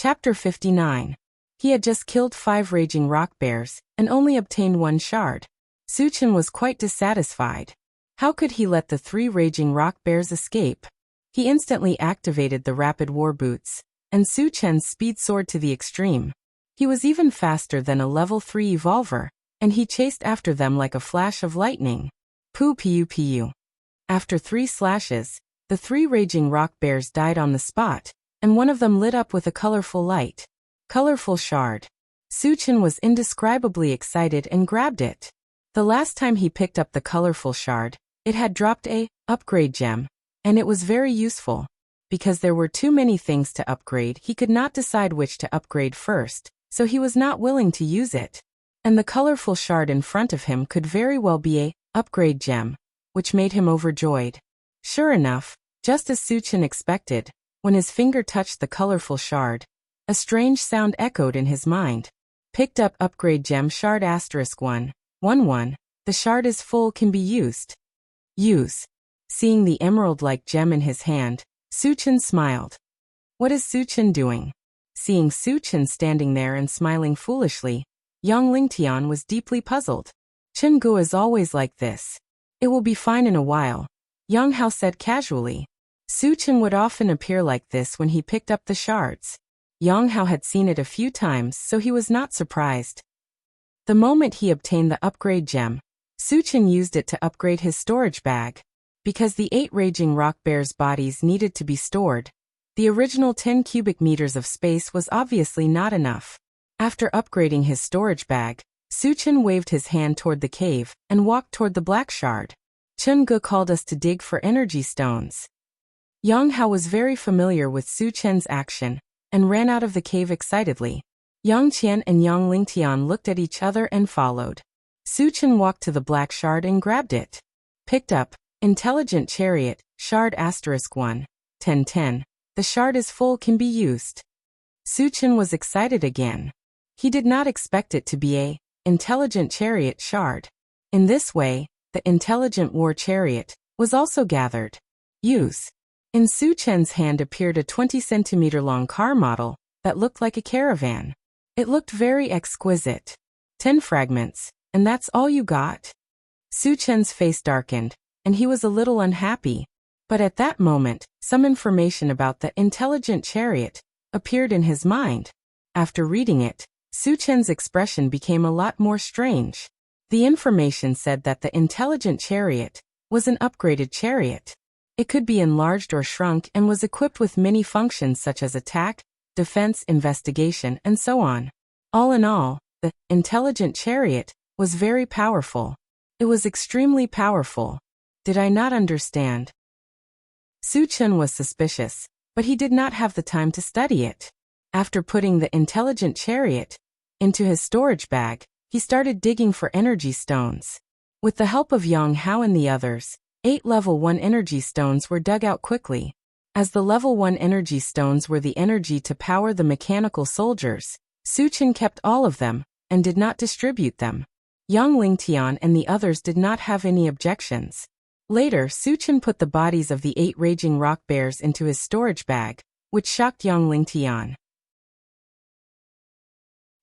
Chapter 59. He had just killed 5 raging rock bears, and only obtained 1 shard. Suchen was quite dissatisfied. How could he let the 3 raging rock bears escape? He instantly activated the rapid war boots, and Suchen's speed soared to the extreme. He was even faster than a level 3 evolver, and he chased after them like a flash of lightning. Poo pew pew. After 3 slashes, the 3 raging rock bears died on the spot, and one of them lit up with a colorful light. Colorful shard. Suchen was indescribably excited and grabbed it. The last time he picked up the colorful shard, it had dropped a upgrade gem, and it was very useful. Because there were too many things to upgrade, he could not decide which to upgrade first, so he was not willing to use it. And the colorful shard in front of him could very well be a upgrade gem, which made him overjoyed. Sure enough, just as Suchen expected, when his finger touched the colorful shard, a strange sound echoed in his mind. Picked up upgrade gem shard *1. 1. The shard is full, can be used. Use. Seeing the emerald-like gem in his hand, Suchen smiled. What is Suchen doing? Seeing Suchen standing there and smiling foolishly, Yang Lingtian was deeply puzzled. Chungu is always like this. It will be fine in a while, Yang Hao said casually. Suchen would often appear like this when he picked up the shards. Yang Hao had seen it a few times, so he was not surprised. The moment he obtained the upgrade gem, Suchen used it to upgrade his storage bag. Because the 8 raging rock bears' bodies needed to be stored, the original 10 cubic meters of space was obviously not enough. After upgrading his storage bag, Suchen waved his hand toward the cave and walked toward the black shard. Chungu called us to dig for energy stones. Yang Hao was very familiar with Suchen's action, and ran out of the cave excitedly. Yang Qian and Yang Lingtian looked at each other and followed. Suchen walked to the black shard and grabbed it. Picked up, intelligent chariot, shard *1. 10. The shard is full, can be used. Suchen was excited again. He did not expect it to be a intelligent chariot shard. In this way, the intelligent war chariot was also gathered. Use. In Suchen's hand appeared a 20-centimeter-long car model that looked like a caravan. It looked very exquisite. 10 fragments, and that's all you got? Suchen's face darkened, and he was a little unhappy. But at that moment, some information about the intelligent chariot appeared in his mind. After reading it, Suchen's expression became a lot more strange. The information said that the intelligent chariot was an upgraded chariot. It could be enlarged or shrunk and was equipped with many functions such as attack, defense, investigation, and so on. All in all, the intelligent chariot was very powerful. It was extremely powerful. Did I not understand? Suchen was suspicious, but he did not have the time to study it. After putting the intelligent chariot into his storage bag, he started digging for energy stones. With the help of Yang Hao and the others, 8 level 1 energy stones were dug out quickly. As the level 1 energy stones were the energy to power the mechanical soldiers, Suchen kept all of them, and did not distribute them. Yang Lingtian and the others did not have any objections. Later, Suchen put the bodies of the 8 raging rock bears into his storage bag, which shocked Yang Lingtian.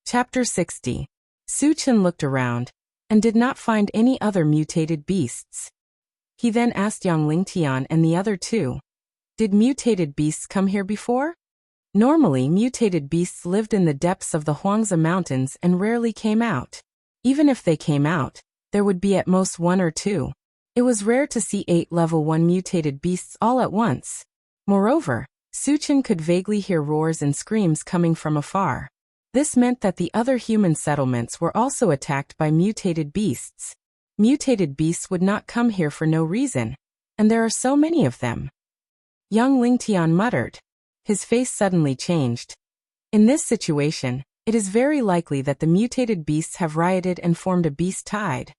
Chapter 60. Suchen looked around, and did not find any other mutated beasts. He then asked Yang Lingtian and the other 2. Did mutated beasts come here before? Normally, mutated beasts lived in the depths of the Huangzi Mountains and rarely came out. Even if they came out, there would be at most 1 or 2. It was rare to see 8 level 1 mutated beasts all at once. Moreover, Suchen could vaguely hear roars and screams coming from afar. This meant that the other human settlements were also attacked by mutated beasts. Mutated beasts would not come here for no reason, and there are so many of them. Yang Lingtian muttered. His face suddenly changed. In this situation, it is very likely that the mutated beasts have rioted and formed a beast tide.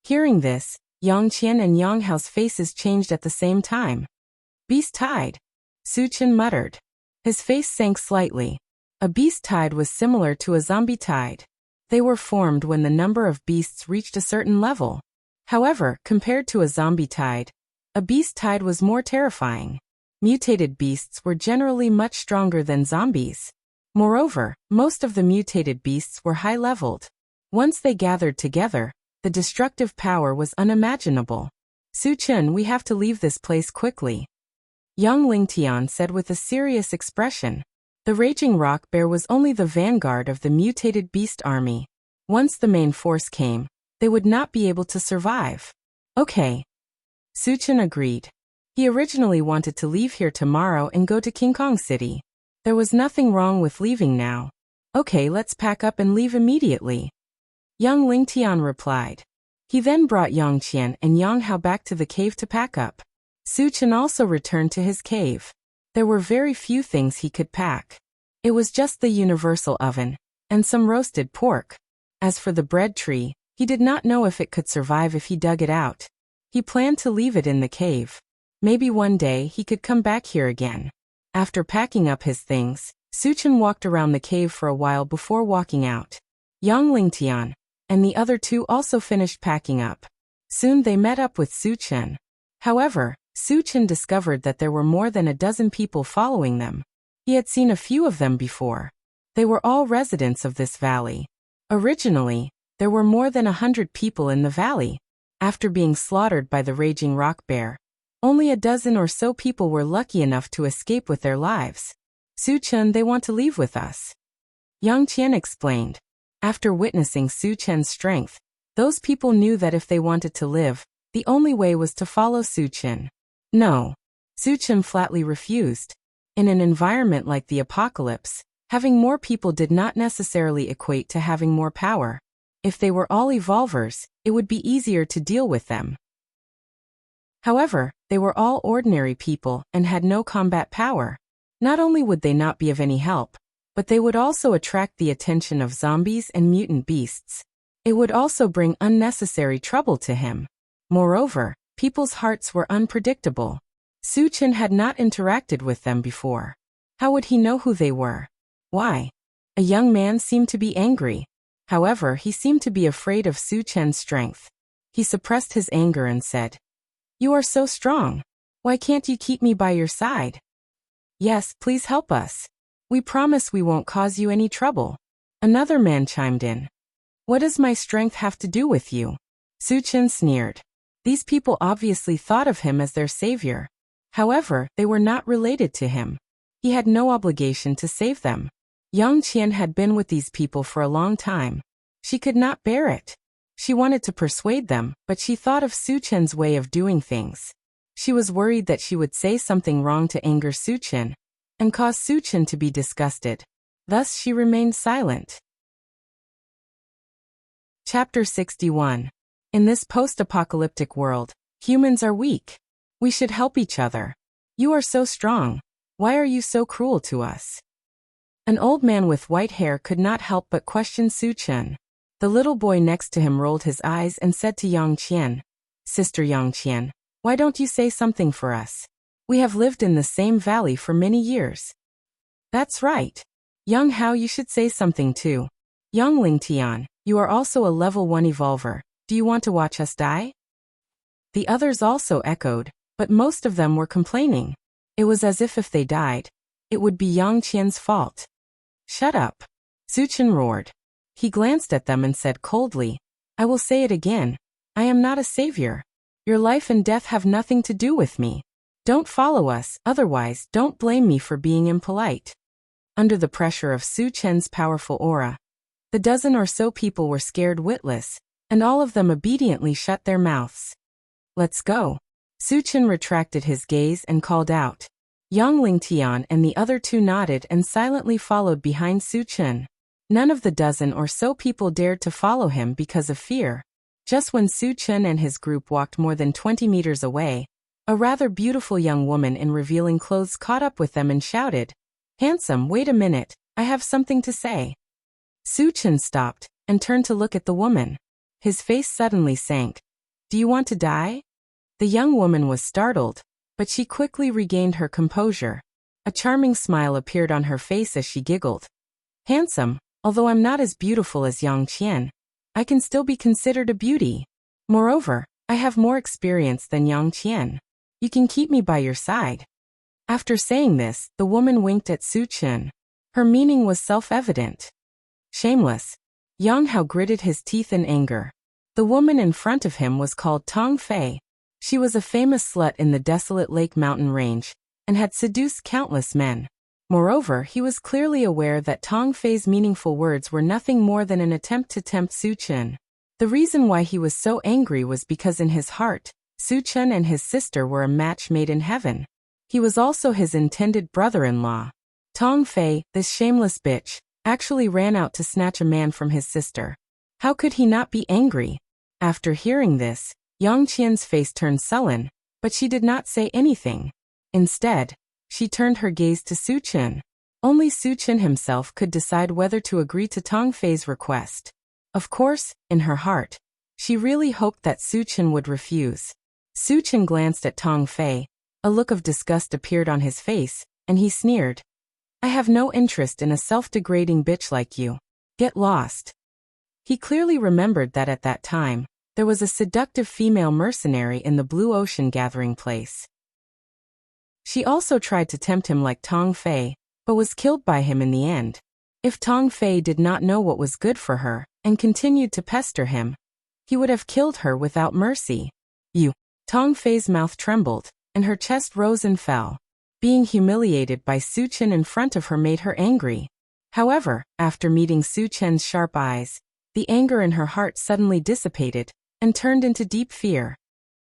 Hearing this, Yang Qian and Yang Hao's faces changed at the same time. Beast tide? Suchen muttered. His face sank slightly. A beast tide was similar to a zombie tide. They were formed when the number of beasts reached a certain level. However, compared to a zombie tide, a beast tide was more terrifying. Mutated beasts were generally much stronger than zombies. Moreover, most of the mutated beasts were high-leveled. Once they gathered together, the destructive power was unimaginable. Su-chun, we have to leave this place quickly, young Lingtian said with a serious expression. The raging rock bear was only the vanguard of the mutated beast army. Once the main force came, they would not be able to survive. Okay. Su-chun agreed. He originally wanted to leave here tomorrow and go to King Kong City. There was nothing wrong with leaving now. Okay, let's pack up and leave immediately, young Lingtian replied. He then brought Yang Qian and Yang Hao back to the cave to pack up. Su-chun also returned to his cave. There were very few things he could pack. It was just the universal oven, and some roasted pork. As for the bread tree, he did not know if it could survive if he dug it out. He planned to leave it in the cave. Maybe one day he could come back here again. After packing up his things, Su-chun walked around the cave for a while before walking out. Yang Lingtian and the other two also finished packing up. Soon they met up with Su-chun. However, Su-chun discovered that there were more than a dozen people following them. He had seen a few of them before. They were all residents of this valley. Originally, there were more than 100 people in the valley. After being slaughtered by the raging rock bear, only a dozen or so people were lucky enough to escape with their lives. Su-chun, they want to leave with us, Yang Qian explained. After witnessing Su-chun's strength, those people knew that if they wanted to live, the only way was to follow Su-chun. No. Su-chun flatly refused. In an environment like the apocalypse, having more people did not necessarily equate to having more power. If they were all evolvers, it would be easier to deal with them. However, they were all ordinary people and had no combat power. Not only would they not be of any help, but they would also attract the attention of zombies and mutant beasts. It would also bring unnecessary trouble to him. Moreover, people's hearts were unpredictable. Su-chun had not interacted with them before. How would he know who they were? Why? A young man seemed to be angry. However, he seemed to be afraid of Su-chun's strength. He suppressed his anger and said, "You are so strong. Why can't you keep me by your side? Yes, please help us. We promise we won't cause you any trouble." Another man chimed in. "What does my strength have to do with you?" Su-chun sneered. These people obviously thought of him as their savior. However, they were not related to him. He had no obligation to save them. Yang Qian had been with these people for a long time. She could not bear it. She wanted to persuade them, but she thought of Su-chun's way of doing things. She was worried that she would say something wrong to anger Su-chun and cause Su-chun to be disgusted. Thus she remained silent. Chapter 61. In this post-apocalyptic world, humans are weak. We should help each other. You are so strong. Why are you so cruel to us? An old man with white hair could not help but question Su-chun. The little boy next to him rolled his eyes and said to Yang Qian, "Sister Yang Qian, why don't you say something for us? We have lived in the same valley for many years." "That's right. Young Hao, you should say something too. Young Lingtian, you are also a level 1 evolver. Do you want to watch us die?" The others also echoed, but most of them were complaining. It was as if they died, it would be Yang Qian's fault. "Shut up," Su-chun roared. He glanced at them and said coldly, "I will say it again. I am not a savior. Your life and death have nothing to do with me. Don't follow us, otherwise don't blame me for being impolite." Under the pressure of Su-chun's powerful aura, the dozen or so people were scared witless, and all of them obediently shut their mouths. "Let's go." Su-chun retracted his gaze and called out. Yang Lingtian and the other two nodded and silently followed behind Su-chun. None of the dozen or so people dared to follow him because of fear. Just when Su-chun and his group walked more than 20 meters away, a rather beautiful young woman in revealing clothes caught up with them and shouted, "Handsome, wait a minute, I have something to say." Su-chun stopped and turned to look at the woman. His face suddenly sank. "Do you want to die?" The young woman was startled, but she quickly regained her composure. A charming smile appeared on her face as she giggled. "Handsome, although I'm not as beautiful as Yang Qian, I can still be considered a beauty. Moreover, I have more experience than Yang Qian. You can keep me by your side." After saying this, the woman winked at Su-chun. Her meaning was self-evident. Shameless. Yang Hao gritted his teeth in anger. The woman in front of him was called Tong Fei. She was a famous slut in the desolate Lake Mountain Range, and had seduced countless men. Moreover, he was clearly aware that Tong Fei's meaningful words were nothing more than an attempt to tempt Su Chen. The reason why he was so angry was because in his heart, Su Chen and his sister were a match made in heaven. He was also his intended brother-in-law. Tong Fei, this shameless bitch, actually ran out to snatch a man from his sister. How could he not be angry? After hearing this, Yang Qian's face turned sullen, but she did not say anything. Instead, she turned her gaze to Su Chen. Only Su Chen himself could decide whether to agree to Tong Fei's request. Of course, in her heart, she really hoped that Su Chen would refuse. Su Chen glanced at Tong Fei. A look of disgust appeared on his face, and he sneered. I have no interest in a self-degrading bitch like you. Get lost. He clearly remembered that at that time, there was a seductive female mercenary in the Blue Ocean gathering place. She also tried to tempt him like Tong Fei, but was killed by him in the end. If Tong Fei did not know what was good for her, and continued to pester him, he would have killed her without mercy. You. Tong Fei's mouth trembled, and her chest rose and fell. Being humiliated by Su Chen in front of her made her angry. However, after meeting Su Chen's sharp eyes, the anger in her heart suddenly dissipated, and turned into deep fear.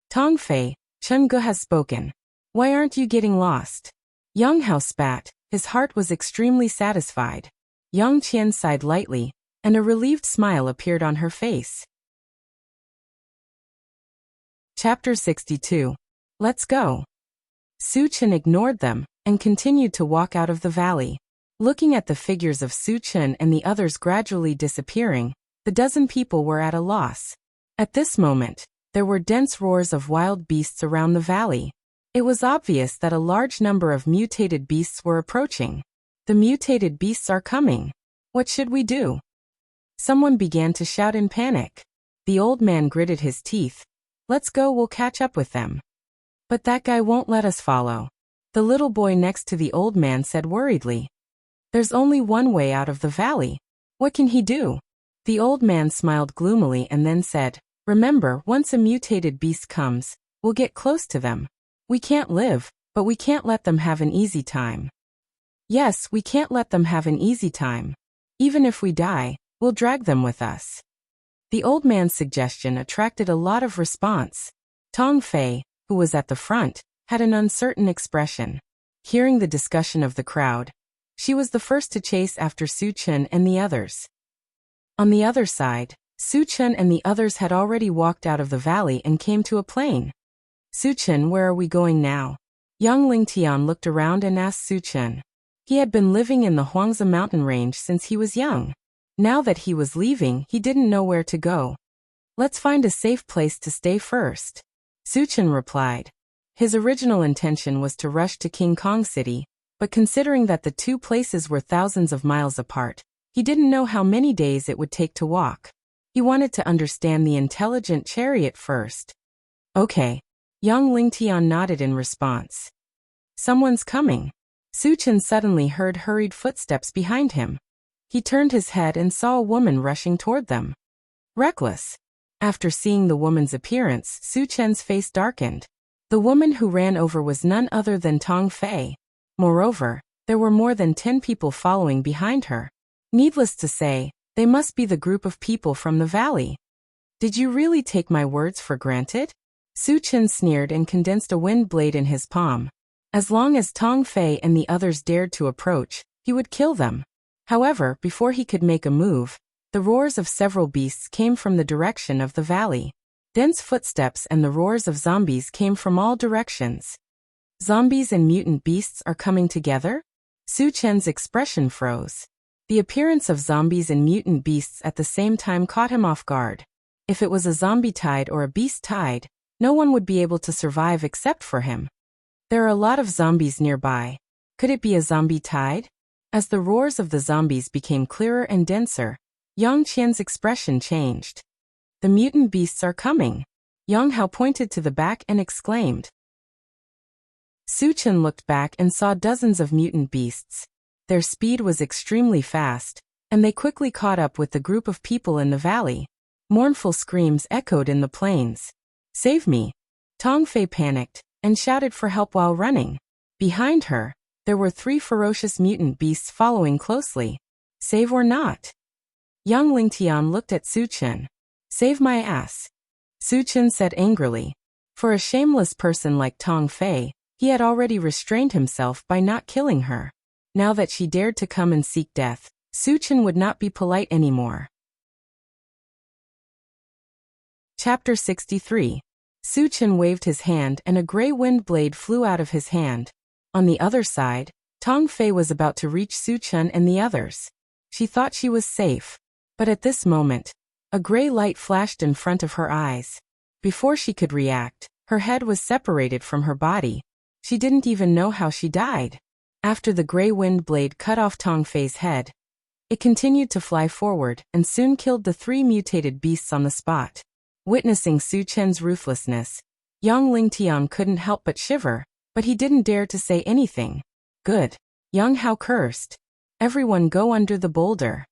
Tong Fei, Chen Ge has spoken. Why aren't you getting lost? Yang Hao spat. His heart was extremely satisfied. Yang Qian sighed lightly, and a relieved smile appeared on her face. Chapter 62. Let's go. Su Chen ignored them, and continued to walk out of the valley. Looking at the figures of Su Chen and the others gradually disappearing, the dozen people were at a loss. At this moment, there were dense roars of wild beasts around the valley. It was obvious that a large number of mutated beasts were approaching. The mutated beasts are coming. What should we do? Someone began to shout in panic. The old man gritted his teeth. Let's go, we'll catch up with them. But that guy won't let us follow. The little boy next to the old man said worriedly. There's only one way out of the valley. What can he do? The old man smiled gloomily and then said, remember, once a mutated beast comes, we'll get close to them. We can't live, but we can't let them have an easy time. Yes, we can't let them have an easy time. Even if we die, we'll drag them with us. The old man's suggestion attracted a lot of response. Tong Fei, who was at the front, had an uncertain expression. Hearing the discussion of the crowd, she was the first to chase after Su Chen and the others. On the other side, Su Chen and the others had already walked out of the valley and came to a plain. Su Chen, where are we going now? Young Ling Tian looked around and asked Su Chen. He had been living in the Huangzi mountain range since he was young. Now that he was leaving, he didn't know where to go. Let's find a safe place to stay first. Su Chen replied. His original intention was to rush to King Kong City, but considering that the two places were thousands of miles apart, he didn't know how many days it would take to walk. He wanted to understand the intelligent chariot first. Okay. Young Ling Tian nodded in response. Someone's coming. Su Chen suddenly heard hurried footsteps behind him. He turned his head and saw a woman rushing toward them. Reckless. After seeing the woman's appearance, Su Chen's face darkened. The woman who ran over was none other than Tong Fei. Moreover, there were more than 10 people following behind her. Needless to say, they must be the group of people from the valley. Did you really take my words for granted? Su Chen sneered and condensed a wind blade in his palm. As long as Tong Fei and the others dared to approach, he would kill them. However, before he could make a move, the roars of several beasts came from the direction of the valley. Dense footsteps and the roars of zombies came from all directions. Zombies and mutant beasts are coming together? Su Chen's expression froze. The appearance of zombies and mutant beasts at the same time caught him off guard. If it was a zombie tide or a beast tide, no one would be able to survive except for him. There are a lot of zombies nearby. Could it be a zombie tide? As the roars of the zombies became clearer and denser, Yang Qian's expression changed. The mutant beasts are coming. Yang Hao pointed to the back and exclaimed. Su Chen looked back and saw dozens of mutant beasts. Their speed was extremely fast, and they quickly caught up with the group of people in the valley. Mournful screams echoed in the plains. "Save me!" Tong Fei panicked and shouted for help while running. Behind her, there were 3 ferocious mutant beasts following closely. Save or not? Young Lingtian looked at Su Chen. "Save my ass," Su Chen said angrily. For a shameless person like Tong Fei, he had already restrained himself by not killing her. Now that she dared to come and seek death, Su Chen would not be polite anymore. Chapter 63. Su Chen waved his hand and a gray wind blade flew out of his hand. On the other side, Tong Fei was about to reach Su Chen and the others. She thought she was safe. But at this moment, a gray light flashed in front of her eyes. Before she could react, her head was separated from her body. She didn't even know how she died. After the gray wind blade cut off Tong Fei's head, it continued to fly forward and soon killed the 3 mutated beasts on the spot. Witnessing Su Chen's ruthlessness, young Lingtian couldn't help but shiver, but he didn't dare to say anything. "Good." Young Hao cursed. "Everyone go under the boulder."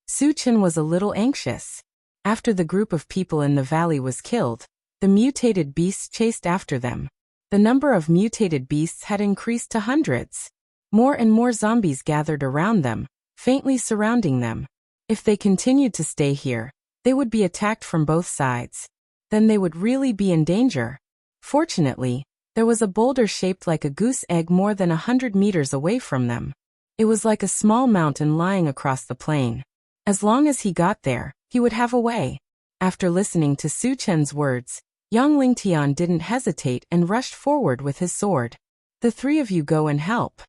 Su Chen was a little anxious. After the group of people in the valley was killed, the mutated beasts chased after them. The number of mutated beasts had increased to hundreds. More and more zombies gathered around them, faintly surrounding them. If they continued to stay here, they would be attacked from both sides. Then they would really be in danger. Fortunately, there was a boulder shaped like a goose egg more than 100 meters away from them. It was like a small mountain lying across the plain. As long as he got there, he would have a way. After listening to Su Chen's words, young Lingtian didn't hesitate and rushed forward with his sword. "The 3 of you go and help."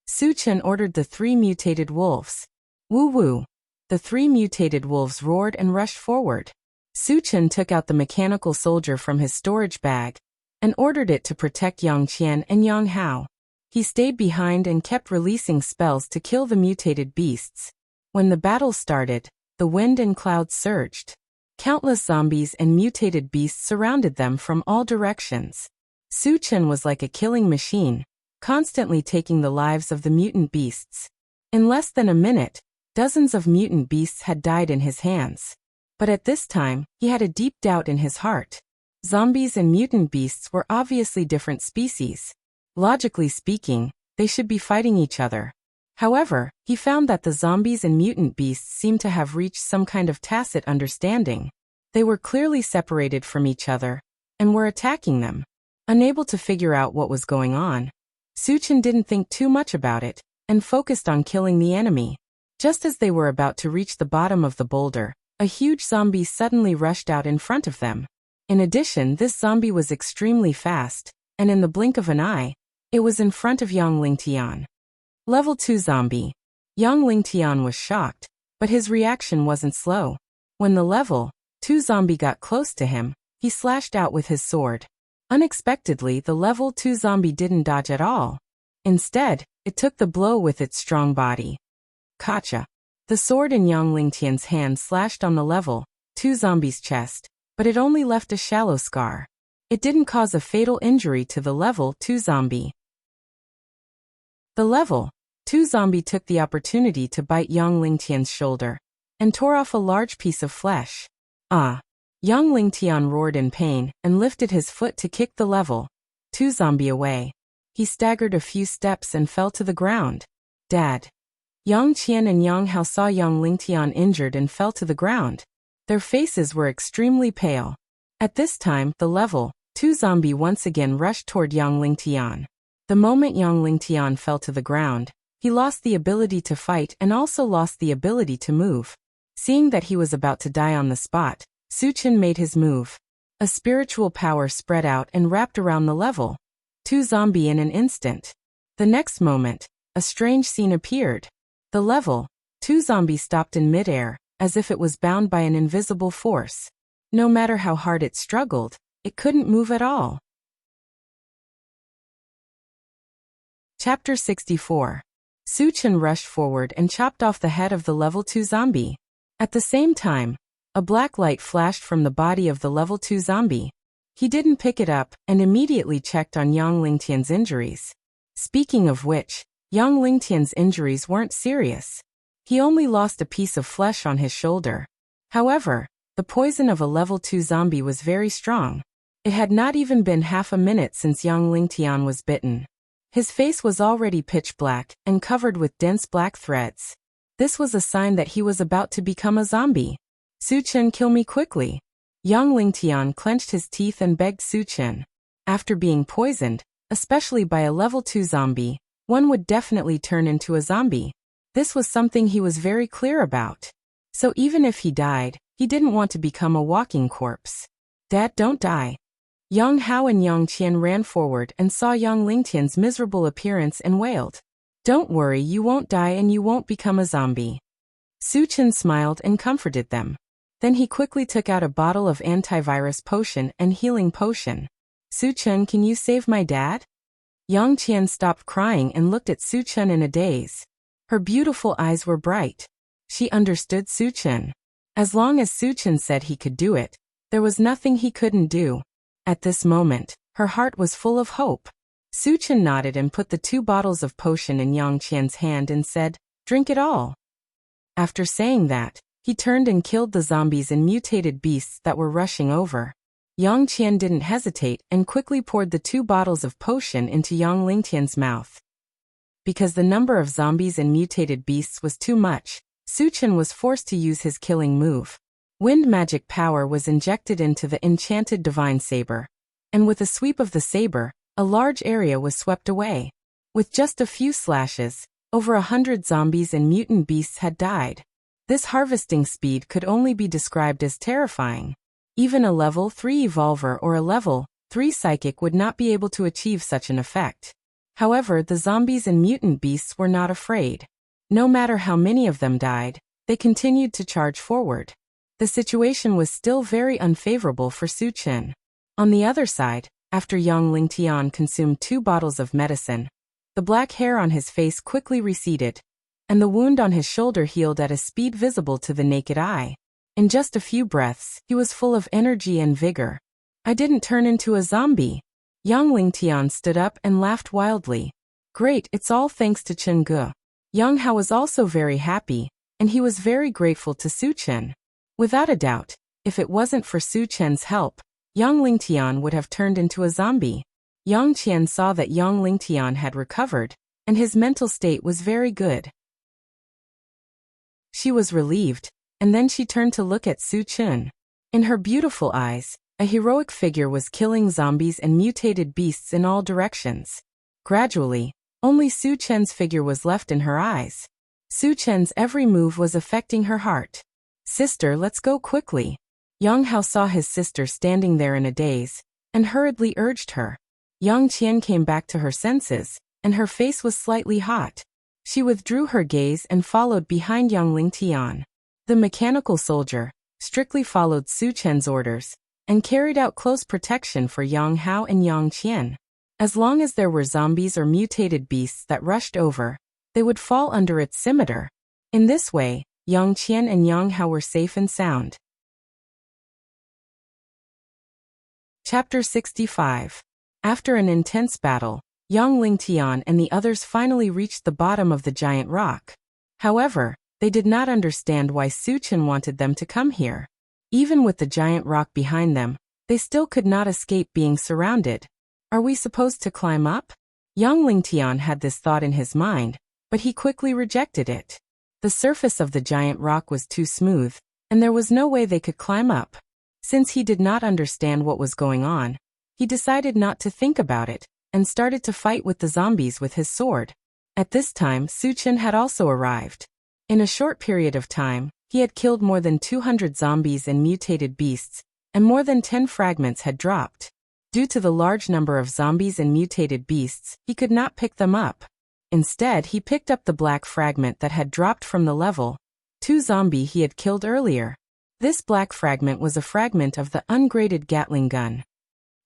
Su Chen ordered the 3 mutated wolves. "Woo-woo." The 3 mutated wolves roared and rushed forward. Su Chen took out the mechanical soldier from his storage bag and ordered it to protect Yang Qian and Yang Hao. He stayed behind and kept releasing spells to kill the mutated beasts. When the battle started, the wind and clouds surged. Countless zombies and mutated beasts surrounded them from all directions. Su Chen was like a killing machine, constantly taking the lives of the mutant beasts. In less than a minute, dozens of mutant beasts had died in his hands. But at this time, he had a deep doubt in his heart. Zombies and mutant beasts were obviously different species. Logically speaking, they should be fighting each other. However, he found that the zombies and mutant beasts seemed to have reached some kind of tacit understanding. They were clearly separated from each other, and were attacking them. Unable to figure out what was going on, Su Chen didn't think too much about it, and focused on killing the enemy. Just as they were about to reach the bottom of the boulder, a huge zombie suddenly rushed out in front of them. In addition, this zombie was extremely fast, and in the blink of an eye, it was in front of Yang Lingtian. Level 2 zombie. Yang Lingtian was shocked, but his reaction wasn't slow. When the level 2 zombie got close to him, he slashed out with his sword. Unexpectedly, the level 2 zombie didn't dodge at all. Instead, it took the blow with its strong body. Gotcha. The sword in Yang Lingtian's hand slashed on the level 2 zombie's chest, but it only left a shallow scar. It didn't cause a fatal injury to the level 2 zombie. The level 2 zombie took the opportunity to bite Yang Lingtian's shoulder and tore off a large piece of flesh. Ah! Yang Lingtian roared in pain and lifted his foot to kick the level 2 zombie away. He staggered a few steps and fell to the ground. Dad! Yang Qian and Yang Hao saw Yang Lingtian injured and fell to the ground. Their faces were extremely pale. At this time, the level 2 zombie once again rushed toward Yang Lingtian. The moment Yang Lingtian fell to the ground, he lost the ability to fight and also lost the ability to move. Seeing that he was about to die on the spot, Su Chen made his move. A spiritual power spread out and wrapped around the level 2 zombie in an instant. The next moment, a strange scene appeared. The level 2 zombie stopped in midair, as if it was bound by an invisible force. No matter how hard it struggled, it couldn't move at all. Chapter 64. Su Chen rushed forward and chopped off the head of the level 2 zombie. At the same time, a black light flashed from the body of the level 2 zombie. He didn't pick it up and immediately checked on Yang Lingtian's injuries. Speaking of which, Yang Lingtian's injuries weren't serious. He only lost a piece of flesh on his shoulder. However, the poison of a level 2 zombie was very strong. It had not even been half a minute since Yang Lingtian was bitten. His face was already pitch black and covered with dense black threads. This was a sign that he was about to become a zombie. Su Chen, kill me quickly. Yang Lingtian clenched his teeth and begged Su Chen. After being poisoned, especially by a level 2 zombie, one would definitely turn into a zombie. This was something he was very clear about. So even if he died, he didn't want to become a walking corpse. Dad, don't die. Yang Hao and Yang Qian ran forward and saw Yang Lingtian's miserable appearance and wailed. Don't worry, you won't die and you won't become a zombie. Su Chen smiled and comforted them. Then he quickly took out a bottle of antivirus potion and healing potion. Su Chen, can you save my dad? Yang Qian stopped crying and looked at Su Chen in a daze. Her beautiful eyes were bright. She understood Su Chen. As long as Su Chen said he could do it, there was nothing he couldn't do. At this moment, her heart was full of hope. Su Chen nodded and put the 2 bottles of potion in Yang Qian's hand and said, drink it all. After saying that, he turned and killed the zombies and mutated beasts that were rushing over. Yang Qian didn't hesitate and quickly poured the 2 bottles of potion into Yang Lingtian's mouth. Because the number of zombies and mutated beasts was too much, Su Chen was forced to use his killing move. Wind magic power was injected into the enchanted divine saber, and with a sweep of the saber, a large area was swept away. With just a few slashes, over 100 zombies and mutant beasts had died. This harvesting speed could only be described as terrifying. Even a level 3 evolver or a level 3 psychic would not be able to achieve such an effect. However, the zombies and mutant beasts were not afraid. No matter how many of them died, they continued to charge forward. The situation was still very unfavorable for Su Chen. On the other side, after Yang Lingtian consumed 2 bottles of medicine, the black hair on his face quickly receded, and the wound on his shoulder healed at a speed visible to the naked eye. In just a few breaths, he was full of energy and vigor. I didn't turn into a zombie. Yang Lingtian stood up and laughed wildly. Great, it's all thanks to Chen Ge. Yang Hao was also very happy, and he was very grateful to Su Chen. Without a doubt, if it wasn't for Su Chen's help, Yang Lingtian would have turned into a zombie. Yang Qian saw that Yang Lingtian had recovered, and his mental state was very good. She was relieved, and then she turned to look at Su Chen. In her beautiful eyes, a heroic figure was killing zombies and mutated beasts in all directions. Gradually, only Su Chen's figure was left in her eyes. Su Chen's every move was affecting her heart. Sister, let's go quickly. Yang Hao saw his sister standing there in a daze, and hurriedly urged her. Yang Qian came back to her senses, and her face was slightly hot. She withdrew her gaze and followed behind Yang Lingtian. The mechanical soldier strictly followed Su Chen's orders and carried out close protection for Yang Hao and Yang Qian. As long as there were zombies or mutated beasts that rushed over, they would fall under its scimitar. In this way, Yang Qian and Yang Hao were safe and sound. Chapter 65. After an intense battle, Yang Lingtian and the others finally reached the bottom of the giant rock. However, they did not understand why Su Chen wanted them to come here. Even with the giant rock behind them, they still could not escape being surrounded. Are we supposed to climb up? Yang Lingtian had this thought in his mind, but he quickly rejected it. The surface of the giant rock was too smooth, and there was no way they could climb up. Since he did not understand what was going on, he decided not to think about it, and started to fight with the zombies with his sword. At this time, Su Chen had also arrived. In a short period of time, he had killed more than 200 zombies and mutated beasts, and more than 10 fragments had dropped. Due to the large number of zombies and mutated beasts, he could not pick them up. Instead, he picked up the black fragment that had dropped from the level 2 zombie he had killed earlier. This black fragment was a fragment of the ungraded Gatling gun.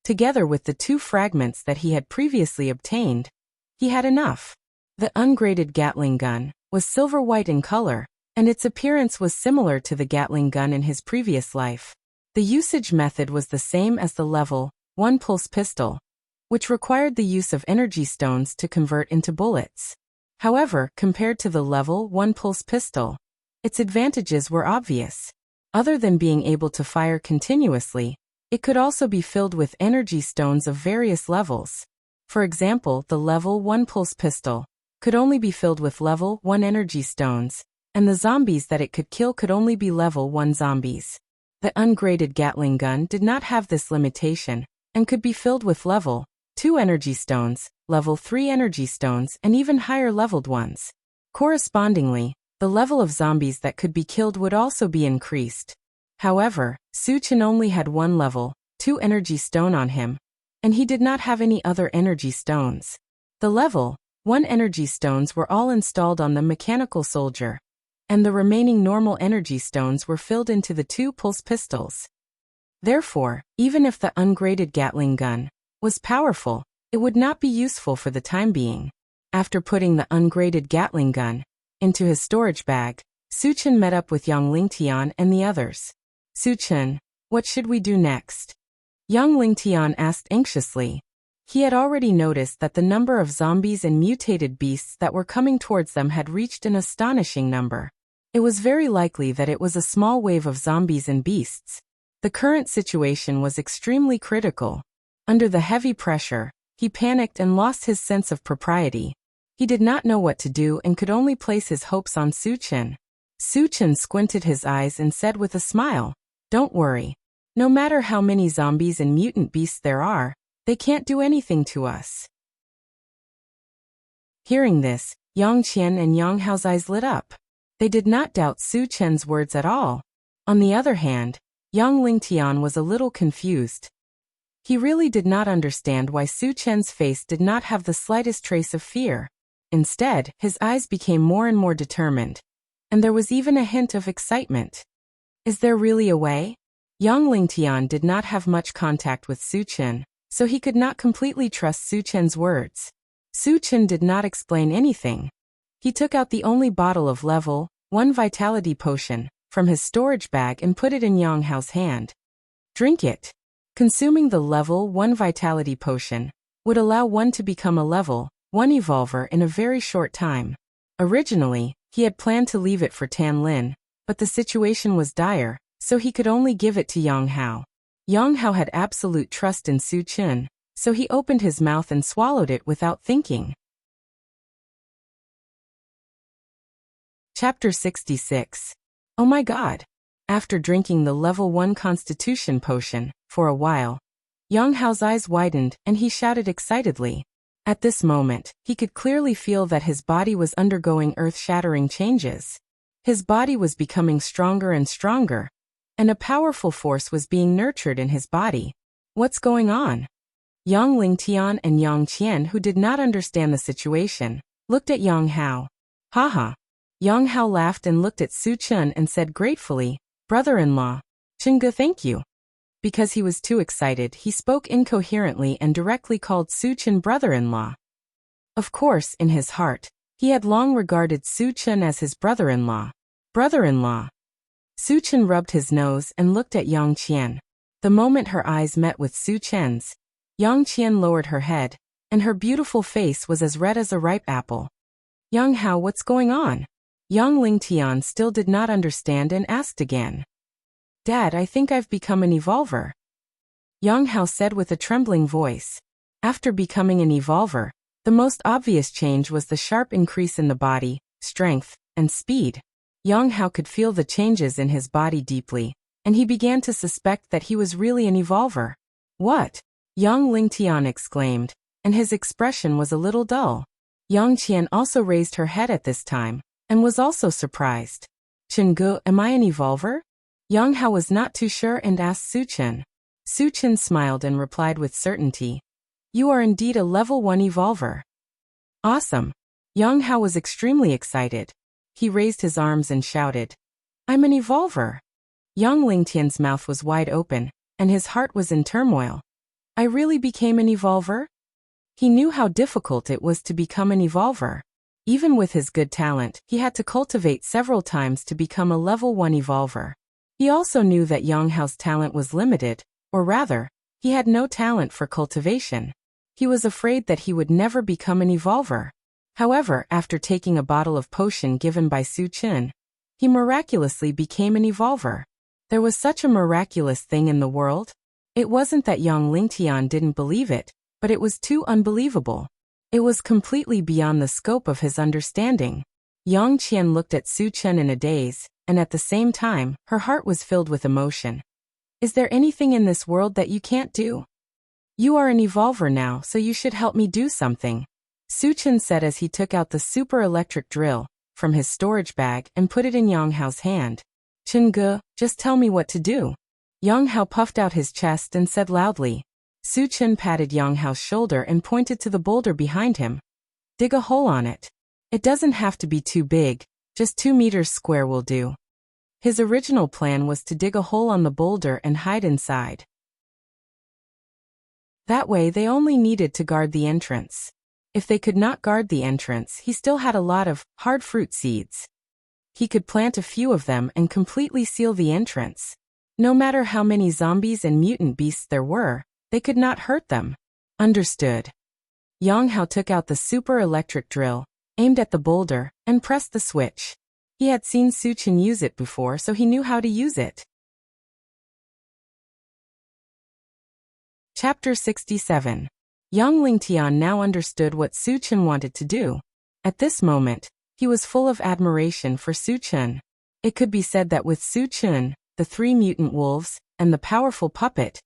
Together with the 2 fragments that he had previously obtained, he had enough. The ungraded Gatling gun was silver-white in color, and its appearance was similar to the Gatling gun in his previous life. The usage method was the same as the level 1 pulse pistol, which required the use of energy stones to convert into bullets. However, compared to the level 1 pulse pistol, its advantages were obvious. Other than being able to fire continuously, it could also be filled with energy stones of various levels. For example, the level 1 pulse pistol could only be filled with level 1 energy stones, and the zombies that it could kill could only be level 1 zombies. The ungraded Gatling gun did not have this limitation, and could be filled with level 2 energy stones, level 3 energy stones, and even higher leveled ones. Correspondingly, the level of zombies that could be killed would also be increased. However, Suchin only had one level 2 energy stone on him, and he did not have any other energy stones. The level 1 energy stones were all installed on the mechanical soldier, and the remaining normal energy stones were filled into the 2 pulse pistols. Therefore, even if the ungraded Gatling gun was powerful, it would not be useful for the time being. After putting the ungraded Gatling gun into his storage bag, Suchin met up with Yang Lingtian and the others. Suchin, what should we do next? Yang Lingtian asked anxiously. He had already noticed that the number of zombies and mutated beasts that were coming towards them had reached an astonishing number. It was very likely that it was a small wave of zombies and beasts. The current situation was extremely critical. Under the heavy pressure, he panicked and lost his sense of propriety. He did not know what to do and could only place his hopes on Suchin. Suchin squinted his eyes and said with a smile, "Don't worry. No matter how many zombies and mutant beasts there are, they can't do anything to us." Hearing this, Yang Qian and Yang Hao's eyes lit up. They did not doubt Suchin's words at all. On the other hand, Yang Lingtian was a little confused. He really did not understand why Suchin's face did not have the slightest trace of fear. Instead, his eyes became more and more determined, and there was even a hint of excitement. Is there really a way? Yang Lingtian did not have much contact with Suchin, so he could not completely trust Suchin's words. Suchin did not explain anything. He took out the only bottle of level 1 vitality potion from his storage bag and put it in Yang Hao's hand. Drink it. Consuming the level 1 vitality potion would allow one to become a level 1 evolver in a very short time. Originally, he had planned to leave it for Tan Lin, but the situation was dire, so he could only give it to Yang Hao. Yang Hao had absolute trust in Suchin, so he opened his mouth and swallowed it without thinking. Chapter 66. Oh my God! After drinking the level 1 constitution potion, for a while, Yang Hao's eyes widened and he shouted excitedly. At this moment, he could clearly feel that his body was undergoing earth-shattering changes. His body was becoming stronger and stronger, and a powerful force was being nurtured in his body. What's going on? Yang Lingtian and Yang Qian, who did not understand the situation, looked at Yang Hao. Haha. Yang Hao laughed and looked at Suchin and said gratefully, "Brother-in-law, Chinga, thank you." Because he was too excited, he spoke incoherently and directly called Suchin brother-in-law. Of course, in his heart, he had long regarded Suchin as his brother-in-law. Brother-in-law. Suchin rubbed his nose and looked at Yang Qian. The moment her eyes met with Suchin's, Yang Qian lowered her head, and her beautiful face was as red as a ripe apple. Yang Hao, what's going on? Yang Lingtian still did not understand and asked again. Dad, I think I've become an evolver. Yang Hao said with a trembling voice. After becoming an evolver, the most obvious change was the sharp increase in the body, strength, and speed. Yang Hao could feel the changes in his body deeply, and he began to suspect that he was really an evolver. What? Yang Lingtian exclaimed, and his expression was a little dull. Yang Qian also raised her head at this time, and was also surprised. Chingu, am I an evolver? Yang Hao was not too sure and asked Suchin. Suchin smiled and replied with certainty. You are indeed a level 1 evolver. Awesome. Yang Hao was extremely excited. He raised his arms and shouted, I'm an evolver. Yang Lingtian's mouth was wide open, and his heart was in turmoil. I really became an evolver? He knew how difficult it was to become an evolver. Even with his good talent, he had to cultivate several times to become a level 1 evolver. He also knew that Yang Hao's talent was limited, or rather, he had no talent for cultivation. He was afraid that he would never become an evolver. However, after taking a bottle of potion given by Su Chen, he miraculously became an evolver. There was such a miraculous thing in the world? It wasn't that Yang Lingtian didn't believe it, but it was too unbelievable. It was completely beyond the scope of his understanding. Yang Qian looked at Su Chen in a daze, and at the same time, her heart was filled with emotion. Is there anything in this world that you can't do? You are an evolver now, so you should help me do something, Su Chen said as he took out the super electric drill from his storage bag and put it in Yang Hao's hand. Chen Ge, just tell me what to do. Yang Hao puffed out his chest and said loudly. Su Chen patted Yang Hao's shoulder and pointed to the boulder behind him. Dig a hole on it. It doesn't have to be too big, just 2 meters square will do. His original plan was to dig a hole on the boulder and hide inside. That way they only needed to guard the entrance. If they could not guard the entrance, he still had a lot of hard fruit seeds. He could plant a few of them and completely seal the entrance. No matter how many zombies and mutant beasts there were, they could not hurt them. Understood. Yang Hao took out the super electric drill, aimed at the boulder, and pressed the switch. He had seen Su Chen use it before, so he knew how to use it. Chapter 67. Yang Lingtian now understood what Su Chen wanted to do. At this moment, he was full of admiration for Su Chen. It could be said that with Su Chen, the 3 mutant wolves, and the powerful puppet,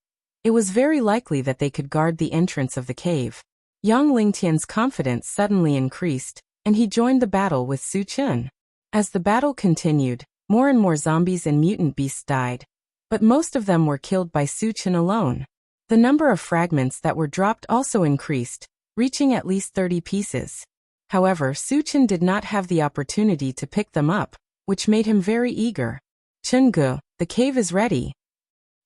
it was very likely that they could guard the entrance of the cave. Yang Lingtian's confidence suddenly increased, and he joined the battle with Su Chen. As the battle continued, more and more zombies and mutant beasts died, but most of them were killed by Su Chen alone. The number of fragments that were dropped also increased, reaching at least 30 pieces. However, Su Chen did not have the opportunity to pick them up, which made him very eager. Chen Ge, the cave is ready.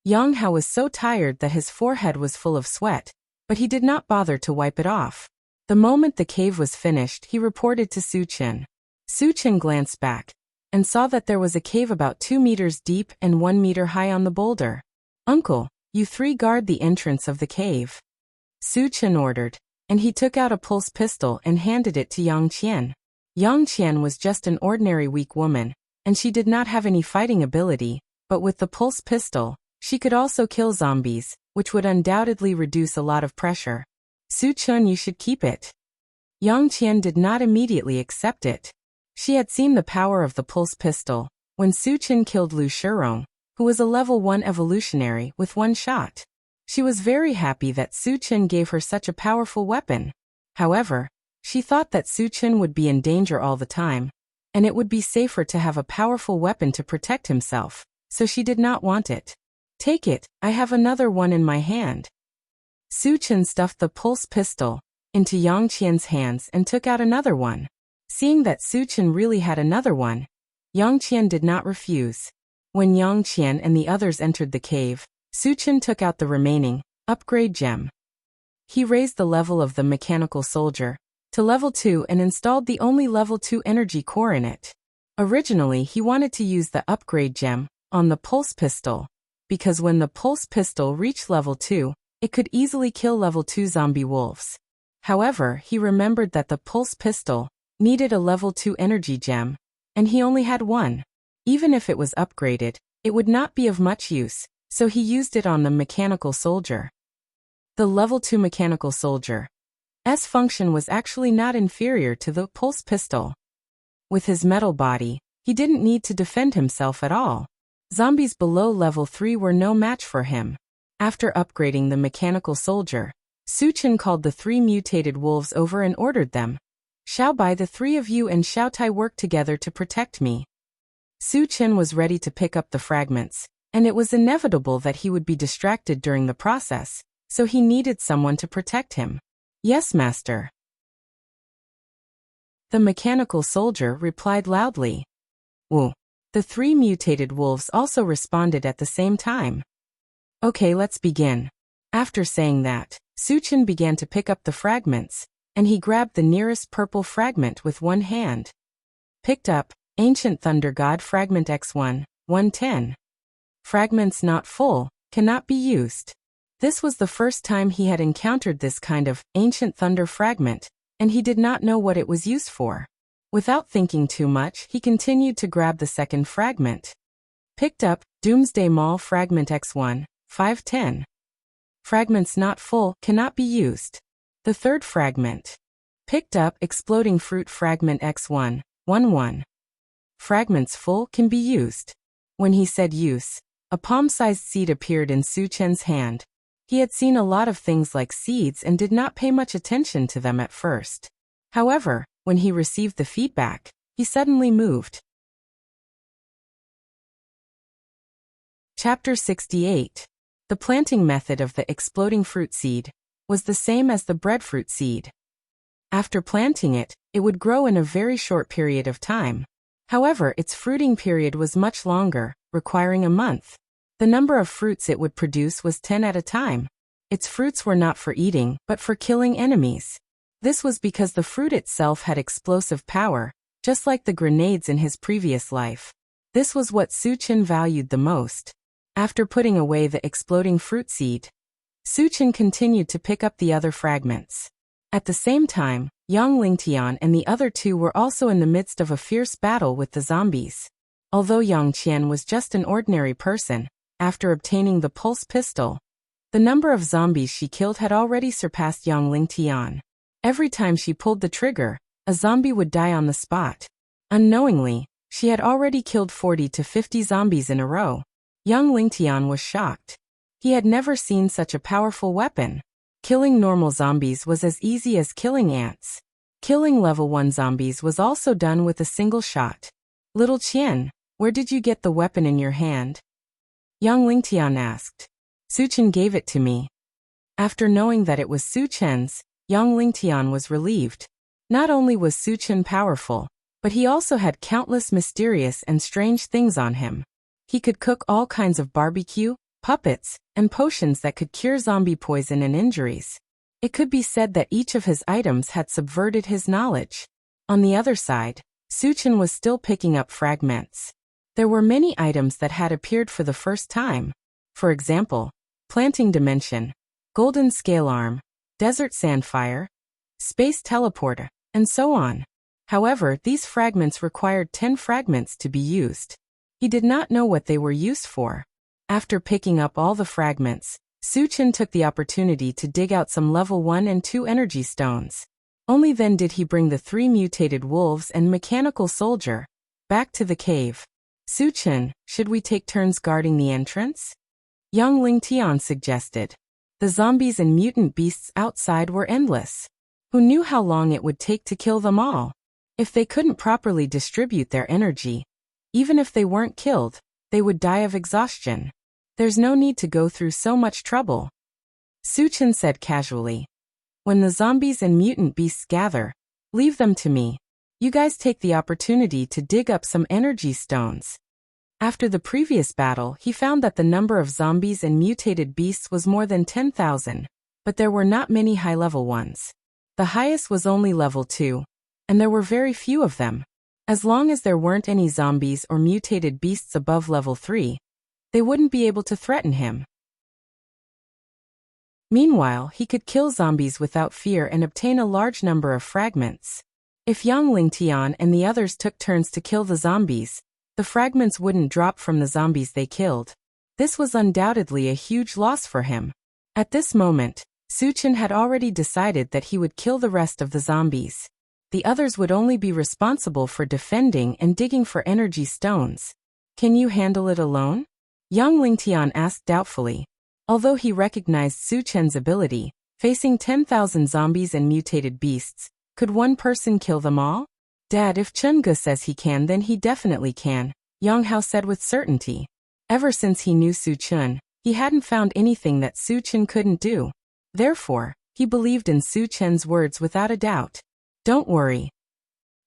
Yang Hao was so tired that his forehead was full of sweat, but he did not bother to wipe it off. The moment the cave was finished, he reported to Su Chen. Su Chen glanced back and saw that there was a cave about 2 meters deep and 1 meter high on the boulder. Uncle, you 3 guard the entrance of the cave, Su Chen ordered, and he took out a pulse pistol and handed it to Yang Qian. Yang Qian was just an ordinary weak woman, and she did not have any fighting ability, but with the pulse pistol, she could also kill zombies, which would undoubtedly reduce a lot of pressure. Su Chen, you should keep it. Yang Qian did not immediately accept it. She had seen the power of the pulse pistol when Su Chen killed Lu Shirong, who was a level 1 evolutionary, with 1 shot. She was very happy that Su Chen gave her such a powerful weapon. However, she thought that Su Chen would be in danger all the time, and it would be safer to have a powerful weapon to protect himself, so she did not want it. Take it, I have another one in my hand. Su Chen stuffed the pulse pistol into Yang Qian's hands and took out another one. Seeing that Su Chen really had another one, Yang Qian did not refuse. When Yang Qian and the others entered the cave, Su Chen took out the remaining upgrade gem. He raised the level of the mechanical soldier to level 2 and installed the only level 2 energy core in it. Originally, he wanted to use the upgrade gem on the pulse pistol, because when the pulse pistol reached level 2, it could easily kill level 2 zombie wolves. However, he remembered that the pulse pistol needed a level 2 energy gem, and he only had 1. Even if it was upgraded, it would not be of much use, so he used it on the mechanical soldier. The level 2 mechanical soldier's function was actually not inferior to the pulse pistol. With his metal body, he didn't need to defend himself at all. Zombies below level 3 were no match for him. After upgrading the mechanical soldier, Su Chen called the 3 mutated wolves over and ordered them. Xiao Bai, the 3 of you and Xiao Tai work together to protect me. Su Chen was ready to pick up the fragments, and it was inevitable that he would be distracted during the process, so he needed someone to protect him. Yes, master. The mechanical soldier replied loudly. Woo. The 3 mutated wolves also responded at the same time. Okay, let's begin. After saying that, Su Chen began to pick up the fragments, and he grabbed the nearest purple fragment with 1 hand. Picked up, Ancient Thunder God Fragment X1, 110. Fragments not full, cannot be used. This was the first time he had encountered this kind of Ancient Thunder fragment, and he did not know what it was used for. Without thinking too much, he continued to grab the second fragment. Picked up, Doomsday Mall Fragment X1, 510. Fragments not full cannot be used. The third fragment. Picked up, Exploding Fruit Fragment X1, 11. Fragments full can be used. When he said use, a palm-sized seed appeared in Su Chen's hand. He had seen a lot of things like seeds and did not pay much attention to them at first. However, when he received the feedback, he suddenly moved. Chapter 68. The planting method of the exploding fruit seed was the same as the breadfruit seed. After planting it, it would grow in a very short period of time. However, its fruiting period was much longer, requiring a month. The number of fruits it would produce was 10 at a time. Its fruits were not for eating, but for killing enemies. This was because the fruit itself had explosive power, just like the grenades in his previous life. This was what Su Chen valued the most. After putting away the exploding fruit seed, Su Chen continued to pick up the other fragments. At the same time, Yang Lingtian and the other two were also in the midst of a fierce battle with the zombies. Although Yang Qian was just an ordinary person, after obtaining the pulse pistol, the number of zombies she killed had already surpassed Yang Lingtian. Every time she pulled the trigger, a zombie would die on the spot. Unknowingly, she had already killed 40 to 50 zombies in a row. Yang Lingtian was shocked. He had never seen such a powerful weapon. Killing normal zombies was as easy as killing ants. Killing level 1 zombies was also done with a single shot. Little Qian, where did you get the weapon in your hand? Yang Lingtian asked. Su Chen gave it to me. After knowing that it was Su Chen's, Yang Lingtian was relieved. Not only was Su Chen powerful, but he also had countless mysterious and strange things on him. He could cook all kinds of barbecue, puppets, and potions that could cure zombie poison and injuries. It could be said that each of his items had subverted his knowledge. On the other side, Su Chen was still picking up fragments. There were many items that had appeared for the first time. For example, Planting Dimension, Golden Scale Arm, Desert Sandfire, Space Teleporter, and so on. However, these fragments required 10 fragments to be used. He did not know what they were used for. After picking up all the fragments, Su Chen took the opportunity to dig out some level 1 and 2 energy stones. Only then did he bring the 3 mutated wolves and mechanical soldier back to the cave. Su Chen, should we take turns guarding the entrance? Yang Lingtian suggested. The zombies and mutant beasts outside were endless. Who knew how long it would take to kill them all? If they couldn't properly distribute their energy, even if they weren't killed, they would die of exhaustion. There's no need to go through so much trouble. Su Chen said casually. When the zombies and mutant beasts gather, leave them to me. You guys take the opportunity to dig up some energy stones. After the previous battle, he found that the number of zombies and mutated beasts was more than 10,000, but there were not many high-level ones. The highest was only level 2, and there were very few of them. As long as there weren't any zombies or mutated beasts above level 3, they wouldn't be able to threaten him. Meanwhile, he could kill zombies without fear and obtain a large number of fragments. If Yang Lingtian and the others took turns to kill the zombies, the fragments wouldn't drop from the zombies they killed. This was undoubtedly a huge loss for him. At this moment, Su Chen had already decided that he would kill the rest of the zombies. The others would only be responsible for defending and digging for energy stones. Can you handle it alone? Yang Lingtian asked doubtfully. Although he recognized Su Chen's ability, facing 10,000 zombies and mutated beasts, could one person kill them all? Dad, if Chunga says he can, then he definitely can, Yang Hao said with certainty. Ever since he knew Su Chen, he hadn't found anything that Su Chen couldn't do. Therefore, he believed in Su Chen's words without a doubt. Don't worry.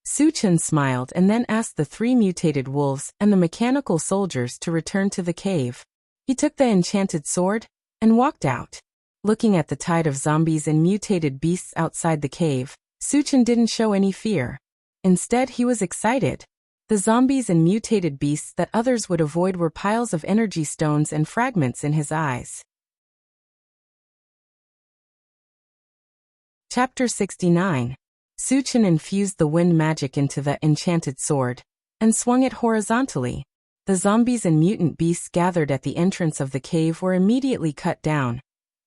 Su Chen smiled and then asked the 3 mutated wolves and the mechanical soldiers to return to the cave. He took the enchanted sword and walked out. Looking at the tide of zombies and mutated beasts outside the cave, Su Chen didn't show any fear. Instead, he was excited. The zombies and mutated beasts that others would avoid were piles of energy stones and fragments in his eyes. Chapter 69. Suchin infused the wind magic into the enchanted sword and swung it horizontally. The zombies and mutant beasts gathered at the entrance of the cave were immediately cut down,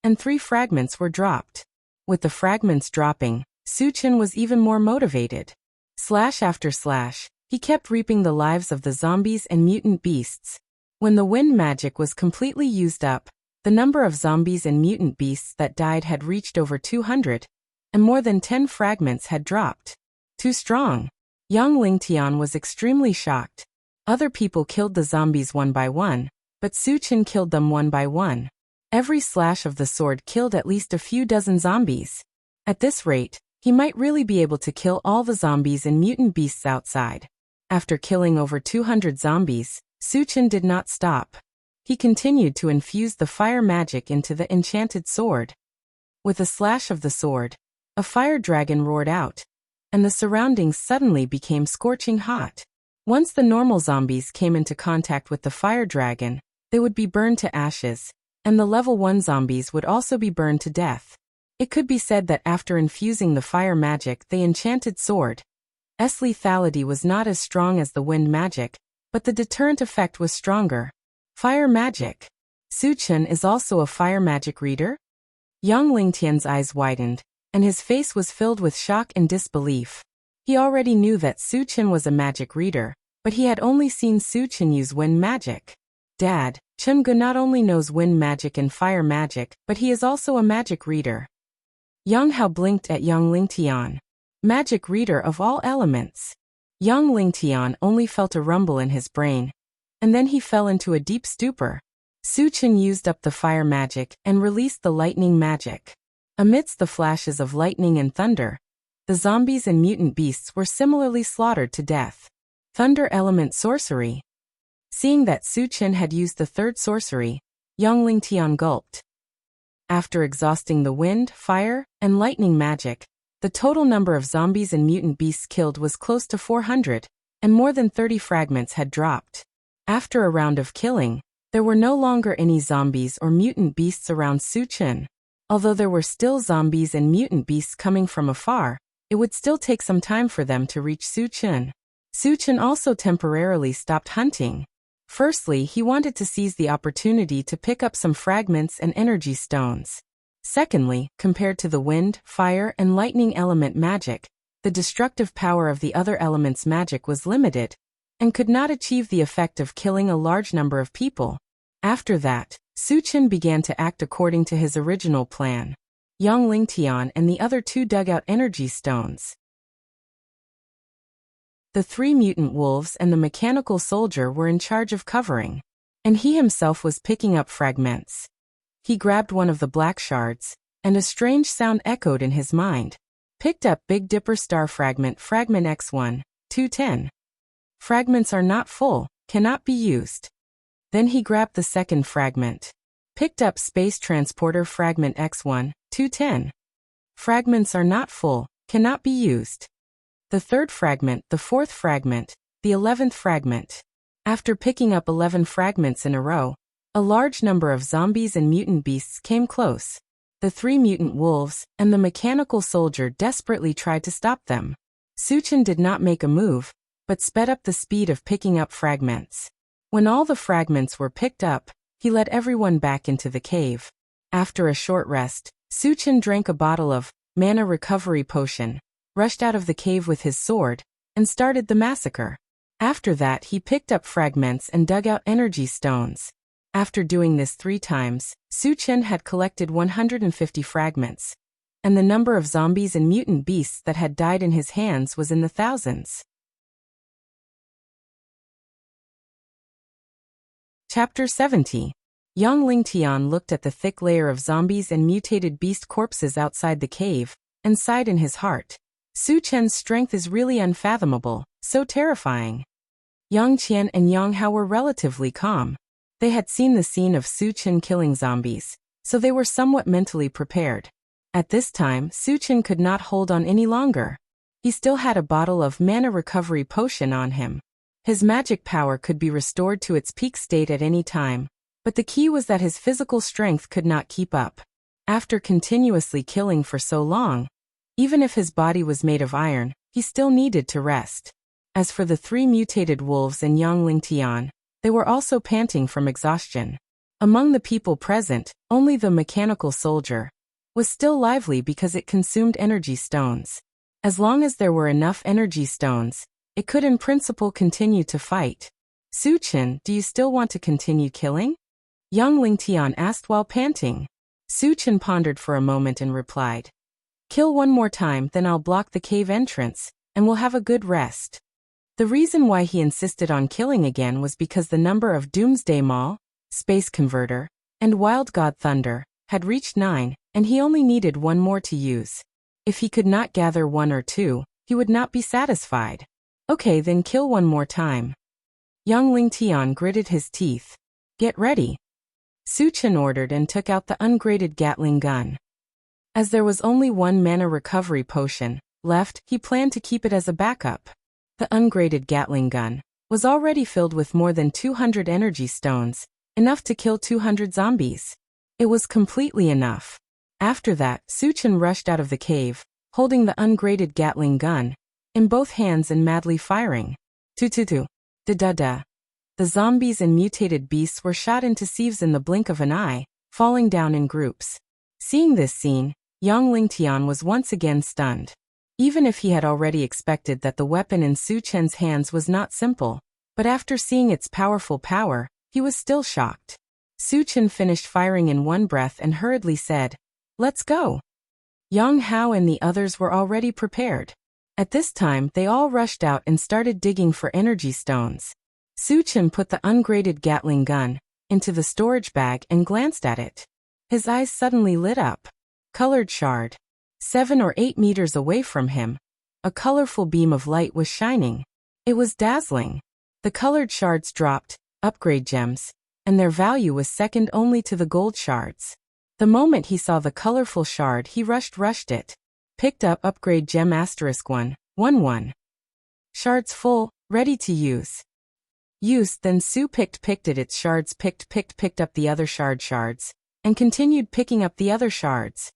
and 3 fragments were dropped. With the fragments dropping, Suchin was even more motivated. Slash after slash, he kept reaping the lives of the zombies and mutant beasts. When the wind magic was completely used up, the number of zombies and mutant beasts that died had reached over 200, and more than 10 fragments had dropped. Too strong. Young Lingtian was extremely shocked. Other people killed the zombies one by one, but Suchin killed them one by one. Every slash of the sword killed at least a few dozen zombies. At this rate, he might really be able to kill all the zombies and mutant beasts outside. After killing over 200 zombies, Suchin did not stop. He continued to infuse the fire magic into the enchanted sword. With a slash of the sword, a fire dragon roared out, and the surroundings suddenly became scorching hot. Once the normal zombies came into contact with the fire dragon, they would be burned to ashes, and the level 1 zombies would also be burned to death. It could be said that after infusing the fire magic, the enchanted sword's lethality was not as strong as the wind magic, but the deterrent effect was stronger. Fire magic. Suchin is also a fire magic reader? Young Lingtian's eyes widened, and his face was filled with shock and disbelief. He already knew that Suchin was a magic reader, but he had only seen Suchin use wind magic. Dad, Chungu not only knows wind magic and fire magic, but he is also a magic reader. Young Hao blinked at Young Lingtian. Magic reader of all elements. Young Lingtian only felt a rumble in his brain, and then he fell into a deep stupor. Suchin used up the fire magic and released the lightning magic. Amidst the flashes of lightning and thunder, the zombies and mutant beasts were similarly slaughtered to death. Thunder element sorcery. Seeing that Suchin had used the 3rd sorcery, Young Lingtian gulped. After exhausting the wind, fire, and lightning magic, the total number of zombies and mutant beasts killed was close to 400, and more than 30 fragments had dropped. After a round of killing, there were no longer any zombies or mutant beasts around Suchin. Although there were still zombies and mutant beasts coming from afar, it would still take some time for them to reach Suchin. Suchin also temporarily stopped hunting. Firstly, he wanted to seize the opportunity to pick up some fragments and energy stones. Secondly, compared to the wind, fire, and lightning element magic, the destructive power of the other elements' magic was limited, and could not achieve the effect of killing a large number of people. After that, Suchin began to act according to his original plan. Young Lingtian and the other 2 dug out energy stones. The 3 mutant wolves and the mechanical soldier were in charge of covering, and he himself was picking up fragments. He grabbed one of the black shards, and a strange sound echoed in his mind. Picked up Big Dipper star fragment X1, 210. Fragments are not full, cannot be used. Then he grabbed the second fragment. Picked up Space Transporter fragment X1, 210. Fragments are not full, cannot be used. The third fragment, the fourth fragment, the 11th fragment. After picking up 11 fragments in a row, a large number of zombies and mutant beasts came close. The 3 mutant wolves and the mechanical soldier desperately tried to stop them. Suchin did not make a move, but sped up the speed of picking up fragments. When all the fragments were picked up, he led everyone back into the cave. After a short rest, Suchin drank a bottle of mana recovery potion, rushed out of the cave with his sword, and started the massacre. After that he picked up fragments and dug out energy stones. After doing this 3 times, Suchin had collected 150 fragments, and the number of zombies and mutant beasts that had died in his hands was in the thousands. Chapter 70. Young Lingtian looked at the thick layer of zombies and mutated beast corpses outside the cave, and sighed in his heart. Suchin's strength is really unfathomable, so terrifying. Yang Qian and Yang Hao were relatively calm. They had seen the scene of Suchin killing zombies, so they were somewhat mentally prepared. At this time, Suchin could not hold on any longer. He still had a bottle of mana recovery potion on him. His magic power could be restored to its peak state at any time, but the key was that his physical strength could not keep up. After continuously killing for so long, Even if his body was made of iron, he still needed to rest. As for the 3 mutated wolves and Yang Lingtian, they were also panting from exhaustion. Among the people present, only the mechanical soldier was still lively because it consumed energy stones. As long as there were enough energy stones, it could in principle continue to fight. Su-Chen, do you still want to continue killing? Yang Lingtian asked while panting. Su-Chen pondered for a moment and replied, kill one more time, then I'll block the cave entrance, and we'll have a good rest. The reason why he insisted on killing again was because the number of Doomsday Maul, Space Converter, and Wild God Thunder had reached 9, and he only needed one more to use. If he could not gather 1 or 2, he would not be satisfied. Okay, then kill one more time. Yang Lingtian gritted his teeth. Get ready. Su-Chen ordered and took out the ungraded Gatling gun. As there was only 1 mana recovery potion left, he planned to keep it as a backup. The ungraded Gatling gun was already filled with more than 200 energy stones, enough to kill 200 zombies. It was completely enough. After that, Su-Chen rushed out of the cave, holding the ungraded Gatling gun in both hands and madly firing. Tu-tu-tu. Da-da-da. The zombies and mutated beasts were shot into sieves in the blink of an eye, falling down in groups. Seeing this scene, Yang Lingtian was once again stunned. Even if he had already expected that the weapon in Su-Chen's hands was not simple, but after seeing its powerful power, he was still shocked. Su-Chen finished firing in one breath and hurriedly said, let's go. Yang Hao and the others were already prepared. At this time, they all rushed out and started digging for energy stones. Su-Chen put the ungraded Gatling gun into the storage bag and glanced at it. His eyes suddenly lit up. Colored shard. 7 or 8 meters away from him, a colorful beam of light was shining. It was dazzling. The colored shards dropped, upgrade gems, and their value was second only to the gold shards. The moment he saw the colorful shard, he rushed it. Picked up upgrade gem *111. Shards full, ready to use. Then Su picked at its shards, picked up the other shards, and continued picking up the other shards.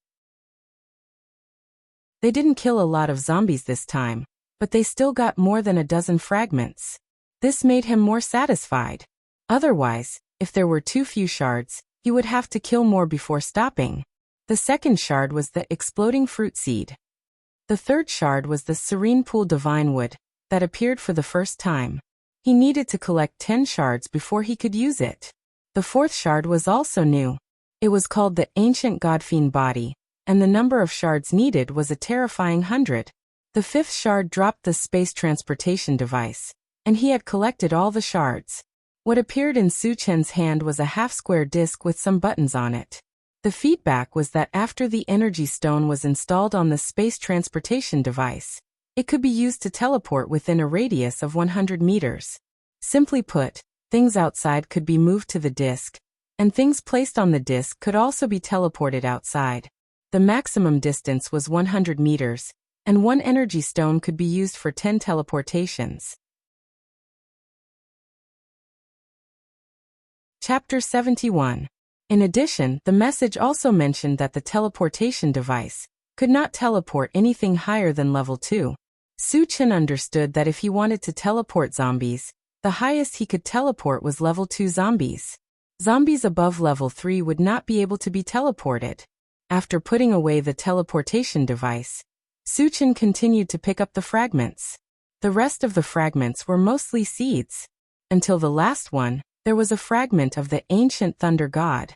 They didn't kill a lot of zombies this time, but they still got more than a dozen fragments. This made him more satisfied. Otherwise, if there were too few shards, he would have to kill more before stopping. The second shard was the exploding fruit seed. The third shard was the serene pool divine wood that appeared for the first time. He needed to collect 10 shards before he could use it. The fourth shard was also new. It was called the ancient godfiend body, and the number of shards needed was a terrifying 100. The fifth shard dropped the space transportation device, and he had collected all the shards. What appeared in Su-Chen's hand was a half-square disc with some buttons on it. The feedback was that after the energy stone was installed on the space transportation device, it could be used to teleport within a radius of 100 meters. Simply put, things outside could be moved to the disc, and things placed on the disc could also be teleported outside. The maximum distance was 100 meters, and 1 energy stone could be used for 10 teleportations. Chapter 71. In addition, the message also mentioned that the teleportation device could not teleport anything higher than level 2. Su-Chen understood that if he wanted to teleport zombies, the highest he could teleport was level 2 zombies. Zombies above level 3 would not be able to be teleported. After putting away the teleportation device, Su-Chen continued to pick up the fragments. The rest of the fragments were mostly seeds. Until the last one, there was a fragment of the ancient thunder god.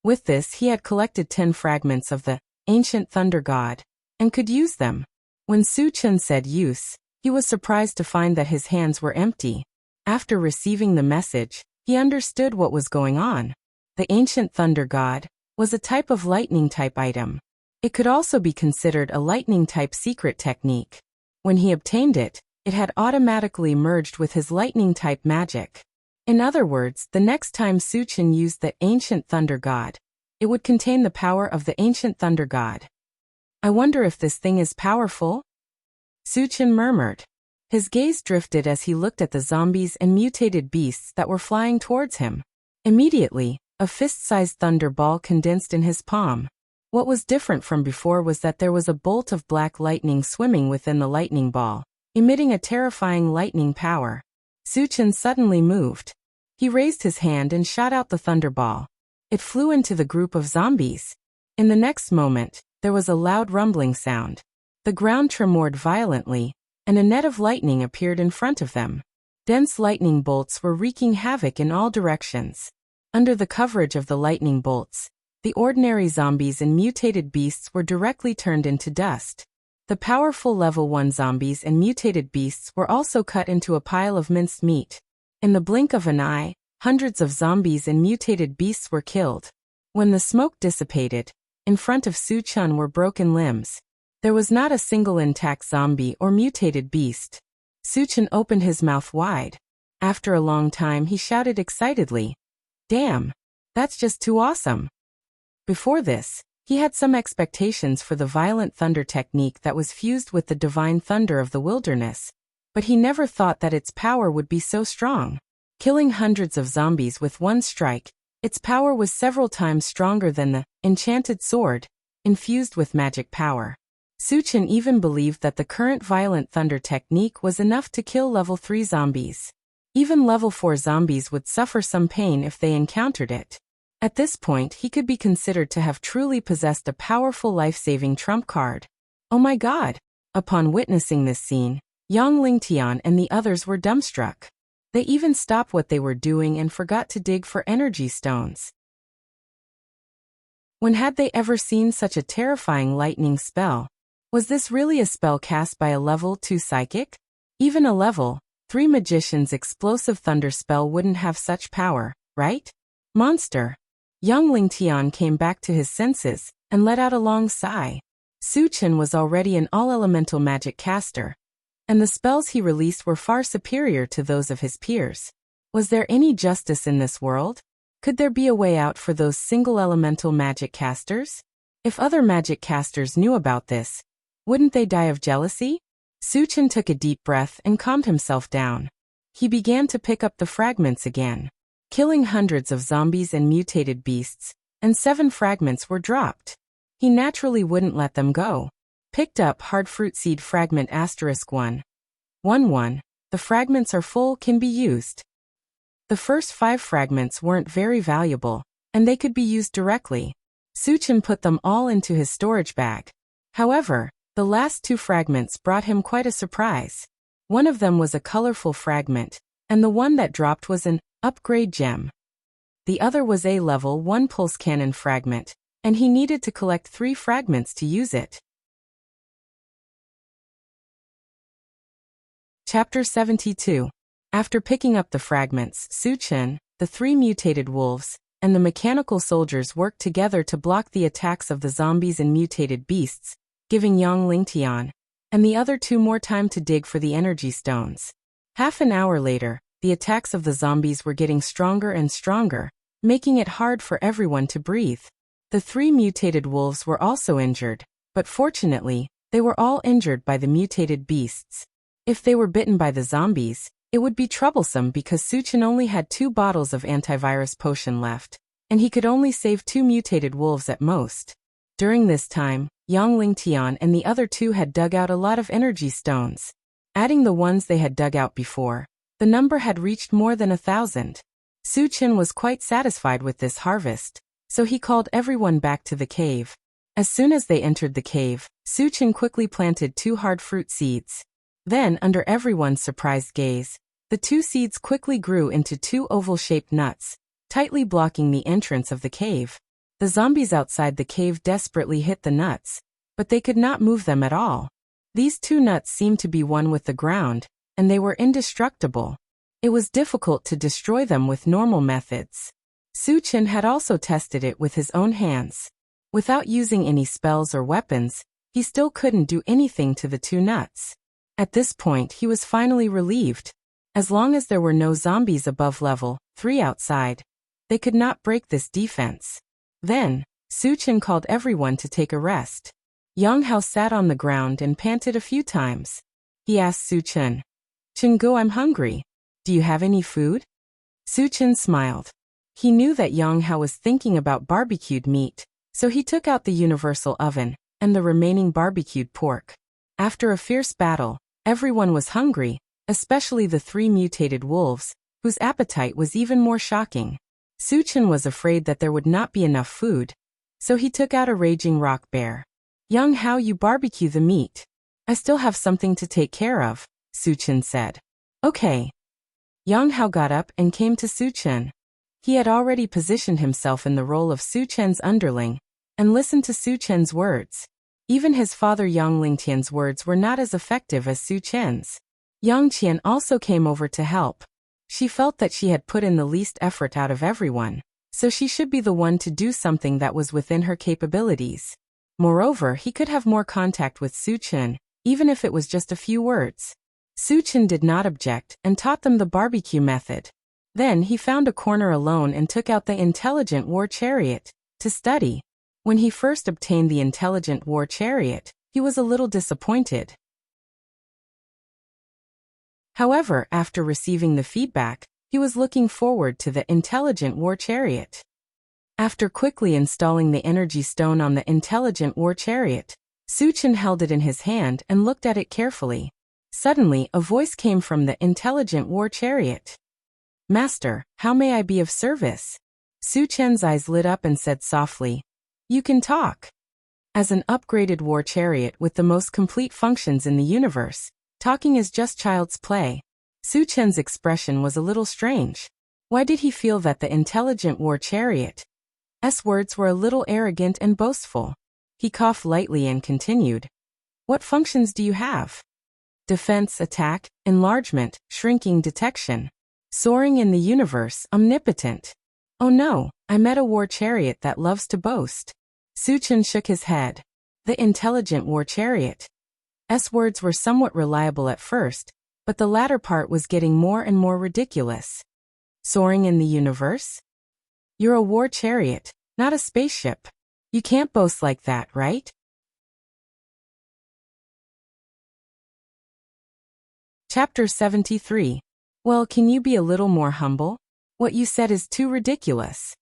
With this, he had collected 10 fragments of the ancient thunder god, and could use them. When Su-Chen said use, he was surprised to find that his hands were empty. After receiving the message, he understood what was going on. The ancient thunder god was a type of lightning-type item. It could also be considered a lightning-type secret technique. When he obtained it, it had automatically merged with his lightning-type magic. In other words, the next time Su-Chen used the ancient thunder god, it would contain the power of the ancient thunder god. I wonder if this thing is powerful? Su-Chen murmured. His gaze drifted as he looked at the zombies and mutated beasts that were flying towards him. Immediately, a fist-sized thunder ball condensed in his palm. What was different from before was that there was a bolt of black lightning swimming within the lightning ball, emitting a terrifying lightning power. Suchin suddenly moved. He raised his hand and shot out the thunderball. It flew into the group of zombies. In the next moment, there was a loud rumbling sound. The ground tremored violently, and a net of lightning appeared in front of them. Dense lightning bolts were wreaking havoc in all directions. Under the coverage of the lightning bolts, the ordinary zombies and mutated beasts were directly turned into dust. The powerful level 1 zombies and mutated beasts were also cut into a pile of minced meat. In the blink of an eye, hundreds of zombies and mutated beasts were killed. When the smoke dissipated, in front of Suchun were broken limbs. There was not a single intact zombie or mutated beast. Suchun opened his mouth wide. After a long time he shouted excitedly, "Damn! That's just too awesome!" Before this, he had some expectations for the violent thunder technique that was fused with the divine thunder of the wilderness, but he never thought that its power would be so strong. Killing hundreds of zombies with one strike, its power was several times stronger than the enchanted sword, infused with magic power. Suchin even believed that the current violent thunder technique was enough to kill level 3 zombies. Even level 4 zombies would suffer some pain if they encountered it. At this point, he could be considered to have truly possessed a powerful life-saving trump card. Oh my god! Upon witnessing this scene, Yang Lingtian and the others were dumbstruck. They even stopped what they were doing and forgot to dig for energy stones. When had they ever seen such a terrifying lightning spell? Was this really a spell cast by a level 2 psychic? Even a level 3 magician's explosive thunder spell wouldn't have such power, right? Monster! Yang Lingtian came back to his senses and let out a long sigh. Suchin was already an all-elemental magic caster, and the spells he released were far superior to those of his peers. Was there any justice in this world? Could there be a way out for those single-elemental magic casters? If other magic casters knew about this, wouldn't they die of jealousy? Suchin took a deep breath and calmed himself down. He began to pick up the fragments again. Killing hundreds of zombies and mutated beasts, and 7 fragments were dropped. He naturally wouldn't let them go. Picked up hard fruit seed fragment *1. 1. The fragments are full, can be used. The first 5 fragments weren't very valuable, and they could be used directly. Suchin put them all into his storage bag. However, the last 2 fragments brought him quite a surprise. One of them was a colorful fragment, and the one that dropped was an upgrade gem. The other was a level 1 pulse cannon fragment, and he needed to collect 3 fragments to use it. Chapter 72. After picking up the fragments, Suchin, the 3 mutated wolves, and the mechanical soldiers worked together to block the attacks of the zombies and mutated beasts, giving Yang Lingtian and the other 2 more time to dig for the energy stones. Half an hour later, the attacks of the zombies were getting stronger and stronger, making it hard for everyone to breathe. The 3 mutated wolves were also injured, but fortunately, they were all injured by the mutated beasts. If they were bitten by the zombies, it would be troublesome because Suchin only had 2 bottles of antivirus potion left, and he could only save 2 mutated wolves at most. During this time, Yang Lingtian and the other 2 had dug out a lot of energy stones. Adding the ones they had dug out before, the number had reached more than 1,000. Suchin was quite satisfied with this harvest, so he called everyone back to the cave. As soon as they entered the cave, Suchin quickly planted 2 hard fruit seeds. Then, under everyone's surprised gaze, the 2 seeds quickly grew into 2 oval-shaped nuts, tightly blocking the entrance of the cave. The zombies outside the cave desperately hit the nuts, but they could not move them at all. These 2 nuts seemed to be one with the ground, and they were indestructible. It was difficult to destroy them with normal methods. Suchin had also tested it with his own hands. Without using any spells or weapons, he still couldn't do anything to the 2 nuts. At this point he was finally relieved. As long as there were no zombies above level 3 outside, they could not break this defense. Then, Suchin called everyone to take a rest. Yang Hao sat on the ground and panted a few times. He asked Suchin, "Chingu, I'm hungry. Do you have any food?" Suchin smiled. He knew that Yang Hao was thinking about barbecued meat, So he took out the universal oven and the remaining barbecued pork. After a fierce battle, everyone was hungry, especially the 3 mutated wolves, whose appetite was even more shocking. Suchin was afraid that there would not be enough food, so he took out a raging rock bear. "Young Hao, you barbecue the meat. I still have something to take care of," Suchin said. "Okay." Yang Hao got up and came to Suchin. He had already positioned himself in the role of Suchin's underling, and listened to Suchin's words. Even his father Yang Lingtian's words were not as effective as Suchin's. Yang Qian also came over to help. She felt that she had put in the least effort out of everyone, so she should be the one to do something that was within her capabilities. Moreover, he could have more contact with Suchin, even if it was just a few words. Suchin did not object and taught them the barbecue method. Then he found a corner alone and took out the intelligent war chariot to study. When he first obtained the intelligent war chariot, he was a little disappointed. However, after receiving the feedback, he was looking forward to the intelligent war chariot. After quickly installing the energy stone on the intelligent war chariot, Suchin held it in his hand and looked at it carefully. Suddenly, a voice came from the intelligent war chariot. "Master, how may I be of service?" Suchin's eyes lit up and said softly, "You can talk." As an upgraded war chariot with the most complete functions in the universe, talking is just child's play. Suchin's expression was a little strange. Why did he feel that the intelligent war chariot's words were a little arrogant and boastful? He coughed lightly and continued, "What functions do you have?" "Defense, attack, enlargement, shrinking, detection. Soaring in the universe, omnipotent." "Oh no, I met a war chariot that loves to boast." Suchin shook his head. The intelligent war chariot's words were somewhat reliable at first, but the latter part was getting more and more ridiculous. Soaring in the universe? You're a war chariot, not a spaceship. You can't boast like that, right? Chapter 73. Well, can you be a little more humble? What you said is too ridiculous.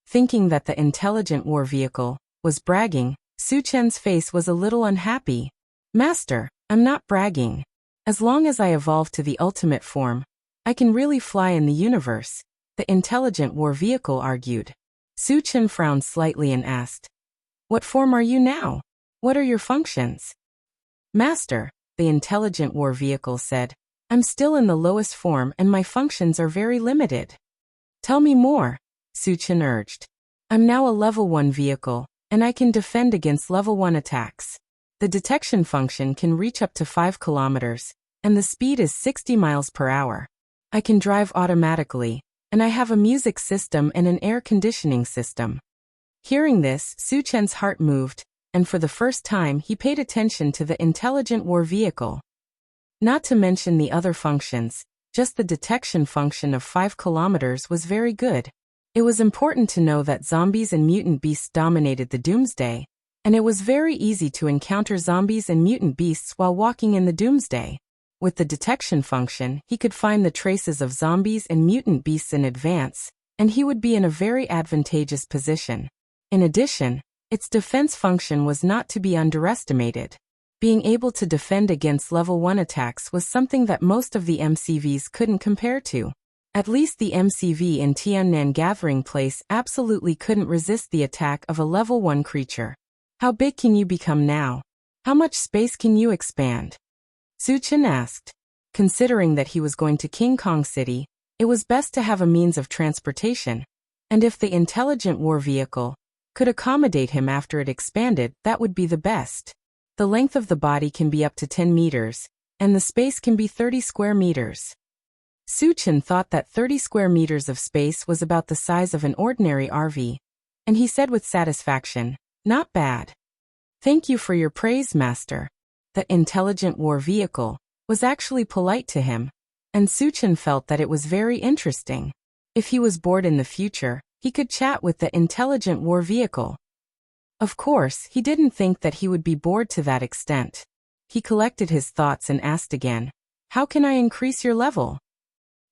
Thinking that the intelligent war vehicle was bragging, Suchin's face was a little unhappy. "Master, I'm not bragging. As long as I evolve to the ultimate form, I can really fly in the universe," the intelligent war vehicle argued. Suchin frowned slightly and asked, "What form are you now? What are your functions?" "Master," the intelligent war vehicle said, "I'm still in the lowest form and my functions are very limited." "Tell me more," Suchin urged. "I'm now a level 1 vehicle, and I can defend against level 1 attacks. The detection function can reach up to 5 kilometers, and the speed is 60 miles per hour. I can drive automatically, and I have a music system and an air conditioning system." Hearing this, Suchin's heart moved, and for the first time he paid attention to the intelligent war vehicle. Not to mention the other functions, just the detection function of 5 kilometers was very good. It was important to know that zombies and mutant beasts dominated the doomsday, and it was very easy to encounter zombies and mutant beasts while walking in the doomsday. With the detection function, he could find the traces of zombies and mutant beasts in advance, and he would be in a very advantageous position. In addition, its defense function was not to be underestimated. Being able to defend against level 1 attacks was something that most of the MCVs couldn't compare to. At least the MCV in Tiannan Gathering Place absolutely couldn't resist the attack of a level 1 creature. "How big can you become now? How much space can you expand?" Suchin asked. Considering that he was going to King Kong City, it was best to have a means of transportation, and if the intelligent war vehicle could accommodate him after it expanded, that would be the best. The length of the body can be up to 10 meters, and the space can be 30 square meters. Suchin thought that 30 square meters of space was about the size of an ordinary RV, and he said with satisfaction, "Not bad." "Thank you for your praise, Master." The intelligent war vehicle was actually polite to him, and Suchin felt that it was very interesting. If he was bored in the future, he could chat with the intelligent war vehicle. Of course, he didn't think that he would be bored to that extent. He collected his thoughts and asked again, "How can I increase your level?"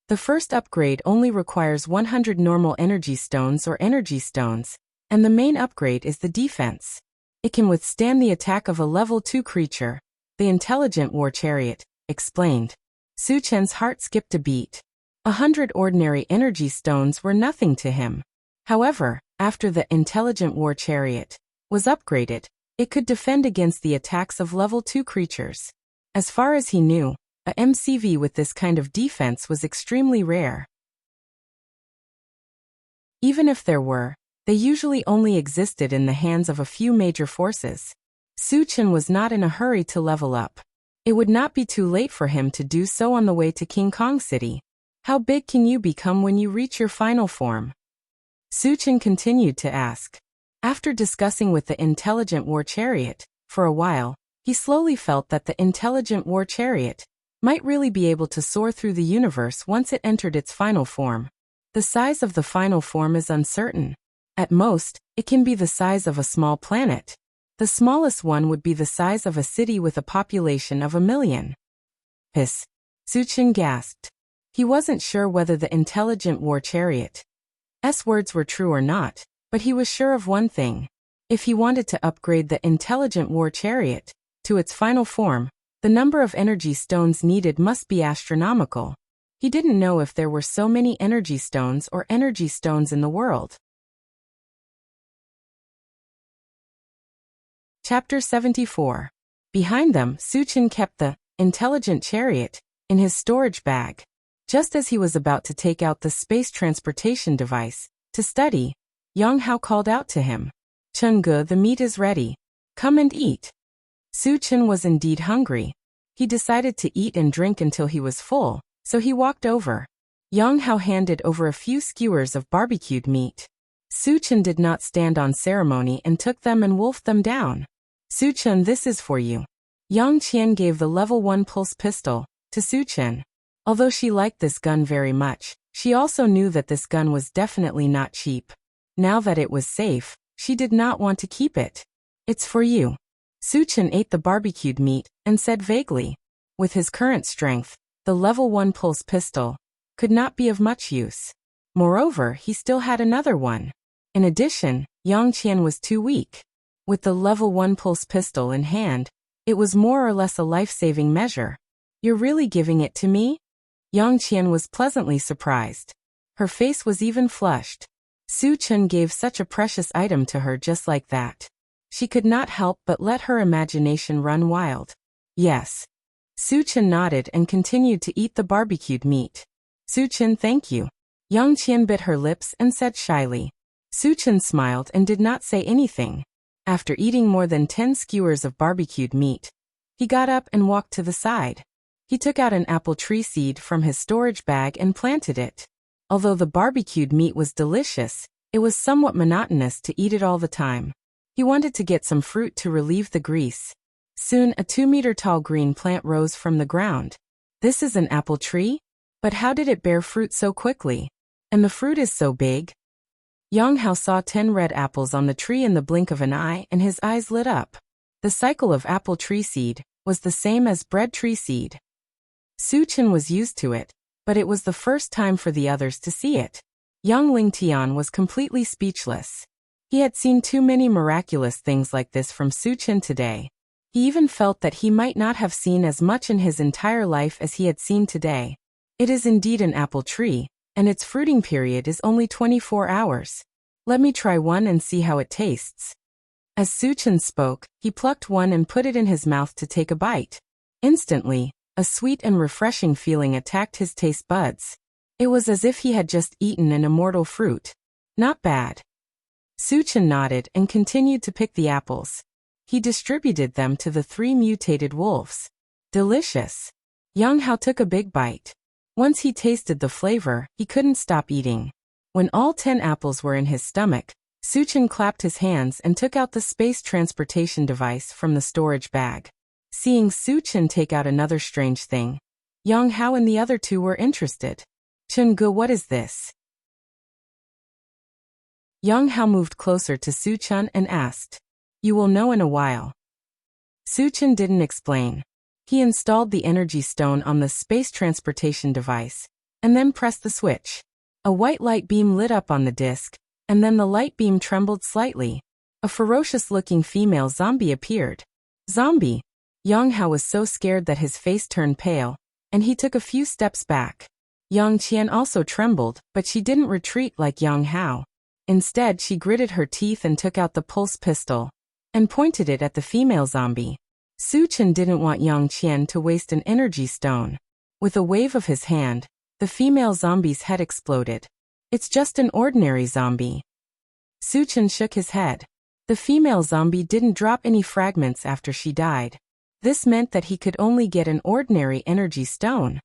The first upgrade only requires 100 normal energy stones or energy stones, And the main upgrade is the defense. It can withstand the attack of a level 2 creature. The intelligent war chariot explained. Su Chen's heart skipped a beat. 100 ordinary energy stones were nothing to him. However, after the intelligent war chariot was upgraded, it could defend against the attacks of level 2 creatures. As far as he knew, a MCV with this kind of defense was extremely rare. Even if there were, they usually only existed in the hands of a few major forces. Su Chen was not in a hurry to level up. It would not be too late for him to do so on the way to King Kong City. How big can you become when you reach your final form? Su Chen continued to ask. After discussing with the intelligent war chariot, for a while, he slowly felt that the intelligent war chariot might really be able to soar through the universe once it entered its final form. The size of the final form is uncertain. At most, it can be the size of a small planet. The smallest one would be the size of a city with a population of 1 million. Piss. Su Chen gasped. He wasn't sure whether the intelligent war chariot's words were true or not, but he was sure of one thing. If he wanted to upgrade the intelligent war chariot to its final form, the number of energy stones needed must be astronomical. He didn't know if there were so many energy stones or energy stones in the world. Chapter 74. Behind them, Su Chen kept the intelligent chariot in his storage bag. Just as he was about to take out the space transportation device to study, Yang Hao called out to him. Chen Ge, the meat is ready. Come and eat. Su Chen was indeed hungry. He decided to eat and drink until he was full, so he walked over. Yang Hao handed over a few skewers of barbecued meat. Su Chen did not stand on ceremony and took them and wolfed them down. Su Chen, this is for you. Yang Qian gave the level 1 pulse pistol to Su Chen. Although she liked this gun very much, she also knew that this gun was definitely not cheap. Now that it was safe, she did not want to keep it. It's for you. Su Chen ate the barbecued meat and said vaguely. With his current strength, the level 1 pulse pistol could not be of much use. Moreover, he still had another one. In addition, Yang Qian was too weak. With the level 1 pulse pistol in hand, it was more or less a life-saving measure. You're really giving it to me? Yang Qian was pleasantly surprised. Her face was even flushed. Su Chen gave such a precious item to her just like that. She could not help but let her imagination run wild. Yes. Su Chen nodded and continued to eat the barbecued meat. Su Chen, thank you. Yang Qian bit her lips and said shyly. Su Chen smiled and did not say anything. After eating more than 10 skewers of barbecued meat, he got up and walked to the side. He took out an apple tree seed from his storage bag and planted it. Although the barbecued meat was delicious, it was somewhat monotonous to eat it all the time. He wanted to get some fruit to relieve the grease. Soon a 2-meter-tall green plant rose from the ground. This is an apple tree? But how did it bear fruit so quickly? And the fruit is so big? Yang Hao saw 10 red apples on the tree in the blink of an eye and his eyes lit up. The cycle of apple tree seed was the same as bread tree seed. Su Chen was used to it, but it was the first time for the others to see it. Young Ling Tian was completely speechless. He had seen too many miraculous things like this from Su Chen today. He even felt that he might not have seen as much in his entire life as he had seen today. It is indeed an apple tree, and its fruiting period is only 24 hours. Let me try one and see how it tastes. As Su Chen spoke, he plucked one and put it in his mouth to take a bite. Instantly, a sweet and refreshing feeling attacked his taste buds. It was as if he had just eaten an immortal fruit. Not bad. Su Chen nodded and continued to pick the apples. He distributed them to the 3 mutated wolves. Delicious. Yang Hao took a big bite. Once he tasted the flavor, he couldn't stop eating. When all 10 apples were in his stomach, Su Chen clapped his hands and took out the space transportation device from the storage bag. Seeing Su Chen take out another strange thing, Yang Hao and the other 2 were interested. Chen Ge, what is this? Yang Hao moved closer to Su Chen and asked. You will know in a while. Su Chen didn't explain. He installed the energy stone on the space transportation device, and then pressed the switch. A white light beam lit up on the disc, and then the light beam trembled slightly. A ferocious-looking female zombie appeared. Zombie! Yang Hao was so scared that his face turned pale, and he took a few steps back. Yang Qian also trembled, but she didn't retreat like Yang Hao. Instead, she gritted her teeth and took out the pulse pistol and pointed it at the female zombie. Su Chen didn't want Yang Qian to waste an energy stone. With a wave of his hand, the female zombie's head exploded. It's just an ordinary zombie. Su Chen shook his head. The female zombie didn't drop any fragments after she died. This meant that he could only get an ordinary energy stone.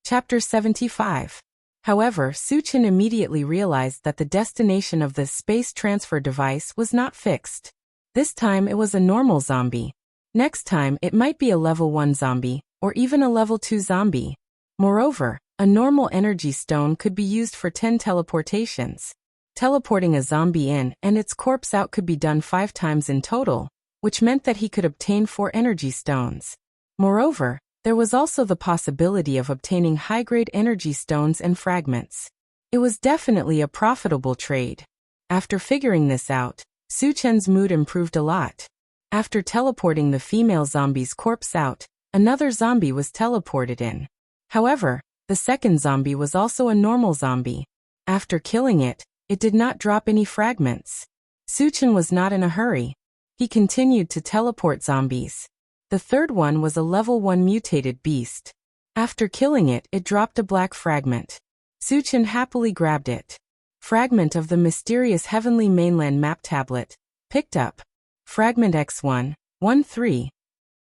Chapter 75. However, Su Chen immediately realized that the destination of the space transfer device was not fixed. This time it was a normal zombie. Next time it might be a level 1 zombie, or even a level 2 zombie. Moreover, a normal energy stone could be used for 10 teleportations. Teleporting a zombie in and its corpse out could be done 5 times in total, which meant that he could obtain 4 energy stones. Moreover, there was also the possibility of obtaining high-grade energy stones and fragments. It was definitely a profitable trade. After figuring this out, Su Chen's mood improved a lot. After teleporting the female zombie's corpse out, another zombie was teleported in. However, the second zombie was also a normal zombie. After killing it, it did not drop any fragments. Su Chen was not in a hurry. He continued to teleport zombies. The third one was a level 1 mutated beast. After killing it, it dropped a black fragment. Su Chen happily grabbed it. Fragment of the mysterious heavenly mainland map tablet. Picked up. Fragment X1, 1-3.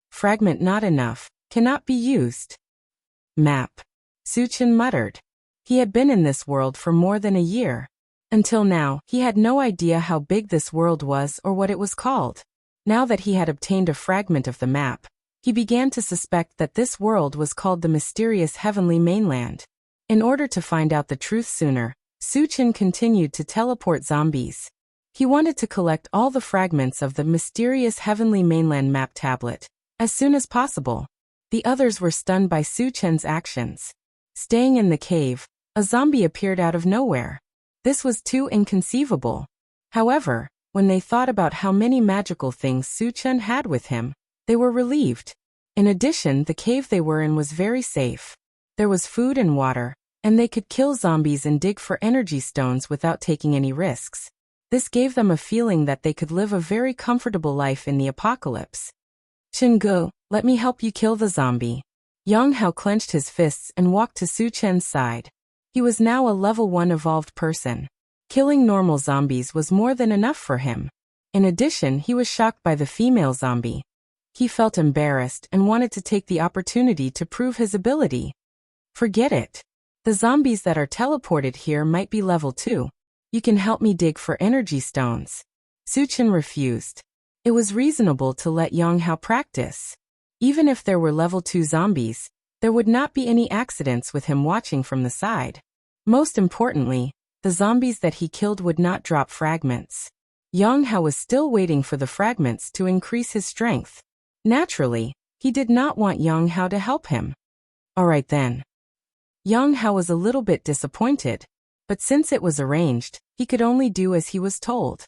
Fragment not enough, cannot be used. Map. Su Chen muttered. He had been in this world for more than a year. Until now, he had no idea how big this world was or what it was called. Now that he had obtained a fragment of the map, he began to suspect that this world was called the mysterious heavenly mainland. In order to find out the truth sooner, Su Chen continued to teleport zombies. He wanted to collect all the fragments of the mysterious heavenly mainland map tablet as soon as possible. The others were stunned by Su Chen's actions. Staying in the cave, a zombie appeared out of nowhere. This was too inconceivable. However, when they thought about how many magical things Su Chen had with him, they were relieved. In addition, the cave they were in was very safe. There was food and water, and they could kill zombies and dig for energy stones without taking any risks. This gave them a feeling that they could live a very comfortable life in the apocalypse. Chingu, let me help you kill the zombie. Yang Hao clenched his fists and walked to Su Chen's side. He was now a level 1 evolved person. Killing normal zombies was more than enough for him. In addition, he was shocked by the female zombie. He felt embarrassed and wanted to take the opportunity to prove his ability. Forget it. The zombies that are teleported here might be level 2. You can help me dig for energy stones. Su Chen refused. It was reasonable to let Yang Hao practice. Even if there were level 2 zombies, there would not be any accidents with him watching from the side. Most importantly, the zombies that he killed would not drop fragments. Yang Hao was still waiting for the fragments to increase his strength. Naturally, he did not want Yang Hao to help him. Alright then. Yang Hao was a little bit disappointed, but since it was arranged, he could only do as he was told.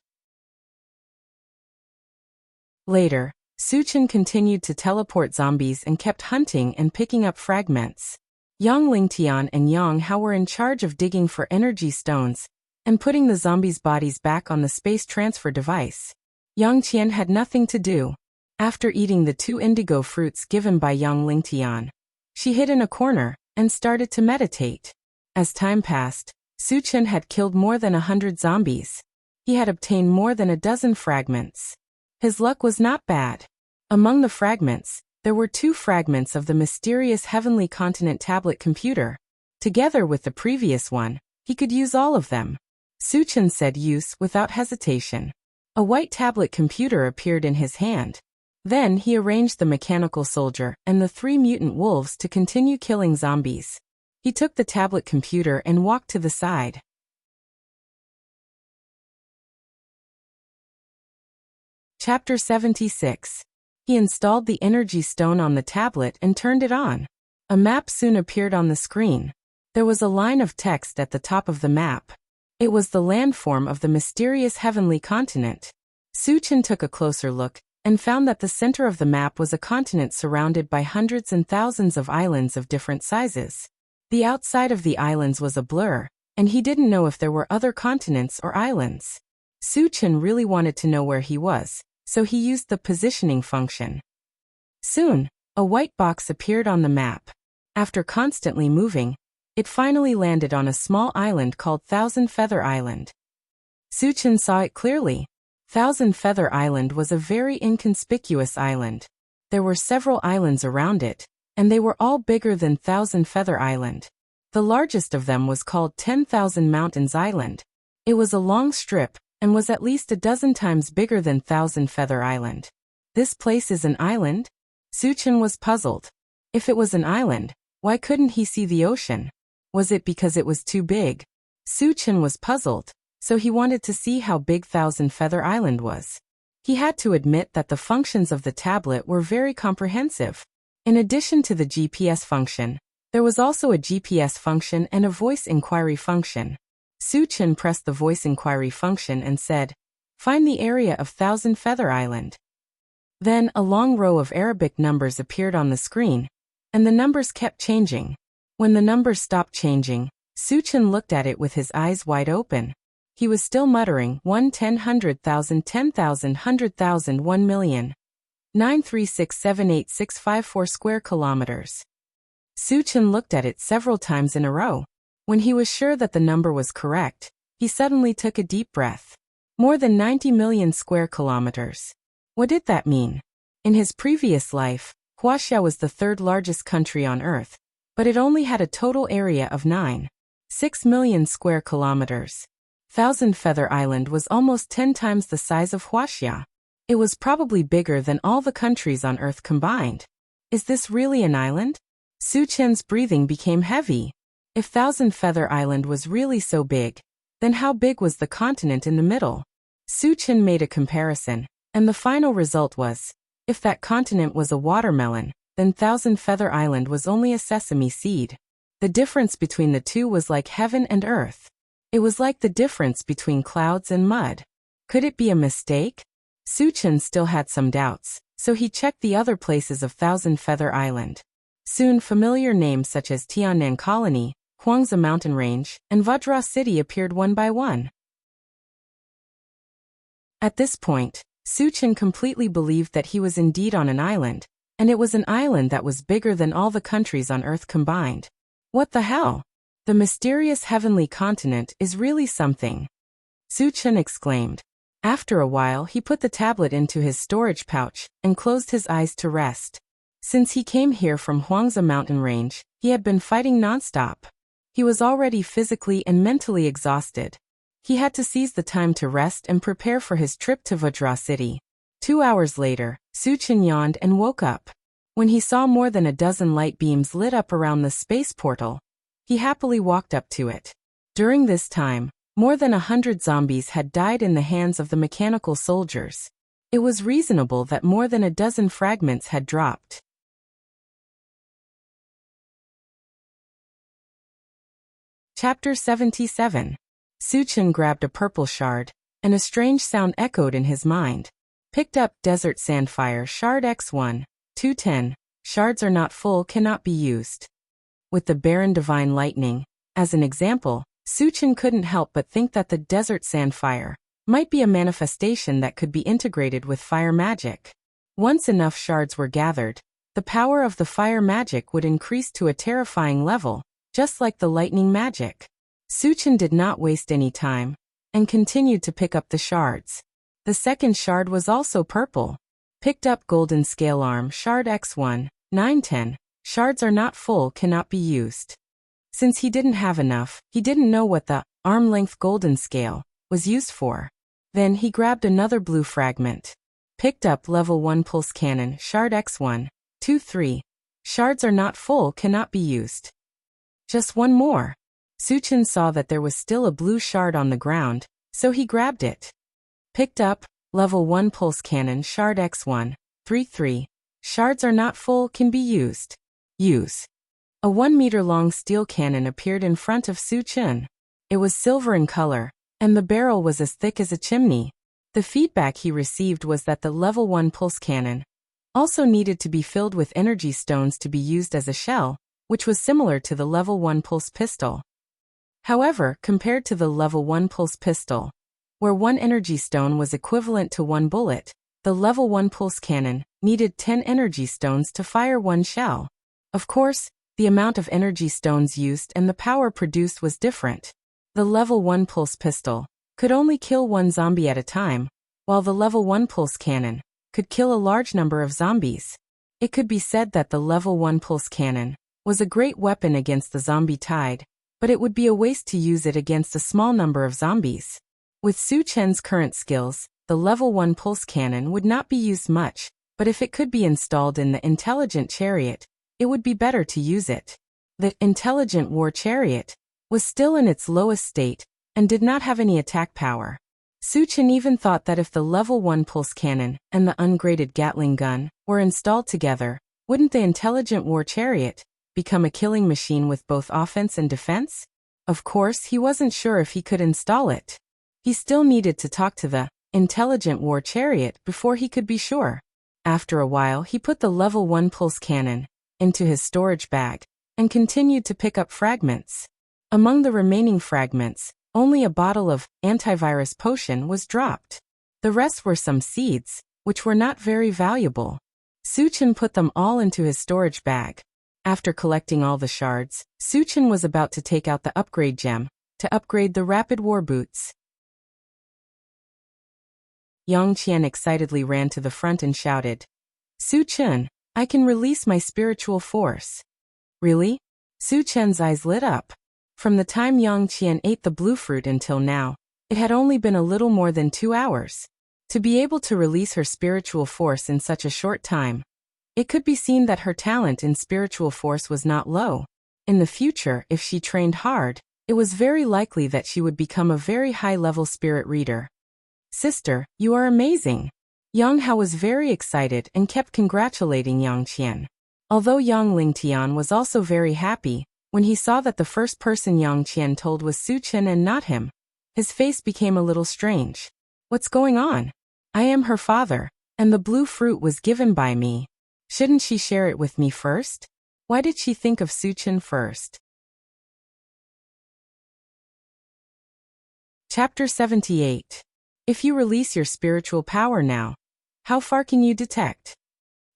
Later, Su Chen continued to teleport zombies and kept hunting and picking up fragments. Yang Lingtian and Yang Hao were in charge of digging for energy stones and putting the zombies' bodies back on the space transfer device. Yang Qian had nothing to do. After eating the 2 indigo fruits given by Yang Lingtian, she hid in a corner and started to meditate. As time passed, Su Chen had killed more than 100 zombies. He had obtained more than a dozen fragments. His luck was not bad. Among the fragments, there were 2 fragments of the mysterious heavenly continent tablet computer. Together with the previous one, he could use all of them. Su Chen said use without hesitation. A white tablet computer appeared in his hand. Then he arranged the mechanical soldier and the 3 mutant wolves to continue killing zombies. He took the tablet computer and walked to the side. Chapter 76. He installed the energy stone on the tablet and turned it on. A map soon appeared on the screen. There was a line of text at the top of the map. It was the landform of the mysterious heavenly continent. Suchin took a closer look and found that the center of the map was a continent surrounded by hundreds and thousands of islands of different sizes. The outside of the islands was a blur, and he didn't know if there were other continents or islands. Suchin really wanted to know where he was, so he used the positioning function. Soon, a white box appeared on the map. After constantly moving, it finally landed on a small island called Thousand Feather Island. Suchin saw it clearly. Thousand Feather Island was a very inconspicuous island. There were several islands around it, and they were all bigger than Thousand Feather Island. The largest of them was called 10,000 Mountains Island. It was a long strip, and was at least a dozen times bigger than Thousand Feather Island. This place is an island? Suchin was puzzled. If it was an island, why couldn't he see the ocean? Was it because it was too big? Suchin was puzzled, so he wanted to see how big Thousand Feather Island was. He had to admit that the functions of the tablet were very comprehensive. In addition to the GPS function, there was also a GPS function and a voice inquiry function. Suchin pressed the voice inquiry function and said, "Find the area of Thousand Feather Island." Then a long row of Arabic numbers appeared on the screen, and the numbers kept changing. When the numbers stopped changing, Suchin looked at it with his eyes wide open. He was still muttering 1 10 100,000 10,000 100,000 1,000,000 93678 square kilometers. Suchin looked at it several times in a row. When he was sure that the number was correct, he suddenly took a deep breath. More than 90 million square kilometers. What did that mean? In his previous life, Huaxia was the third largest country on Earth, but it only had a total area of 9.6 million square kilometers. Thousand Feather Island was almost 10 times the size of Huaxia. It was probably bigger than all the countries on Earth combined. Is this really an island? Suchin's breathing became heavy. If Thousand Feather Island was really so big, then how big was the continent in the middle? Suchin made a comparison, and the final result was, if that continent was a watermelon, then Thousand Feather Island was only a sesame seed. The difference between the two was like heaven and earth. It was like the difference between clouds and mud. Could it be a mistake? Suchin still had some doubts, so he checked the other places of Thousand Feather Island. Soon familiar names such as Tiannan Colony, Huangza Mountain Range, and Vajra City appeared one by one. At this point, Suchin completely believed that he was indeed on an island, and it was an island that was bigger than all the countries on Earth combined. What the hell? The mysterious heavenly continent is really something, Suchin exclaimed. After a while he put the tablet into his storage pouch and closed his eyes to rest. Since he came here from Huangza Mountain Range, he had been fighting nonstop. He was already physically and mentally exhausted. He had to seize the time to rest and prepare for his trip to Vajra City. 2 hours later, Suchin yawned and woke up. When he saw more than a dozen light beams lit up around the space portal, he happily walked up to it. During this time, more than 100 zombies had died in the hands of the mechanical soldiers. It was reasonable that more than a dozen fragments had dropped. Chapter 77. Suchin grabbed a purple shard, and a strange sound echoed in his mind. Picked up Desert Sandfire Shard X1, 210. Shards are not full, cannot be used. With the barren divine lightning, as an example, Suchin couldn't help but think that the Desert Sandfire might be a manifestation that could be integrated with fire magic. Once enough shards were gathered, the power of the fire magic would increase to a terrifying level, just like the lightning magic. Suchin did not waste any time, and continued to pick up the shards. The second shard was also purple. Picked up Golden Scale Arm Shard X1, 910. Shards are not full, cannot be used. Since he didn't have enough, he didn't know what the arm-length golden scale was used for. Then he grabbed another blue fragment. Picked up Level 1 Pulse Cannon Shard X1, 23. Shards are not full, cannot be used. Just one more. Suchin saw that there was still a blue shard on the ground, so he grabbed it. Picked up Level 1 Pulse Cannon Shard X1, 33. Shards are not full, can be used. Use. A 1-meter-long steel cannon appeared in front of Su Chen. It was silver in color, and the barrel was as thick as a chimney. The feedback he received was that the level 1 pulse cannon also needed to be filled with energy stones to be used as a shell, which was similar to the level 1 pulse pistol. However, compared to the level 1 pulse pistol, where 1 energy stone was equivalent to 1 bullet, the level 1 pulse cannon needed 10 energy stones to fire 1 shell. Of course, the amount of energy stones used and the power produced was different. The level 1 pulse pistol could only kill 1 zombie at a time, while the level 1 pulse cannon could kill a large number of zombies. It could be said that the level 1 pulse cannon was a great weapon against the zombie tide, but it would be a waste to use it against a small number of zombies. With Su Chen's current skills, the level 1 pulse cannon would not be used much, but if it could be installed in the intelligent chariot, it would be better to use it. The intelligent war chariot was still in its lowest state and did not have any attack power. Su Chen even thought that if the level 1 pulse cannon and the ungraded Gatling gun were installed together, wouldn't the intelligent war chariot become a killing machine with both offense and defense? Of course, he wasn't sure if he could install it. He still needed to talk to the intelligent war chariot before he could be sure. After a while, he put the level 1 pulse cannon into his storage bag and continued to pick up fragments. Among the remaining fragments, only a bottle of antivirus potion was dropped. The rest were some seeds, which were not very valuable. Su Chen put them all into his storage bag. After collecting all the shards, Su Chen was about to take out the upgrade gem to upgrade the rapid war boots. Yang Qian excitedly ran to the front and shouted, "Su Chen, I can release my spiritual force." Really? Su Chen's eyes lit up. From the time Yang Qian ate the blue fruit until now, it had only been a little more than 2 hours. To be able to release her spiritual force in such a short time, it could be seen that her talent in spiritual force was not low. In the future, if she trained hard, it was very likely that she would become a very high-level spirit reader. "Sister, you are amazing." Yang Hao was very excited and kept congratulating Yang Qian. Although Yang Lingtian was also very happy, when he saw that the first person Yang Qian told was Su Chen and not him, his face became a little strange. "What's going on? I am her father, and the blue fruit was given by me. Shouldn't she share it with me first? Why did she think of Su Chen first?" Chapter 78. If you release your spiritual power now, how far can you detect?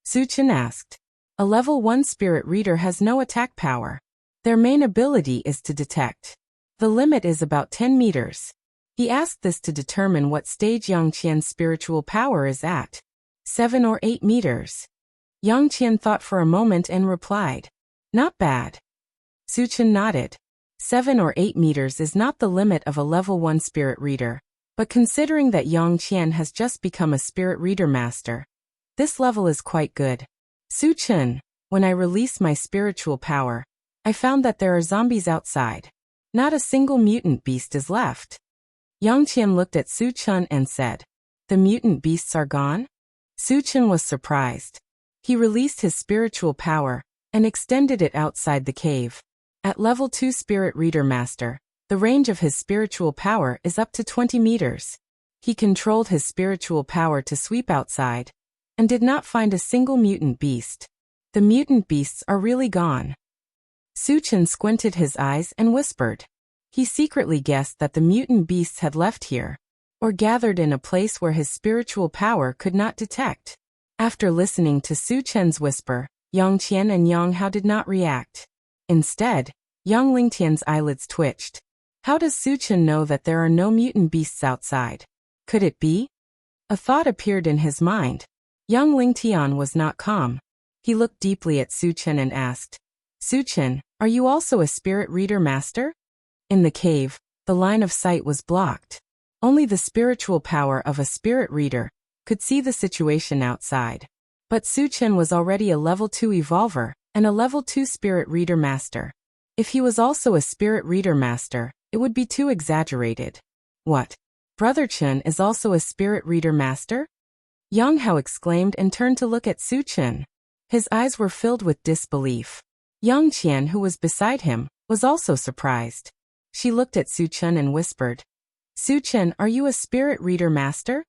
Su Chen asked. A level 1 spirit reader has no attack power. Their main ability is to detect. The limit is about 10 meters. He asked this to determine what stage Yang Qian's spiritual power is at. 7 or 8 meters. Yang Qian thought for a moment and replied, "Not bad." Su Chen nodded. 7 or 8 meters is not the limit of a level 1 spirit reader, but considering that Yang Qian has just become a spirit reader master, this level is quite good. "Su Chen, when I release my spiritual power, I found that there are zombies outside. Not a single mutant beast is left." Yang Qian looked at Su Chen and said, "The mutant beasts are gone?" Su Chen was surprised. He released his spiritual power and extended it outside the cave. At level 2 spirit reader master, the range of his spiritual power is up to 20 meters. He controlled his spiritual power to sweep outside and did not find a single mutant beast. The mutant beasts are really gone. Su Chen squinted his eyes and whispered. He secretly guessed that the mutant beasts had left here, or gathered in a place where his spiritual power could not detect. After listening to Su Chen's whisper, Yang Qian and Yang Hao did not react. Instead, Yang Lingtian's eyelids twitched. How does Su Chen know that there are no mutant beasts outside? Could it be? A thought appeared in his mind. Yang Lingtian was not calm. He looked deeply at Su Chen and asked, "Su Chen, are you also a spirit reader master?" In the cave, the line of sight was blocked. Only the spiritual power of a spirit reader could see the situation outside. But Su Chen was already a level 2 evolver and a level 2 spirit reader master. If he was also a spirit reader master, it would be too exaggerated. What? Brother Chen is also a spirit reader master? Yang Hao exclaimed and turned to look at Su Chen. His eyes were filled with disbelief. Yang Qian, who was beside him, was also surprised. She looked at Su Chen and whispered, "Su Chen, are you a spirit reader master?"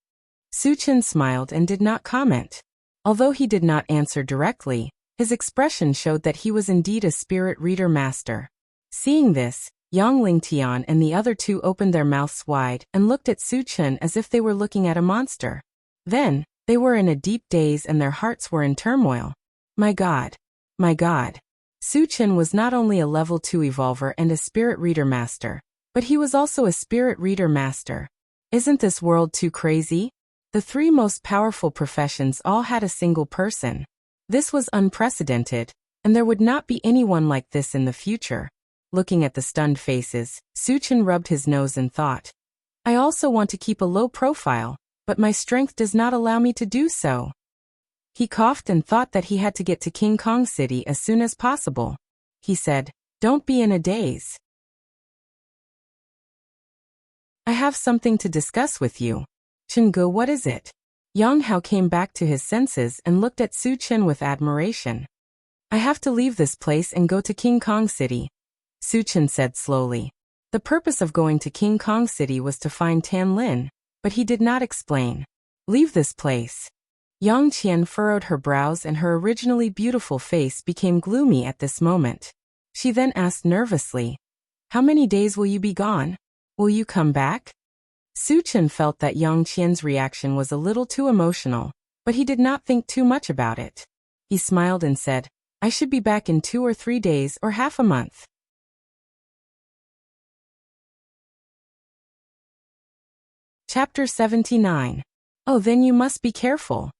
Su Chen smiled and did not comment. Although he did not answer directly, his expression showed that he was indeed a spirit reader master. Seeing this, Yang Lingtian and the other two opened their mouths wide and looked at Su Chen as if they were looking at a monster. Then, they were in a deep daze and their hearts were in turmoil. My God! My God! Su Chen was not only a level 2 evolver and a spirit reader master, but he was also a spirit reader master. Isn't this world too crazy? The three most powerful professions all had a single person. This was unprecedented, and there would not be anyone like this in the future. Looking at the stunned faces, Su Chen rubbed his nose and thought, I also want to keep a low profile, but my strength does not allow me to do so. He coughed and thought that he had to get to King Kong City as soon as possible. He said, Don't be in a daze. I have something to discuss with you. Chengge, what is it? Yang Hao came back to his senses and looked at Su Chen with admiration. I have to leave this place and go to King Kong City, Su Chen said slowly. The purpose of going to King Kong City was to find Tan Lin, but he did not explain. Leave this place. Yang Qian furrowed her brows and her originally beautiful face became gloomy at this moment. She then asked nervously, How many days will you be gone? Will you come back? Su Chen felt that Yang Qian's reaction was a little too emotional, but he did not think too much about it. He smiled and said, I should be back in 2 or 3 days or half a month. Chapter 79. Oh, then you must be careful.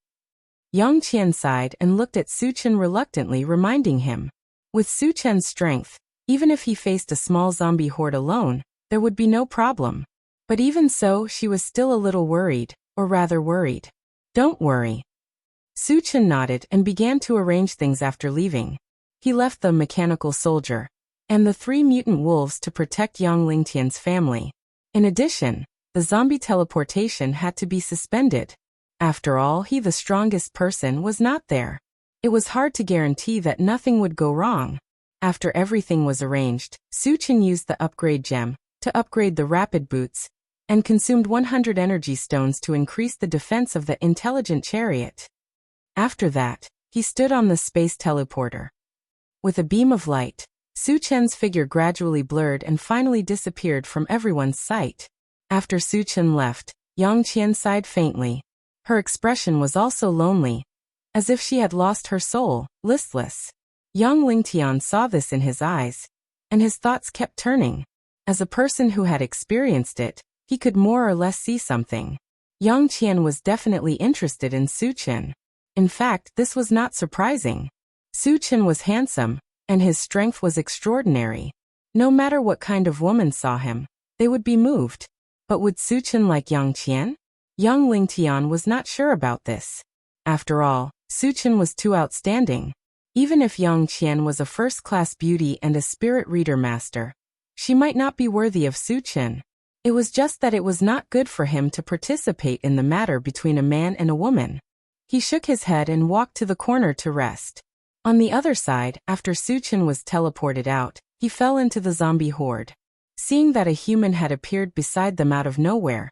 Yang Qian sighed and looked at Su Chen reluctantly, reminding him. With Su Chen's strength, even if he faced a small zombie horde alone, there would be no problem. But even so, she was still a little worried, or rather worried. Don't worry. Su Chen nodded and began to arrange things after leaving. He left the mechanical soldier and the 3 mutant wolves to protect Yang Lingtian's family. In addition, the zombie teleportation had to be suspended. After all, he, the strongest person, was not there. It was hard to guarantee that nothing would go wrong. After everything was arranged, Su Chen used the upgrade gem to upgrade the rapid boots and consumed 100 energy stones to increase the defense of the intelligent chariot. After that, he stood on the space teleporter. With a beam of light, Su Chen's figure gradually blurred and finally disappeared from everyone's sight. After Su Chen left, Yang Qian sighed faintly. Her expression was also lonely, as if she had lost her soul, listless. Yang Lingtian saw this in his eyes, and his thoughts kept turning. As a person who had experienced it, he could more or less see something. Yang Qian was definitely interested in Su Chen. In fact, this was not surprising. Su Chen was handsome, and his strength was extraordinary. No matter what kind of woman saw him, they would be moved. But would Su Chen like Yang Qian? Yang Lingtian was not sure about this. After all, Su Chen was too outstanding. Even if Yang Qian was a first-class beauty and a spirit reader master, she might not be worthy of Su Chen. It was just that it was not good for him to participate in the matter between a man and a woman. He shook his head and walked to the corner to rest. On the other side, after Su Chen was teleported out, he fell into the zombie horde. Seeing that a human had appeared beside them out of nowhere,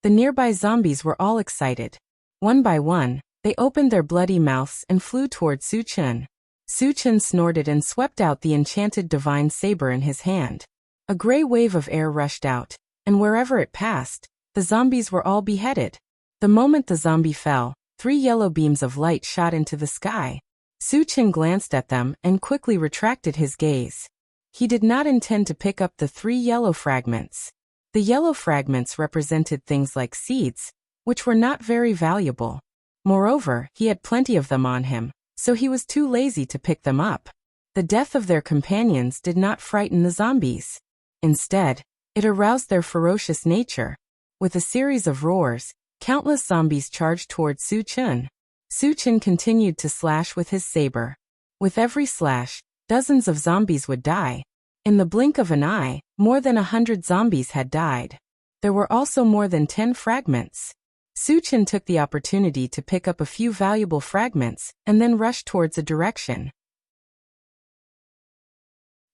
the nearby zombies were all excited. One by one, they opened their bloody mouths and flew toward Su Chen. Su Chen snorted and swept out the enchanted divine saber in his hand. A gray wave of air rushed out, and wherever it passed, the zombies were all beheaded. The moment the zombie fell, 3 yellow beams of light shot into the sky. Su Chen glanced at them and quickly retracted his gaze. He did not intend to pick up the 3 yellow fragments. The yellow fragments represented things like seeds, which were not very valuable. Moreover, he had plenty of them on him, so he was too lazy to pick them up. The death of their companions did not frighten the zombies. Instead, it aroused their ferocious nature. With a series of roars, countless zombies charged toward Su Chen. Su Chen continued to slash with his saber. With every slash, dozens of zombies would die. In the blink of an eye, more than 100 zombies had died. There were also more than 10 fragments. Su Chen took the opportunity to pick up a few valuable fragments and then rushed towards a direction.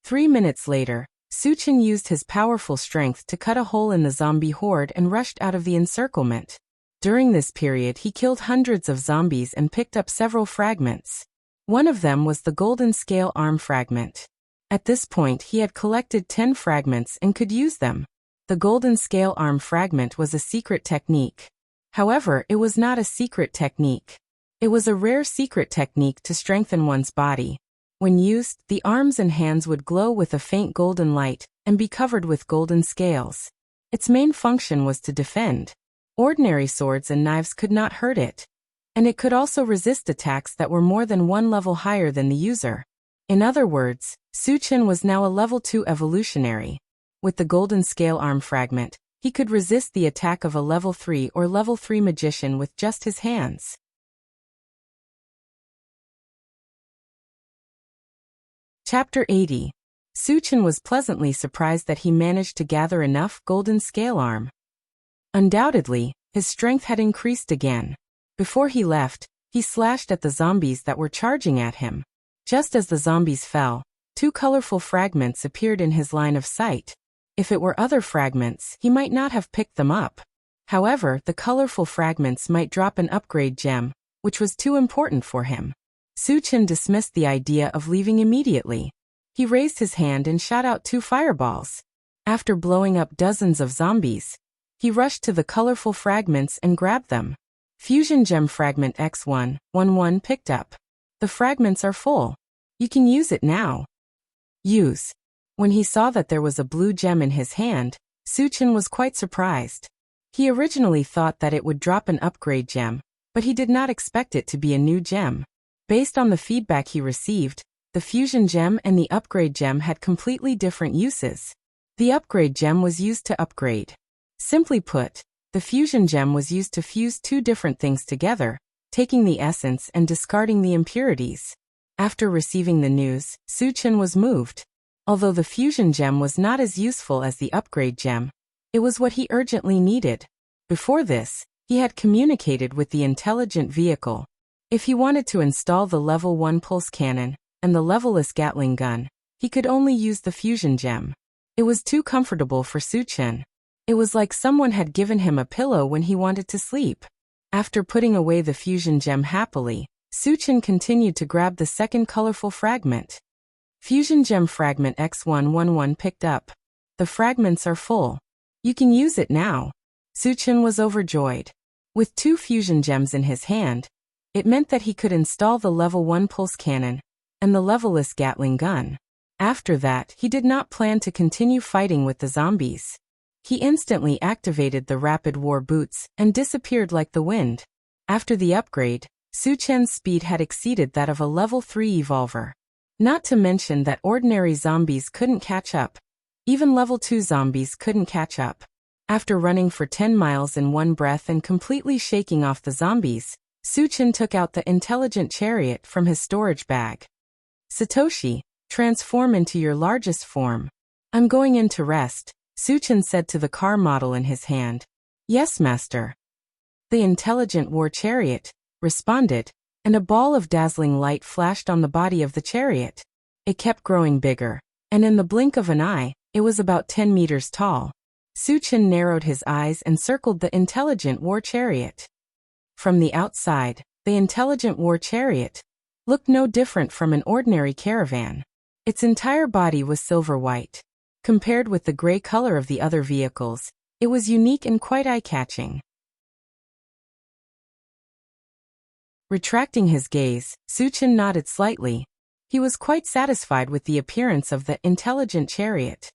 3 minutes later, Suchin used his powerful strength to cut a hole in the zombie horde and rushed out of the encirclement. During this period he killed hundreds of zombies and picked up several fragments. One of them was the golden scale arm fragment. At this point he had collected 10 fragments and could use them. The golden scale arm fragment was a secret technique. However, it was not a secret technique. It was a rare secret technique to strengthen one's body. When used, the arms and hands would glow with a faint golden light and be covered with golden scales. Its main function was to defend. Ordinary swords and knives could not hurt it. And it could also resist attacks that were more than one level higher than the user. In other words, Suchin was now a level 2 evolutionary. With the golden scale arm fragment, he could resist the attack of a level 3 or level 3 magician with just his hands. Chapter 80. Suchin was pleasantly surprised that he managed to gather enough golden scale arm. Undoubtedly, his strength had increased again. Before he left, he slashed at the zombies that were charging at him. Just as the zombies fell, 2 colorful fragments appeared in his line of sight. If it were other fragments, he might not have picked them up. However, the colorful fragments might drop an upgrade gem, which was too important for him. Suchin dismissed the idea of leaving immediately. He raised his hand and shot out 2 fireballs. After blowing up dozens of zombies, he rushed to the colorful fragments and grabbed them. Fusion Gem Fragment X111 picked up. The fragments are full. You can use it now. Use. When he saw that there was a blue gem in his hand, Suchin was quite surprised. He originally thought that it would drop an upgrade gem, but he did not expect it to be a new gem. Based on the feedback he received, the fusion gem and the upgrade gem had completely different uses. The upgrade gem was used to upgrade. Simply put, the fusion gem was used to fuse 2 different things together, taking the essence and discarding the impurities. After receiving the news, Suchin was moved. Although the fusion gem was not as useful as the upgrade gem, it was what he urgently needed. Before this, he had communicated with the intelligent vehicle. If he wanted to install the level 1 pulse cannon and the levelless Gatling gun, he could only use the fusion gem. It was too comfortable for Suchin. It was like someone had given him a pillow when he wanted to sleep. After putting away the fusion gem happily, Suchin continued to grab the second colorful fragment. Fusion Gem Fragment X111 picked up. The fragments are full. You can use it now. Suchin was overjoyed. With 2 fusion gems in his hand, it meant that he could install the level 1 pulse cannon and the levelless Gatling gun. After that, he did not plan to continue fighting with the zombies. He instantly activated the rapid war boots and disappeared like the wind. After the upgrade, Suchin's speed had exceeded that of a level 3 evolver. Not to mention that ordinary zombies couldn't catch up. Even level 2 zombies couldn't catch up. After running for 10 miles in one breath and completely shaking off the zombies, Suchin took out the intelligent chariot from his storage bag. Satoshi, transform into your largest form. I'm going in to rest, Suchin said to the car model in his hand. Yes, master. The intelligent war chariot responded, and a ball of dazzling light flashed on the body of the chariot. It kept growing bigger, and in the blink of an eye, it was about 10 meters tall. Suchin narrowed his eyes and circled the intelligent war chariot. From the outside, the intelligent war chariot looked no different from an ordinary caravan. Its entire body was silver white. Compared with the gray color of the other vehicles, it was unique and quite eye-catching. Retracting his gaze, Suchin nodded slightly. He was quite satisfied with the appearance of the intelligent chariot.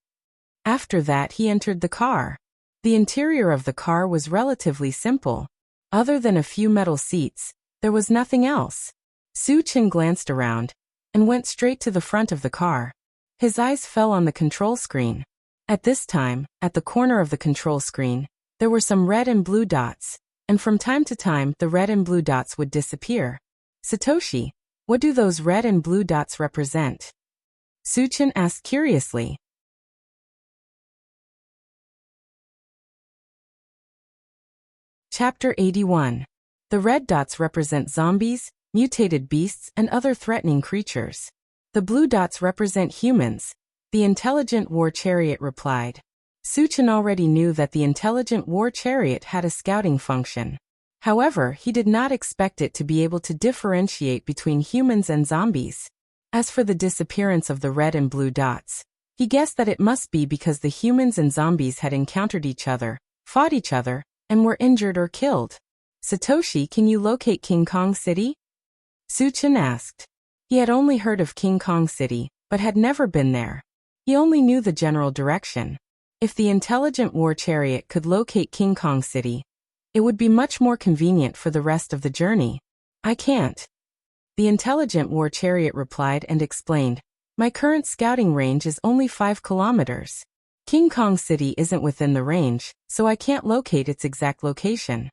After that he entered the car. The interior of the car was relatively simple. Other than a few metal seats, there was nothing else. Suchin glanced around and went straight to the front of the car. His eyes fell on the control screen. At this time, at the corner of the control screen, there were some red and blue dots, and from time to time the red and blue dots would disappear. Satoshi, what do those red and blue dots represent? Suchin asked curiously. Chapter 81. The red dots represent zombies, mutated beasts, and other threatening creatures. The blue dots represent humans, The intelligent war chariot replied. Suchin already knew that the intelligent war chariot had a scouting function. However, he did not expect it to be able to differentiate between humans and zombies. As for the disappearance of the red and blue dots, he guessed that it must be because the humans and zombies had encountered each other, fought each other, and were injured or killed. Satoshi, can you locate King Kong City? Suchin asked. He had only heard of King Kong City, but had never been there. He only knew the general direction. If the intelligent war chariot could locate King Kong City, it would be much more convenient for the rest of the journey. I can't. The intelligent war chariot replied and explained, my current scouting range is only 5 kilometers. King Kong City isn't within the range, so I can't locate its exact location.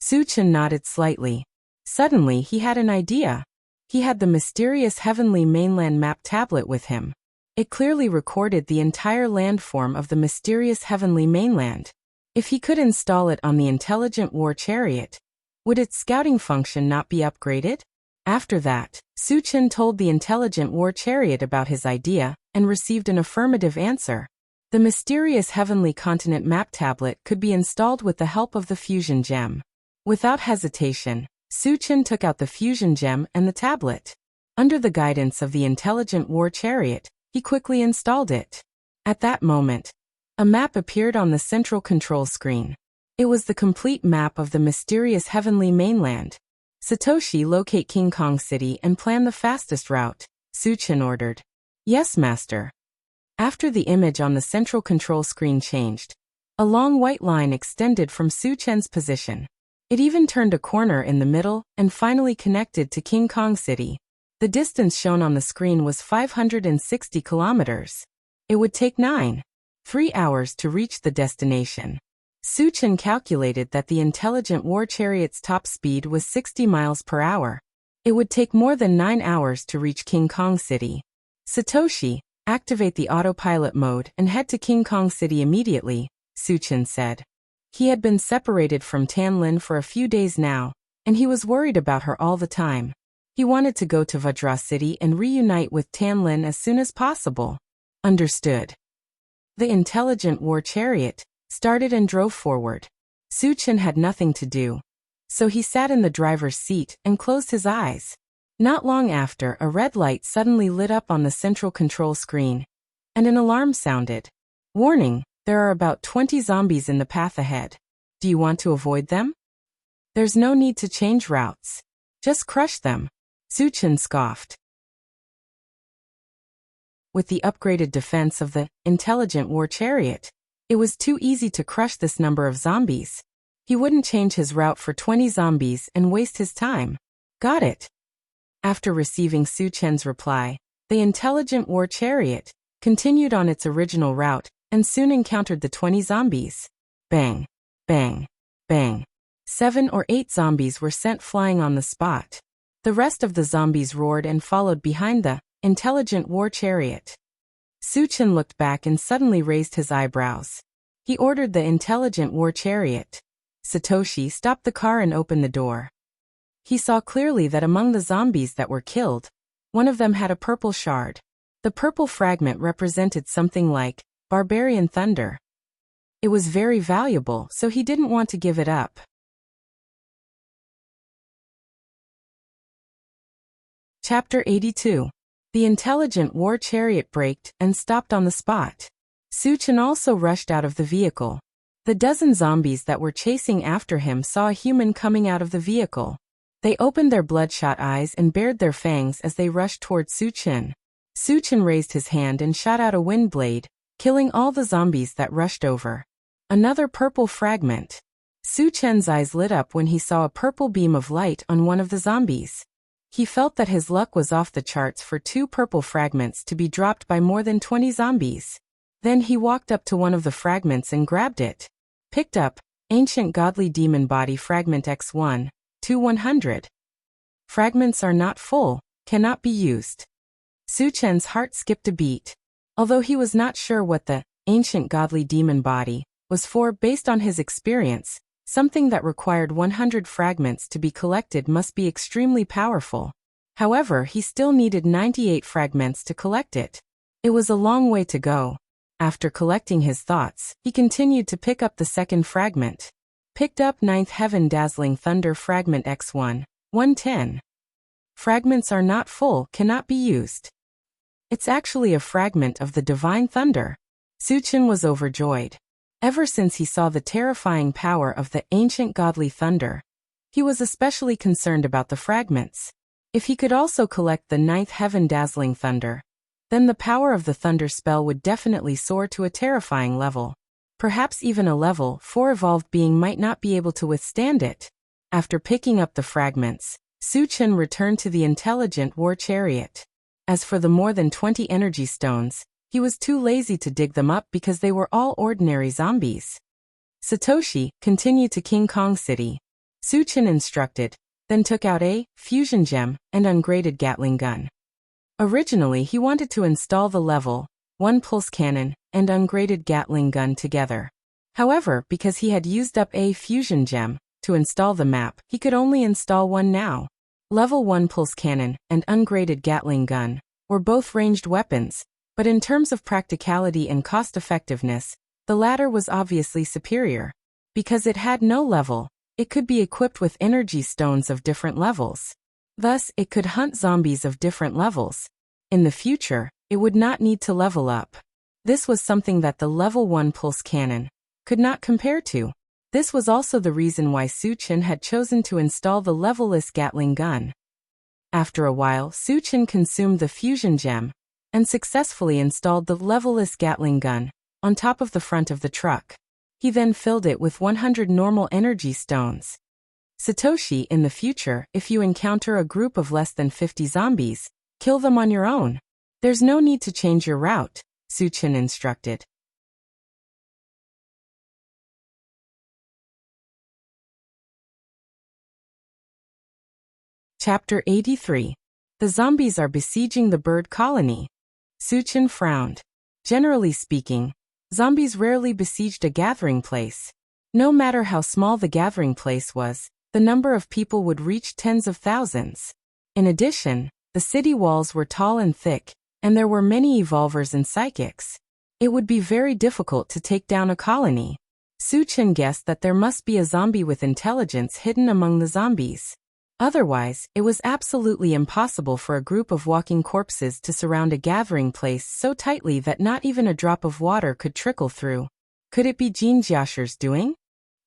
Suchin nodded slightly. Suddenly he had an idea. He had the mysterious Heavenly Mainland map tablet with him. It clearly recorded the entire landform of the mysterious Heavenly Mainland. If he could install it on the intelligent war chariot, would its scouting function not be upgraded? After that, Suchin told the intelligent war chariot about his idea and received an affirmative answer. The mysterious Heavenly Continent map tablet could be installed with the help of the fusion gem. Without hesitation, Suchin took out the fusion gem and the tablet. Under the guidance of the intelligent war chariot, he quickly installed it. At that moment, a map appeared on the central control screen. It was the complete map of the mysterious Heavenly Mainland. Satoshi, locate King Kong City and plan the fastest route, Suchin ordered. Yes, master. After the image on the central control screen changed, a long white line extended from Suchin's position. It even turned a corner in the middle and finally connected to King Kong City. The distance shown on the screen was 560 kilometers. It would take 3 hours to reach the destination. Suchin calculated that the intelligent war chariot's top speed was 60 miles per hour. It would take more than 9 hours to reach King Kong City. Satoshi, activate the autopilot mode and head to King Kong City immediately, Suchin said. He had been separated from Tanlin for a few days now, and he was worried about her all the time. He wanted to go to Vajra City and reunite with Tanlin as soon as possible. Understood. The intelligent war chariot started and drove forward. Suchin had nothing to do, so he sat in the driver's seat and closed his eyes. Not long after, a red light suddenly lit up on the central control screen, and an alarm sounded. Warning, there are about 20 zombies in the path ahead. Do you want to avoid them? There's no need to change routes. Just crush them. Suchin scoffed. With the upgraded defense of the intelligent war chariot, it was too easy to crush this number of zombies. He wouldn't change his route for 20 zombies and waste his time. Got it. After receiving Suchin's reply, the intelligent war chariot continued on its original route and soon encountered the 20 zombies. Bang, bang, bang. 7 or 8 zombies were sent flying on the spot. The rest of the zombies roared and followed behind the intelligent war chariot. Suchin looked back and suddenly raised his eyebrows. He ordered the intelligent war chariot. Satoshi, stop the car and open the door. He saw clearly that among the zombies that were killed, one of them had a purple shard. The purple fragment represented something like barbarian thunder. It was very valuable, so he didn't want to give it up. Chapter 82. The intelligent war chariot braked and stopped on the spot. Suchin also rushed out of the vehicle. The dozen zombies that were chasing after him saw a human coming out of the vehicle. They opened their bloodshot eyes and bared their fangs as they rushed toward Suchin. Suchin raised his hand and shot out a wind blade, killing all the zombies that rushed over. Another purple fragment. Suchin's eyes lit up when he saw a purple beam of light on one of the zombies. He felt that his luck was off the charts for 2 purple fragments to be dropped by more than 20 zombies. Then he walked up to one of the fragments and grabbed it. Picked up, Ancient Godly Demon Body Fragment X1, 2-100. Fragments are not full, cannot be used. Suchin's heart skipped a beat. Although he was not sure what the Ancient Godly Demon Body was for based on his experience, something that required 100 fragments to be collected must be extremely powerful. However, he still needed 98 fragments to collect it. It was a long way to go. After collecting his thoughts, he continued to pick up the second fragment. Picked up Ninth Heaven Dazzling Thunder Fragment X1, 110. Fragments are not full, cannot be used. It's actually a fragment of the divine thunder. Suchin was overjoyed. Ever since he saw the terrifying power of the ancient godly thunder, he was especially concerned about the fragments. If he could also collect the Ninth Heaven Dazzling Thunder, then the power of the thunder spell would definitely soar to a terrifying level. Perhaps even a level 4 evolved being might not be able to withstand it. After picking up the fragments, Suchin returned to the intelligent war chariot. As for the more than 20 energy stones, he was too lazy to dig them up because they were all ordinary zombies. Satoshi, continue to King Kong City. Suchin instructed, then took out a fusion gem and ungraded Gatling gun. Originally he wanted to install the level 1 pulse cannon and ungraded Gatling gun together. However, because he had used up a fusion gem to install the map, he could only install one now. Level 1 pulse cannon and ungraded Gatling gun were both ranged weapons, but in terms of practicality and cost-effectiveness, the latter was obviously superior. Because it had no level, it could be equipped with energy stones of different levels. Thus, it could hunt zombies of different levels. In the future, it would not need to level up. This was something that the level 1 pulse cannon could not compare to. This was also the reason why Suchin had chosen to install the levelless Gatling gun. After a while, Suchin consumed the fusion gem and successfully installed the levelless Gatling gun on top of the front of the truck. He then filled it with 100 normal energy stones. Satoshi, in the future, if you encounter a group of less than 50 zombies, kill them on your own. There's no need to change your route, Suchin instructed. Chapter 83. The zombies are besieging the bird colony. Suchin frowned. Generally speaking, zombies rarely besieged a gathering place. No matter how small the gathering place was, the number of people would reach tens of thousands. In addition, the city walls were tall and thick, and there were many evolvers and psychics. It would be very difficult to take down a colony. Suchin guessed that there must be a zombie with intelligence hidden among the zombies. Otherwise, it was absolutely impossible for a group of walking corpses to surround a gathering place so tightly that not even a drop of water could trickle through. Could it be Jean Jiasher's doing?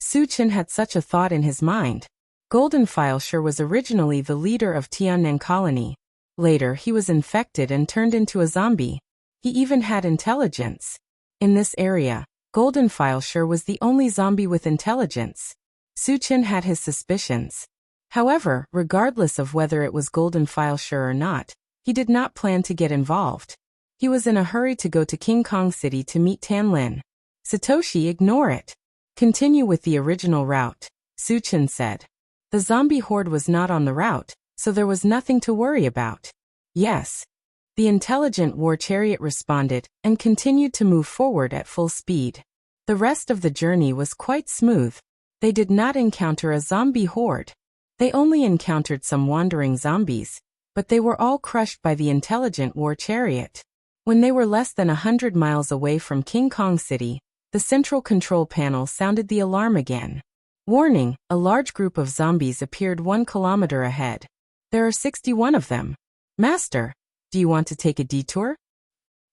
Suchin had such a thought in his mind. Golden Fileshire was originally the leader of Tiannan colony. Later, he was infected and turned into a zombie. He even had intelligence. In this area, Golden Fileshire was the only zombie with intelligence. Suchin had his suspicions. However, regardless of whether it was Golden Fileshire or not, he did not plan to get involved. He was in a hurry to go to King Kong City to meet Tan Lin. Satoshi, ignore it. Continue with the original route, Suchin said. The zombie horde was not on the route, so there was nothing to worry about. Yes. The intelligent war chariot responded and continued to move forward at full speed. The rest of the journey was quite smooth. They did not encounter a zombie horde. They only encountered some wandering zombies, but they were all crushed by the intelligent war chariot. When they were less than 100 miles away from King Kong City, the central control panel sounded the alarm again. Warning, a large group of zombies appeared 1 kilometer ahead. There are 61 of them. Master, do you want to take a detour?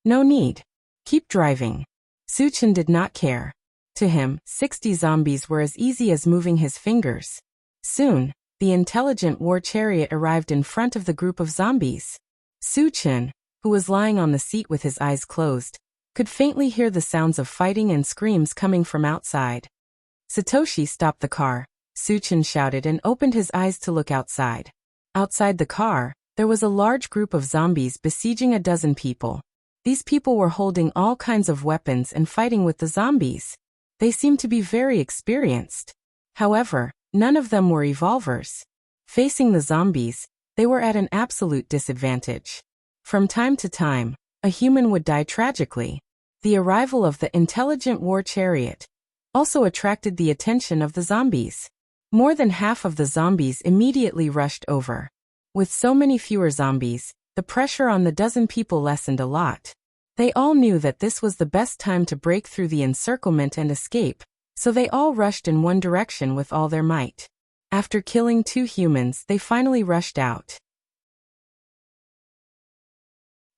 No need. Keep driving. Suchin did not care. To him, 60 zombies were as easy as moving his fingers. Soon, the intelligent war chariot arrived in front of the group of zombies. Suchin, who was lying on the seat with his eyes closed, could faintly hear the sounds of fighting and screams coming from outside. Satoshi stopped the car, Suchin shouted and opened his eyes to look outside. Outside the car, there was a large group of zombies besieging a dozen people. These people were holding all kinds of weapons and fighting with the zombies. They seemed to be very experienced. However, none of them were evolvers. Facing the zombies, they were at an absolute disadvantage. From time to time, a human would die tragically. The arrival of the intelligent war chariot also attracted the attention of the zombies. More than half of the zombies immediately rushed over. With so many fewer zombies, the pressure on the dozen people lessened a lot. They all knew that this was the best time to break through the encirclement and escape, so they all rushed in one direction with all their might. After killing 2 humans, they finally rushed out.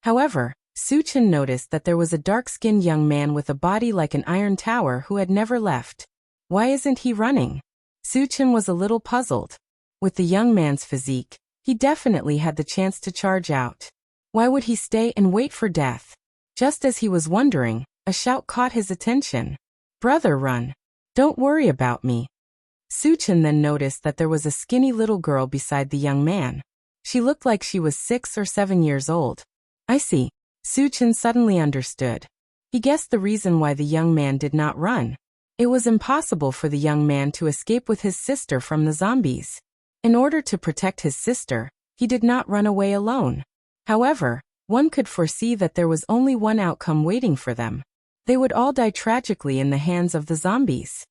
However, Suchin noticed that there was a dark-skinned young man with a body like an iron tower who had never left. Why isn't he running? Suchin was a little puzzled. With the young man's physique, he definitely had the chance to charge out. Why would he stay and wait for death? Just as he was wondering, a shout caught his attention. "Brother, run! Don't worry about me." Suchin then noticed that there was a skinny little girl beside the young man. She looked like she was 6 or 7 years old. I see. Suchin suddenly understood. He guessed the reason why the young man did not run. It was impossible for the young man to escape with his sister from the zombies. In order to protect his sister, he did not run away alone. However, one could foresee that there was only one outcome waiting for them. They would all die tragically in the hands of the zombies.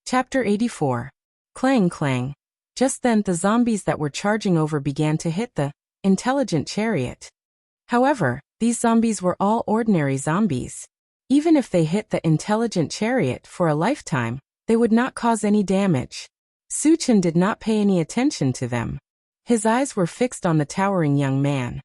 Chapter 84. Clang clang. Just then the zombies that were charging over began to hit the intelligent chariot. However, these zombies were all ordinary zombies. Even if they hit the intelligent chariot for a lifetime, they would not cause any damage. Suchin did not pay any attention to them. His eyes were fixed on the towering young man.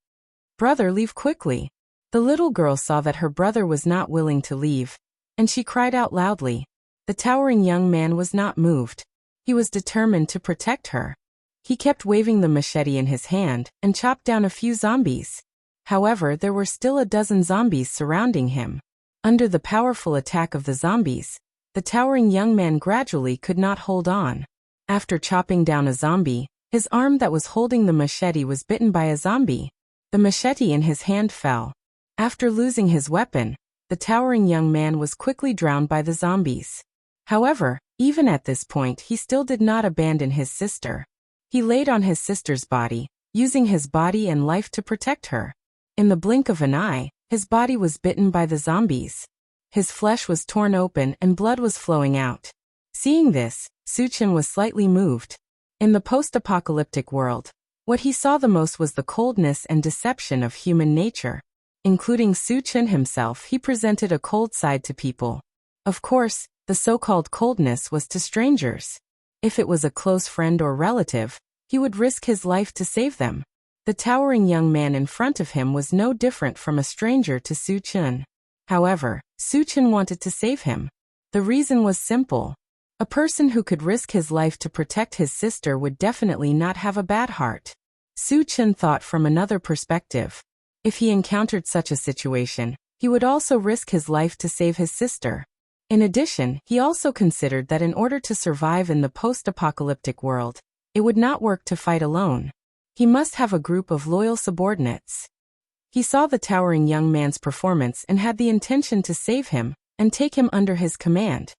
"Brother, leave quickly." The little girl saw that her brother was not willing to leave, and she cried out loudly. The towering young man was not moved. He was determined to protect her. He kept waving the machete in his hand and chopped down a few zombies. However, there were still a dozen zombies surrounding him. Under the powerful attack of the zombies, the towering young man gradually could not hold on. After chopping down a zombie, his arm that was holding the machete was bitten by a zombie. The machete in his hand fell. After losing his weapon, the towering young man was quickly drowned by the zombies. However, even at this point he still did not abandon his sister. He laid on his sister's body, using his body and life to protect her. In the blink of an eye, his body was bitten by the zombies. His flesh was torn open and blood was flowing out. Seeing this, Suchin was slightly moved. In the post-apocalyptic world, what he saw the most was the coldness and deception of human nature. Including Suchin himself, he presented a cold side to people. Of course, the so-called coldness was to strangers. If it was a close friend or relative, he would risk his life to save them. The towering young man in front of him was no different from a stranger to Suchin. However, Suchin wanted to save him. The reason was simple. A person who could risk his life to protect his sister would definitely not have a bad heart. Suchin thought from another perspective. If he encountered such a situation, he would also risk his life to save his sister. In addition, he also considered that in order to survive in the post-apocalyptic world, it would not work to fight alone. He must have a group of loyal subordinates. He saw the towering young man's performance and had the intention to save him and take him under his command.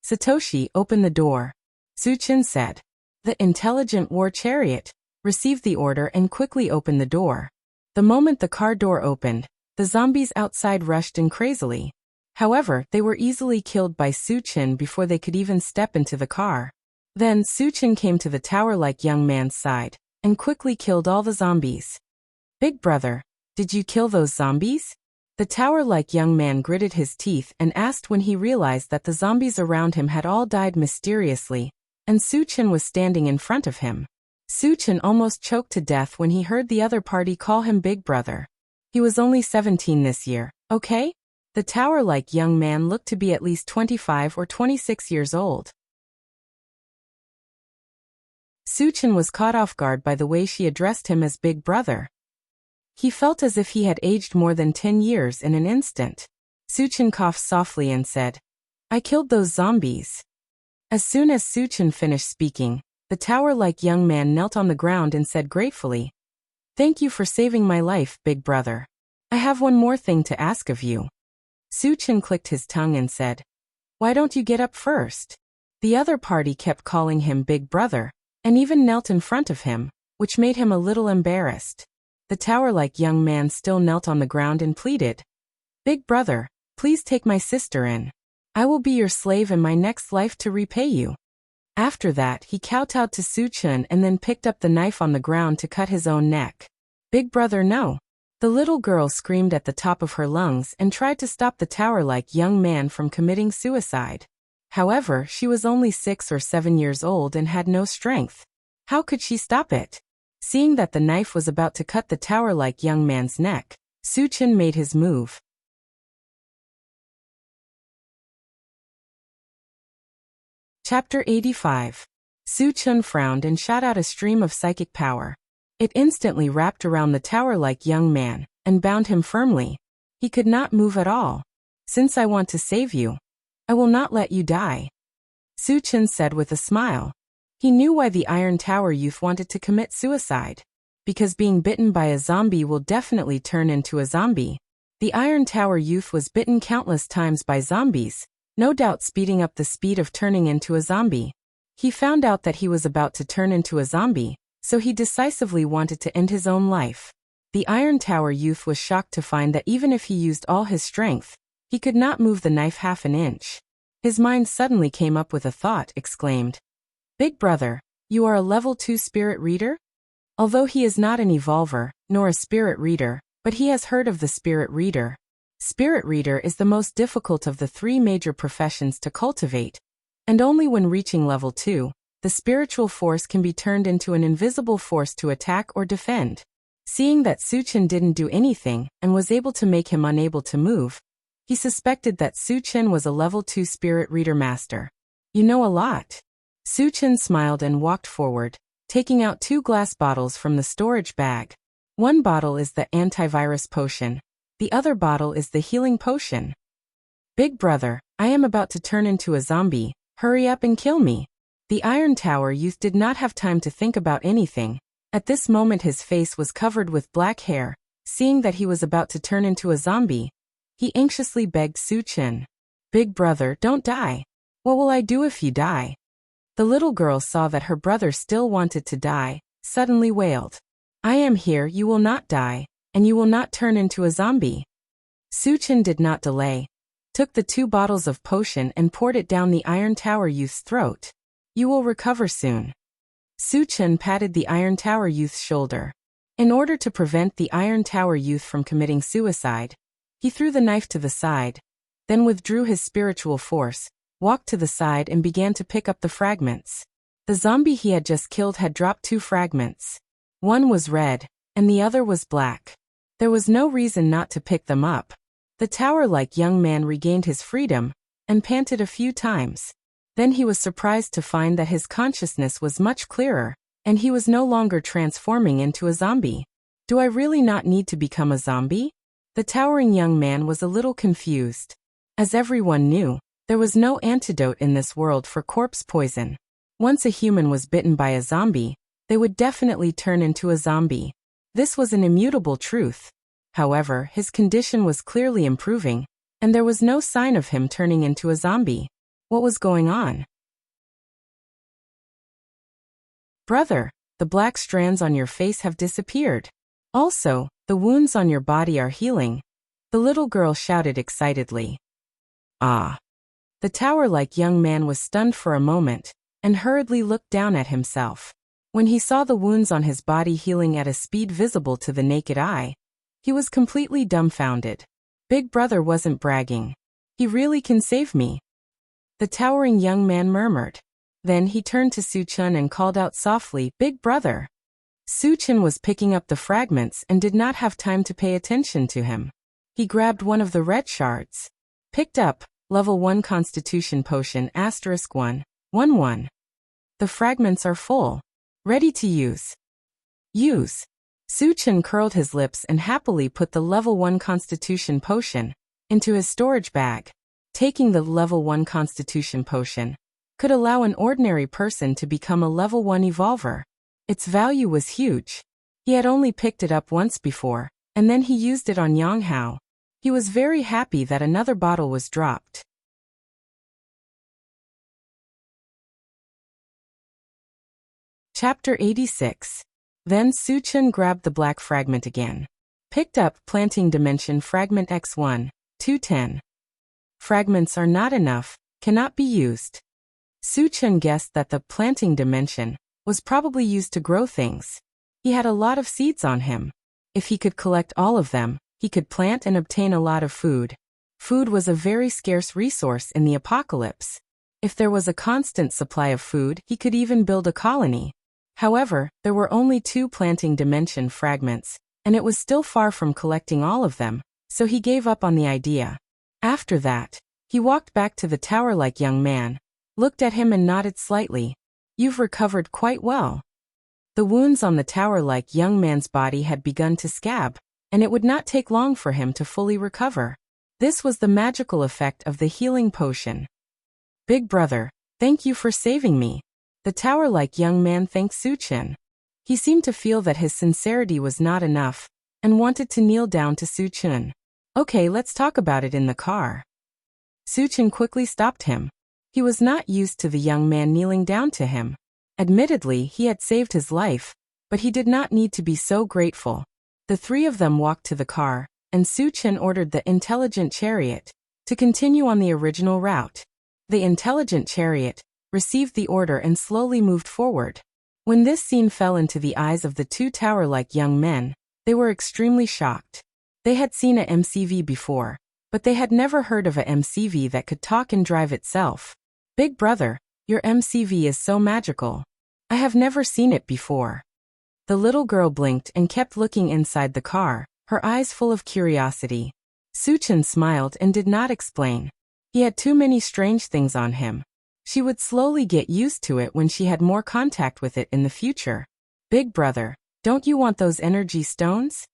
"Satoshi, open the door," Suchin said. The intelligent war chariot received the order and quickly opened the door. The moment the car door opened, the zombies outside rushed in crazily. However, they were easily killed by Suchin before they could even step into the car. Then Suchin came to the tower-like young man's side and quickly killed all the zombies. "Big brother, did you kill those zombies?" The tower-like young man gritted his teeth and asked when he realized that the zombies around him had all died mysteriously, and Suchin was standing in front of him. Suchin almost choked to death when he heard the other party call him Big Brother. He was only 17 this year, okay? The tower-like young man looked to be at least 25 or 26 years old. Suchin was caught off guard by the way she addressed him as Big Brother. He felt as if he had aged more than 10 years in an instant. Suchin coughed softly and said, "I killed those zombies." As soon as Suchin finished speaking, the tower-like young man knelt on the ground and said gratefully, "Thank you for saving my life, Big Brother. I have one more thing to ask of you." Suchin clicked his tongue and said, "Why don't you get up first?" The other party kept calling him Big Brother, and even knelt in front of him, which made him a little embarrassed. The tower-like young man still knelt on the ground and pleaded, "Big Brother, please take my sister in. I will be your slave in my next life to repay you." After that, he kowtowed to Suchun and then picked up the knife on the ground to cut his own neck. Big brother, no! The little girl screamed at the top of her lungs and tried to stop the tower-like young man from committing suicide. However, she was only 6 or 7 years old and had no strength. How could she stop it? Seeing that the knife was about to cut the tower-like young man's neck, Suchun made his move. Chapter 85. Suchun frowned and shot out a stream of psychic power. It instantly wrapped around the tower-like young man and bound him firmly. He could not move at all. Since I want to save you, I will not let you die, Suchun said with a smile. He knew why the Iron Tower youth wanted to commit suicide. Because being bitten by a zombie will definitely turn into a zombie. The Iron Tower youth was bitten countless times by zombies, no doubt speeding up the speed of turning into a zombie. He found out that he was about to turn into a zombie, so he decisively wanted to end his own life. The Iron Tower youth was shocked to find that even if he used all his strength, he could not move the knife half an inch. His mind suddenly came up with a thought, exclaimed, "Big brother, you are a level 2 spirit reader?" Although he is not an evolver, nor a spirit reader, but he has heard of the spirit reader. Spirit reader is the most difficult of the 3 major professions to cultivate, and only when reaching level 2, the spiritual force can be turned into an invisible force to attack or defend. Seeing that Suchun didn't do anything and was able to make him unable to move, he suspected that Suchun was a level 2 spirit reader master. "You know a lot." Suchun smiled and walked forward, taking out 2 glass bottles from the storage bag. One bottle is the antivirus potion. The other bottle is the healing potion. "Big brother, I am about to turn into a zombie. Hurry up and kill me." The Iron Tower youth did not have time to think about anything. At this moment his face was covered with black hair. Seeing that he was about to turn into a zombie, he anxiously begged Suchun, "Big brother, don't die. What will I do if you die?" The little girl saw that her brother still wanted to die, suddenly wailed, "I am here, you will not die, and you will not turn into a zombie." Suchun did not delay, took the 2 bottles of potion and poured it down the Iron Tower youth's throat. "You will recover soon." Suchun patted the Iron Tower youth's shoulder. In order to prevent the Iron Tower youth from committing suicide, he threw the knife to the side, then withdrew his spiritual force, walked to the side and began to pick up the fragments. The zombie he had just killed had dropped 2 fragments. One was red, and the other was black. There was no reason not to pick them up. The tower-like young man regained his freedom, and panted a few times. Then he was surprised to find that his consciousness was much clearer, and he was no longer transforming into a zombie. "Do I really not need to become a zombie?" The towering young man was a little confused. As everyone knew, there was no antidote in this world for corpse poison. Once a human was bitten by a zombie, they would definitely turn into a zombie. This was an immutable truth. However, his condition was clearly improving, and there was no sign of him turning into a zombie. What was going on? "Brother, the black strands on your face have disappeared. Also, the wounds on your body are healing," the little girl shouted excitedly. "Ah." The tower-like young man was stunned for a moment, and hurriedly looked down at himself. When he saw the wounds on his body healing at a speed visible to the naked eye, he was completely dumbfounded. Big brother wasn't bragging. "He really can save me," the towering young man murmured. Then he turned to Suchun and called out softly, "Big brother." Suchun was picking up the fragments and did not have time to pay attention to him. He grabbed one of the red shards. Picked up, level 1 Constitution Potion *111. The fragments are full. Ready to use. Use. Suchun curled his lips and happily put the level 1 Constitution Potion into his storage bag. Taking the level 1 Constitution Potion could allow an ordinary person to become a level 1 evolver. Its value was huge. He had only picked it up once before, and then he used it on Yang Hao. He was very happy that another bottle was dropped. Chapter 86. Then Suchun grabbed the black fragment again. Picked up Planting Dimension Fragment X1, 210. Fragments are not enough, cannot be used. Su-Chen guessed that the planting dimension was probably used to grow things. He had a lot of seeds on him. If he could collect all of them, he could plant and obtain a lot of food. Food was a very scarce resource in the apocalypse. If there was a constant supply of food, he could even build a colony. However, there were only 2 planting dimension fragments, and it was still far from collecting all of them, so he gave up on the idea. After that, he walked back to the tower-like young man, looked at him and nodded slightly. "You've recovered quite well." The wounds on the tower-like young man's body had begun to scab, and it would not take long for him to fully recover. This was the magical effect of the healing potion. "Big brother, thank you for saving me." The tower-like young man thanked Su-Chen. He seemed to feel that his sincerity was not enough, and wanted to kneel down to Su-Chen. "Okay, let's talk about it in the car." Su-Chen quickly stopped him. He was not used to the young man kneeling down to him. Admittedly, he had saved his life, but he did not need to be so grateful. The 3 of them walked to the car, and Su-Chen ordered the intelligent chariot to continue on the original route. The intelligent chariot received the order and slowly moved forward. When this scene fell into the eyes of the 2 tower-like young men, they were extremely shocked. They had seen a MCV before, but they had never heard of a MCV that could talk and drive itself. "Big brother, your MCV is so magical. I have never seen it before." The little girl blinked and kept looking inside the car, her eyes full of curiosity. Su-Chen smiled and did not explain. He had too many strange things on him. She would slowly get used to it when she had more contact with it in the future. "Big brother, don't you want those energy stones?"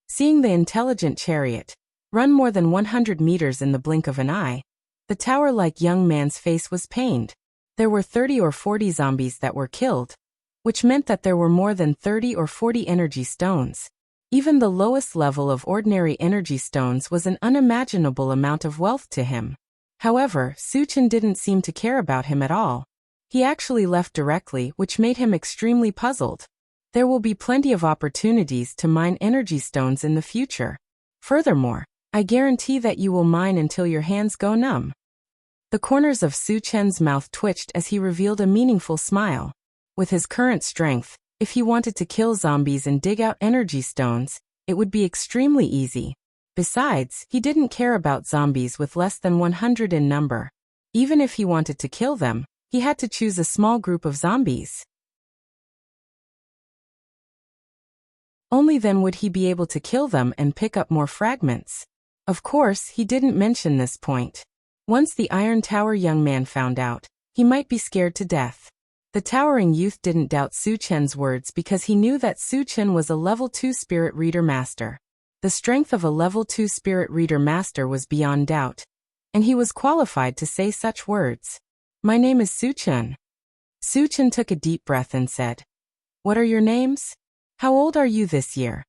Seeing the intelligent chariot run more than 100 meters in the blink of an eye, the tower-like young man's face was pained. There were 30 or 40 zombies that were killed, which meant that there were more than 30 or 40 energy stones. Even the lowest level of ordinary energy stones was an unimaginable amount of wealth to him. However, Su-Chen didn't seem to care about him at all. He actually left directly, which made him extremely puzzled. There will be plenty of opportunities to mine energy stones in the future. Furthermore, I guarantee that you will mine until your hands go numb. The corners of Su-Chen's mouth twitched as he revealed a meaningful smile. With his current strength, if he wanted to kill zombies and dig out energy stones, it would be extremely easy. Besides, he didn't care about zombies with less than 100 in number. Even if he wanted to kill them, he had to choose a small group of zombies. Only then would he be able to kill them and pick up more fragments. Of course, he didn't mention this point. Once the Iron Tower young man found out, he might be scared to death. The towering youth didn't doubt Su-Chen's words because he knew that Su-Chen was a level 2 spirit reader master. The strength of a level 2 spirit reader master was beyond doubt, and he was qualified to say such words. "My name is Su-Chen." Su-Chen took a deep breath and said, "What are your names? How old are you this year?"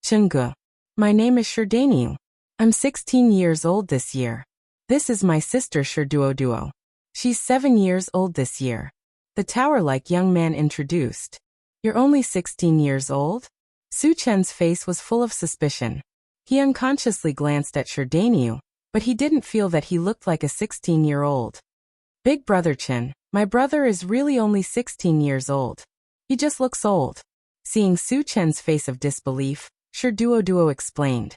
"Chengge. My name is Sherdaniu. I'm 16 years old this year. This is my sister Sherduoduo. She's 7 years old this year." The tower-like young man introduced. "You're only 16 years old?" Su-Chen's face was full of suspicion. He unconsciously glanced at Sherdaniu, but he didn't feel that he looked like a 16-year-old. "Big brother Chen, my brother is really only 16 years old. He just looks old." Seeing Su-Chen's face of disbelief, Sherduoduo explained.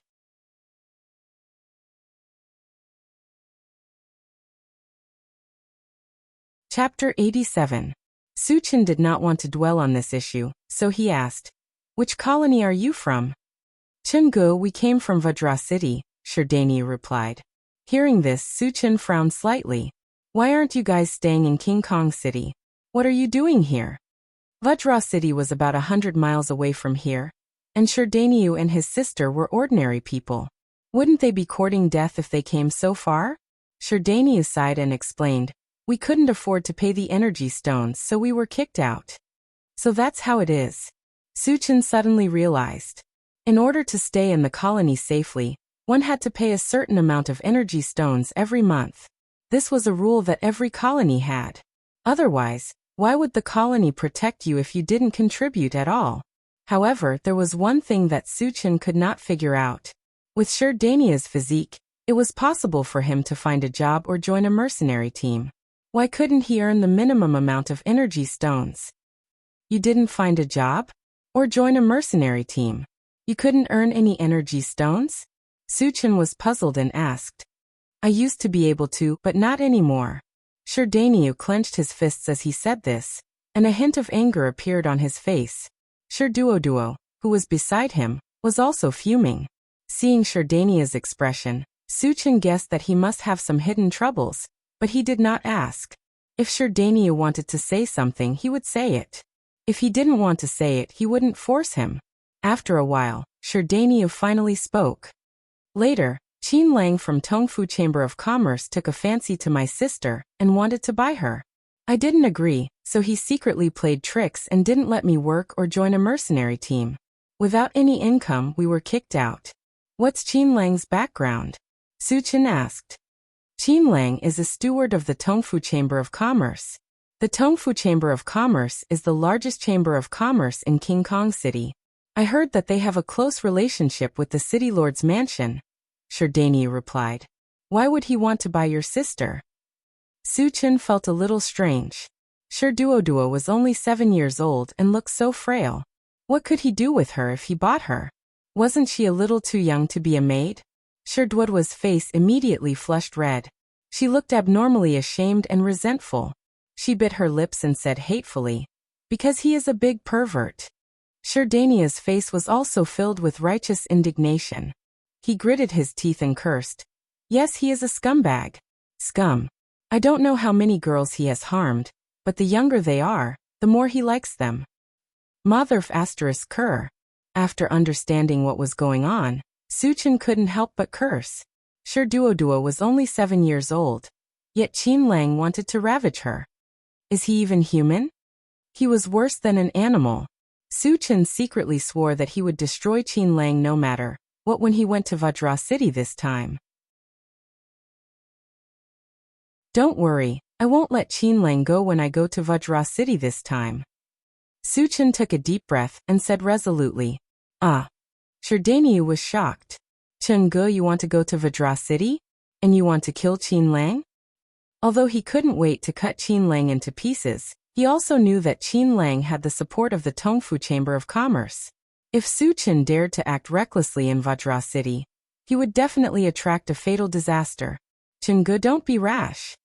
Chapter 87. Su-Chen did not want to dwell on this issue, so he asked, "Which colony are you from?" "Chengge, we came from Vajra City," Sherdaniu replied. Hearing this, Su-Chen frowned slightly. "Why aren't you guys staying in King Kong City? What are you doing here?" Vajra City was about 100 miles away from here, and Sherdaniu and his sister were ordinary people. Wouldn't they be courting death if they came so far? Sherdaniu sighed and explained, "We couldn't afford to pay the energy stones, so we were kicked out." So that's how it is. Su-Chen suddenly realized. In order to stay in the colony safely, one had to pay a certain amount of energy stones every month. This was a rule that every colony had. Otherwise, why would the colony protect you if you didn't contribute at all? However, there was one thing that Su-Chen could not figure out. With Sherdania's physique, it was possible for him to find a job or join a mercenary team. Why couldn't he earn the minimum amount of energy stones? You didn't find a job? Or join a mercenary team? You couldn't earn any energy stones? Suchin was puzzled and asked. I used to be able to, but not anymore. Sherdaniu clenched his fists as he said this, and a hint of anger appeared on his face. Sherduoduo, who was beside him, was also fuming. Seeing Sherdania's expression, Suchin guessed that he must have some hidden troubles, but he did not ask. If Sherdaniu wanted to say something, he would say it. If he didn't want to say it, he wouldn't force him. After a while, Sherdaniu finally spoke. Later, Qin Lang from Tongfu Chamber of Commerce took a fancy to my sister and wanted to buy her. I didn't agree, so he secretly played tricks and didn't let me work or join a mercenary team. Without any income, we were kicked out. What's Qin Lang's background? Suchin asked. Qin Lang is a steward of the Tongfu Chamber of Commerce. The Tongfu Chamber of Commerce is the largest chamber of commerce in King Kong City. I heard that they have a close relationship with the city lord's mansion. Sherdaniu replied. Why would he want to buy your sister? Suchin felt a little strange. Sherduoduo was only 7 years old and looked so frail. What could he do with her if he bought her? Wasn't she a little too young to be a maid? Sherduoduo's face immediately flushed red. She looked abnormally ashamed and resentful. She bit her lips and said hatefully, because he is a big pervert. Sherdania's face was also filled with righteous indignation. He gritted his teeth and cursed. Yes, he is a scumbag. Scum. I don't know how many girls he has harmed, but the younger they are, the more he likes them. Motherf ****. After understanding what was going on, Suchin couldn't help but curse. Sherduoduo was only 7 years old, yet Qin Lang wanted to ravage her. Is he even human? He was worse than an animal. Suchin secretly swore that he would destroy Qin Lang no matter what when he went to Vajra City this time. Don't worry, I won't let Qin Lang go when I go to Vajra City this time. Suchin took a deep breath and said resolutely. Ah. Sherdaniu was shocked. Chengge, you want to go to Vajra City? And you want to kill Qin Lang? Although he couldn't wait to cut Qin Lang into pieces, he also knew that Qin Lang had the support of the Tongfu Chamber of Commerce. If Suchin dared to act recklessly in Vajra City, he would definitely attract a fatal disaster. Chengge, don't be rash.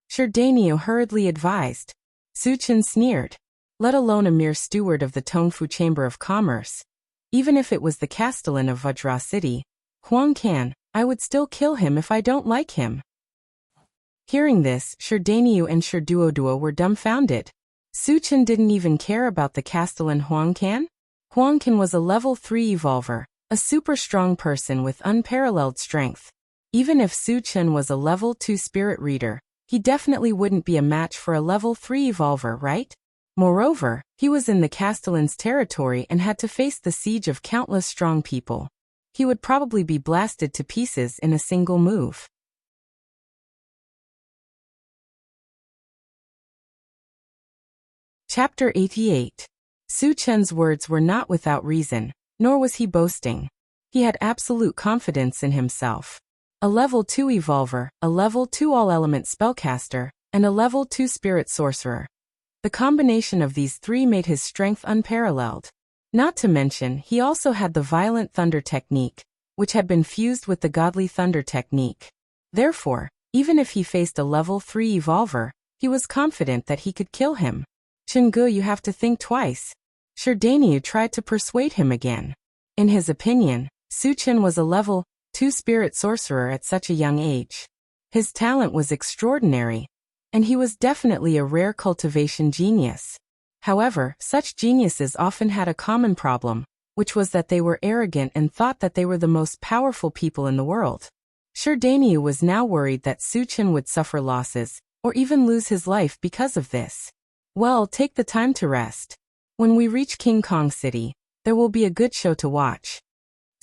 Sherdaniu hurriedly advised. Suchin sneered. Let alone a mere steward of the Tongfu Chamber of Commerce. Even if it was the Castellan of Vajra City, Huang Can, I would still kill him if I don't like him. Hearing this, Sherdaniu and Sherduoduo were dumbfounded. Suchin didn't even care about the Castellan Huang Can? Huang Can was a level 3 evolver, a super strong person with unparalleled strength. Even if Suchin was a level 2 spirit reader, he definitely wouldn't be a match for a level 3 evolver, right? Moreover, he was in the Castellan's territory and had to face the siege of countless strong people. He would probably be blasted to pieces in a single move. Chapter 88. Suchin's words were not without reason, nor was he boasting. He had absolute confidence in himself. A level 2 evolver, a level 2 all-element spellcaster, and a level 2 spirit sorcerer. The combination of these three made his strength unparalleled. Not to mention, he also had the violent thunder technique, which had been fused with the godly thunder technique. Therefore, even if he faced a level 3 evolver, he was confident that he could kill him. Chengge, you have to think twice. Sherdaniu tried to persuade him again. In his opinion, Suchin was a level 2 spirit sorcerer at such a young age. His talent was extraordinary, and he was definitely a rare cultivation genius. However, such geniuses often had a common problem, which was that they were arrogant and thought that they were the most powerful people in the world. Sherdaniu was now worried that Suchin would suffer losses, or even lose his life because of this. Well, take the time to rest. When we reach King Kong City, there will be a good show to watch.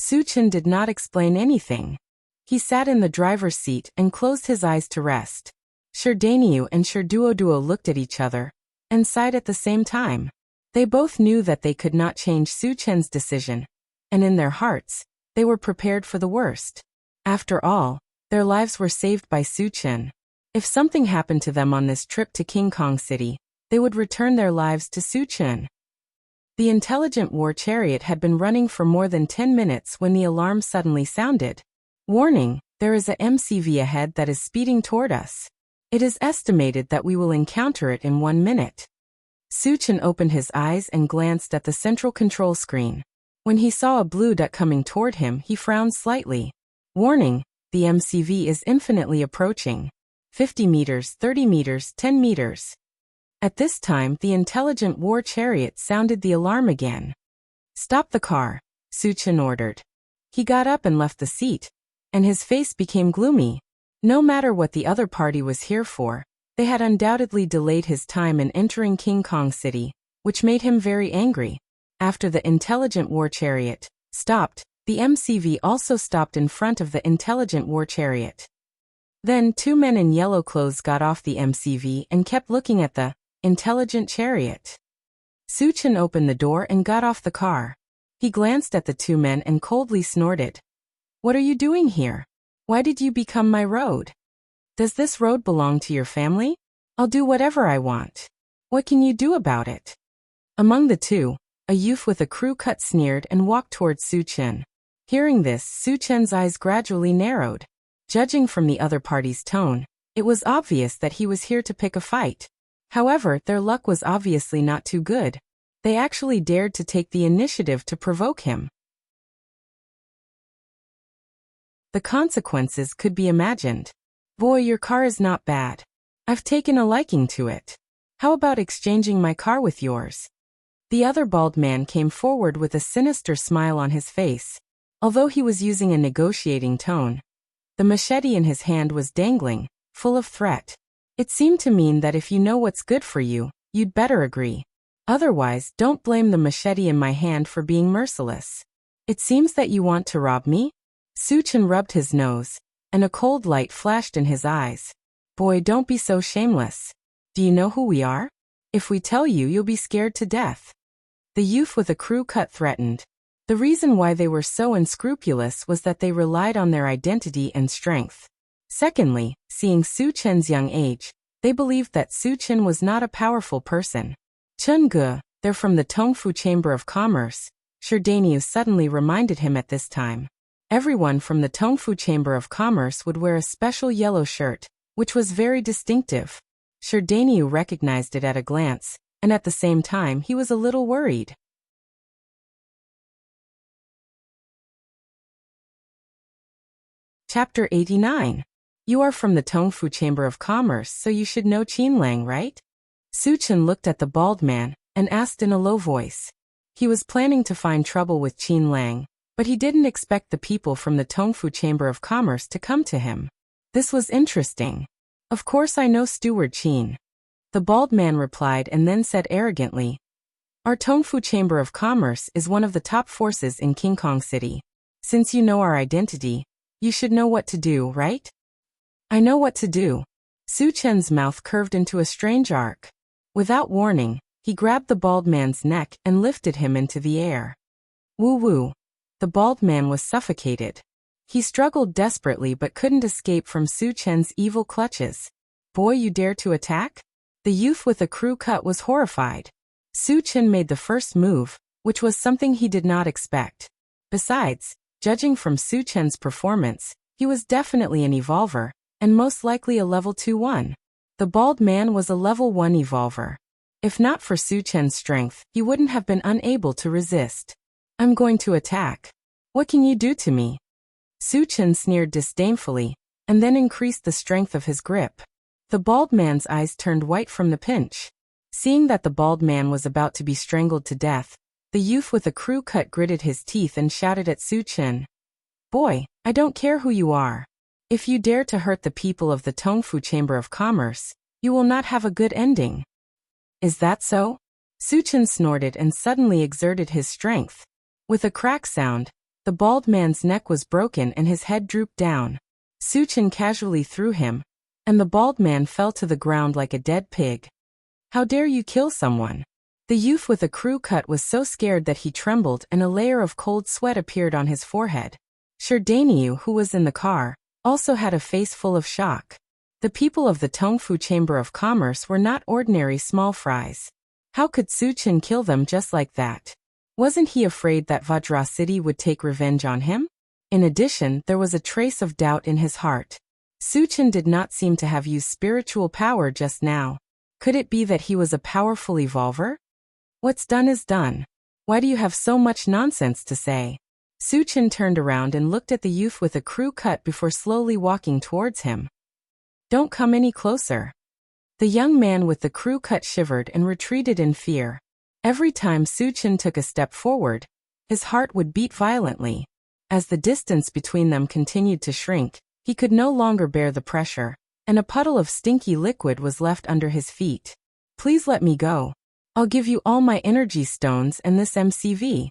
Suchin did not explain anything. He sat in the driver's seat and closed his eyes to rest. Sherdaniu and Sherduoduo looked at each other and sighed at the same time. They both knew that they could not change Suchin's decision, and in their hearts, they were prepared for the worst. After all, their lives were saved by Suchin. If something happened to them on this trip to King Kong City, they would return their lives to Suchin. The intelligent war chariot had been running for more than 10 minutes when the alarm suddenly sounded. Warning, there is a MCV ahead that is speeding toward us. It is estimated that we will encounter it in 1 minute. Suchin opened his eyes and glanced at the central control screen. When he saw a blue dot coming toward him, he frowned slightly. Warning, the MCV is infinitely approaching. 50 meters, 30 meters, 10 meters. At this time, the intelligent war chariot sounded the alarm again. Stop the car, Suchin ordered. He got up and left the seat, and his face became gloomy. No matter what the other party was here for, they had undoubtedly delayed his time in entering King Kong City, which made him very angry. After the intelligent war chariot stopped, the MCV also stopped in front of the intelligent war chariot. Then 2 men in yellow clothes got off the MCV and kept looking at the intelligent chariot. Suchin opened the door and got off the car. He glanced at the 2 men and coldly snorted. What are you doing here? Why did you become my road? Does this road belong to your family? I'll do whatever I want. What can you do about it? Among the two, a youth with a crew cut sneered and walked towards Suchin. Hearing this, Suchin's eyes gradually narrowed. Judging from the other party's tone, it was obvious that he was here to pick a fight. However, their luck was obviously not too good. They actually dared to take the initiative to provoke him. The consequences could be imagined. Boy, your car is not bad. I've taken a liking to it. How about exchanging my car with yours? The other bald man came forward with a sinister smile on his face. Although he was using a negotiating tone, the machete in his hand was dangling, full of threat. It seemed to mean that if you know what's good for you, you'd better agree. Otherwise, don't blame the machete in my hand for being merciless. It seems that you want to rob me? Suchin rubbed his nose, and a cold light flashed in his eyes. Boy, don't be so shameless. Do you know who we are? If we tell you, you'll be scared to death. The youth with a crew cut threatened. The reason why they were so unscrupulous was that they relied on their identity and strength. Secondly, seeing Suchin's young age, they believed that Suchin was not a powerful person. Chunge, they're from the Tongfu Chamber of Commerce, Sherdaniu suddenly reminded him at this time. Everyone from the Tongfu Chamber of Commerce would wear a special yellow shirt, which was very distinctive. Sherdaniu recognized it at a glance, and at the same time he was a little worried. Chapter 89. You are from the Tongfu Chamber of Commerce, so you should know Qinlang, right? Suchin looked at the bald man and asked in a low voice. He was planning to find trouble with Qinlang, but he didn't expect the people from the Tongfu Chamber of Commerce to come to him. This was interesting. Of course I know Steward Qin. The bald man replied and then said arrogantly, Our Tongfu Chamber of Commerce is one of the top forces in King Kong City. Since you know our identity, you should know what to do, right? I know what to do. Suchin's mouth curved into a strange arc. Without warning, he grabbed the bald man's neck and lifted him into the air. Woo-woo. The bald man was suffocated. He struggled desperately but couldn't escape from Suchin's evil clutches. Boy, you dare to attack? The youth with a crew cut was horrified. Suchin made the first move, which was something he did not expect. Besides, judging from Suchin's performance, he was definitely an evolver, and most likely a level 2-1. The bald man was a level 1 evolver. If not for Suchin's strength, he wouldn't have been unable to resist. I'm going to attack. What can you do to me? Suchin sneered disdainfully, and then increased the strength of his grip. The bald man's eyes turned white from the pinch. Seeing that the bald man was about to be strangled to death, the youth with a crew cut gritted his teeth and shouted at Suchin. Boy, I don't care who you are. If you dare to hurt the people of the Tongfu Chamber of Commerce, you will not have a good ending. Is that so? Suchin snorted and suddenly exerted his strength. With a crack sound, the bald man's neck was broken and his head drooped down. Suchin casually threw him, and the bald man fell to the ground like a dead pig. How dare you kill someone? The youth with a crew cut was so scared that he trembled and a layer of cold sweat appeared on his forehead. Sherdaniu, who was in the car, also had a face full of shock. The people of the Tongfu Chamber of Commerce were not ordinary small fries. How could Su Chen kill them just like that? Wasn't he afraid that Vajra City would take revenge on him? In addition, there was a trace of doubt in his heart. Su Chen did not seem to have used spiritual power just now. Could it be that he was a powerful evolver? What's done is done. Why do you have so much nonsense to say? Su Chen turned around and looked at the youth with a crew cut before slowly walking towards him. Don't come any closer. The young man with the crew cut shivered and retreated in fear. Every time Su Chen took a step forward, his heart would beat violently. As the distance between them continued to shrink, he could no longer bear the pressure, and a puddle of stinky liquid was left under his feet. Please let me go. I'll give you all my energy stones and this MCV.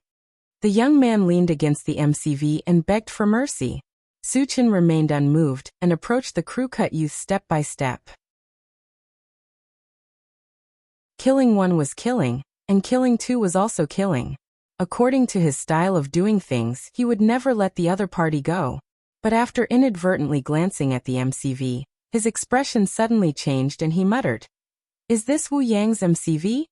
The young man leaned against the MCV and begged for mercy. Su Chen remained unmoved and approached the crew-cut youth step by step. Killing one was killing, and killing two was also killing. According to his style of doing things, he would never let the other party go. But after inadvertently glancing at the MCV, his expression suddenly changed and he muttered, "Is this Wu Yang's MCV?"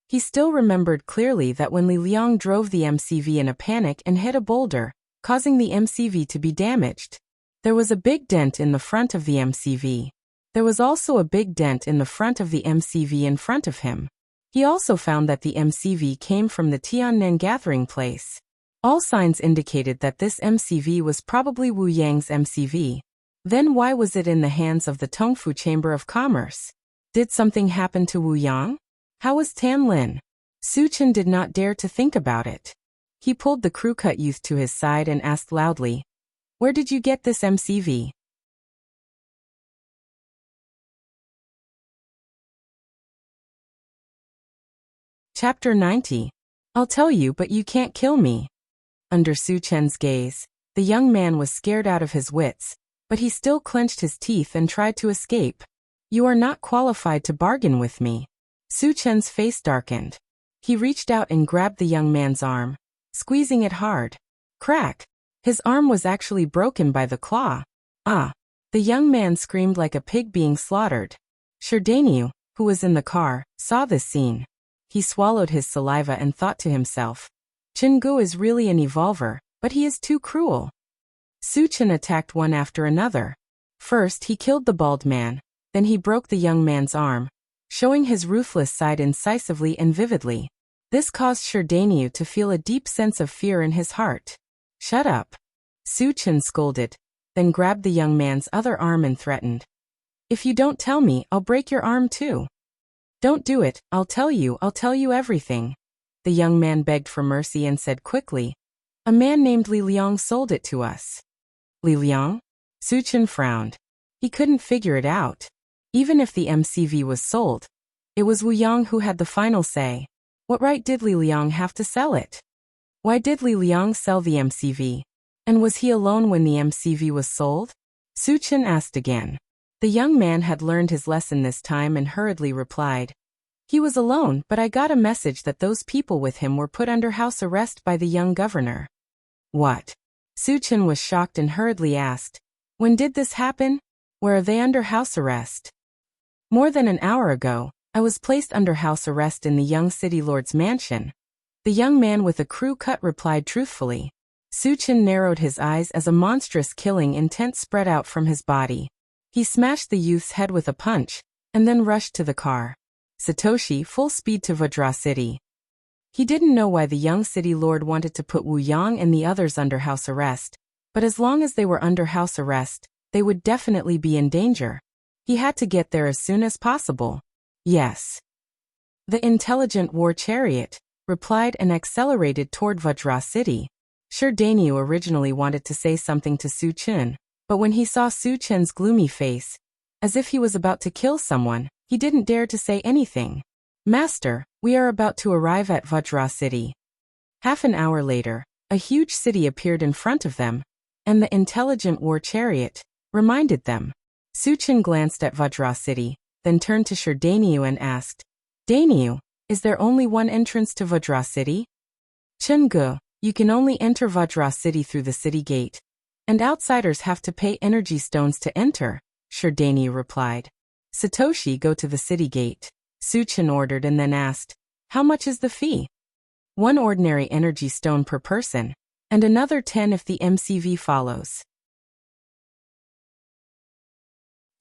He still remembered clearly that when Li Liang drove the MCV in a panic and hit a boulder, causing the MCV to be damaged. There was a big dent in the front of the MCV. There was also a big dent in the front of the MCV in front of him. He also found that the MCV came from the Tiannan gathering place. All signs indicated that this MCV was probably Wu Yang's MCV. Then why was it in the hands of the Tongfu Chamber of Commerce? Did something happen to Wu Yang? How was Tan Lin? Su Chen did not dare to think about it. He pulled the crew-cut youth to his side and asked loudly, "Where did you get this MCV?" Chapter 90. I'll tell you, but you can't kill me. Under Su Chen's gaze, the young man was scared out of his wits, but he still clenched his teeth and tried to escape. You are not qualified to bargain with me. Su Chen's face darkened. He reached out and grabbed the young man's arm, squeezing it hard. Crack! His arm was actually broken by the claw. Ah! The young man screamed like a pig being slaughtered. Sherdaniu, who was in the car, saw this scene. He swallowed his saliva and thought to himself, Chengu is really an evolver, but he is too cruel. Su Chen attacked one after another. First he killed the bald man, then he broke the young man's arm, showing his ruthless side incisively and vividly. This caused Sherdaniu to feel a deep sense of fear in his heart. Shut up. Su Chen scolded, then grabbed the young man's other arm and threatened. If you don't tell me, I'll break your arm too. Don't do it, I'll tell you everything. The young man begged for mercy and said quickly, a man named Li Liang sold it to us. Li Liang? Su Chen frowned. He couldn't figure it out. Even if the MCV was sold, it was Wu Yang who had the final say. What right did Li Liang have to sell it? Why did Li Liang sell the MCV? And was he alone when the MCV was sold? Su Chen asked again. The young man had learned his lesson this time and hurriedly replied. He was alone, but I got a message that those people with him were put under house arrest by the young governor. What? Su Chen was shocked and hurriedly asked. When did this happen? Where are they under house arrest? More than an hour ago, I was placed under house arrest in the young city lord's mansion. The young man with a crew cut replied truthfully. Su Chen narrowed his eyes as a monstrous killing intent spread out from his body. He smashed the youth's head with a punch, and then rushed to the car. Satoshi, full speed to Vajra City. He didn't know why the young city lord wanted to put Wu Yang and the others under house arrest, but as long as they were under house arrest, they would definitely be in danger. He had to get there as soon as possible. Yes. The intelligent war chariot replied and accelerated toward Vajra City. Sherdaniu originally wanted to say something to Su Chen, but when he saw Su Chen's gloomy face, as if he was about to kill someone, he didn't dare to say anything. Master, we are about to arrive at Vajra City. Half an hour later, a huge city appeared in front of them, and the intelligent war chariot reminded them. Su Chen glanced at Vajra City, then turned to Sherdaniu and asked, Daniu, is there only one entrance to Vajra City? Chengu, you can only enter Vajra City through the city gate, and outsiders have to pay energy stones to enter. Shurdani replied. Satoshi, go to the city gate, Suchin ordered and then asked, how much is the fee? 1 ordinary energy stone per person, and another 10 if the MCV follows.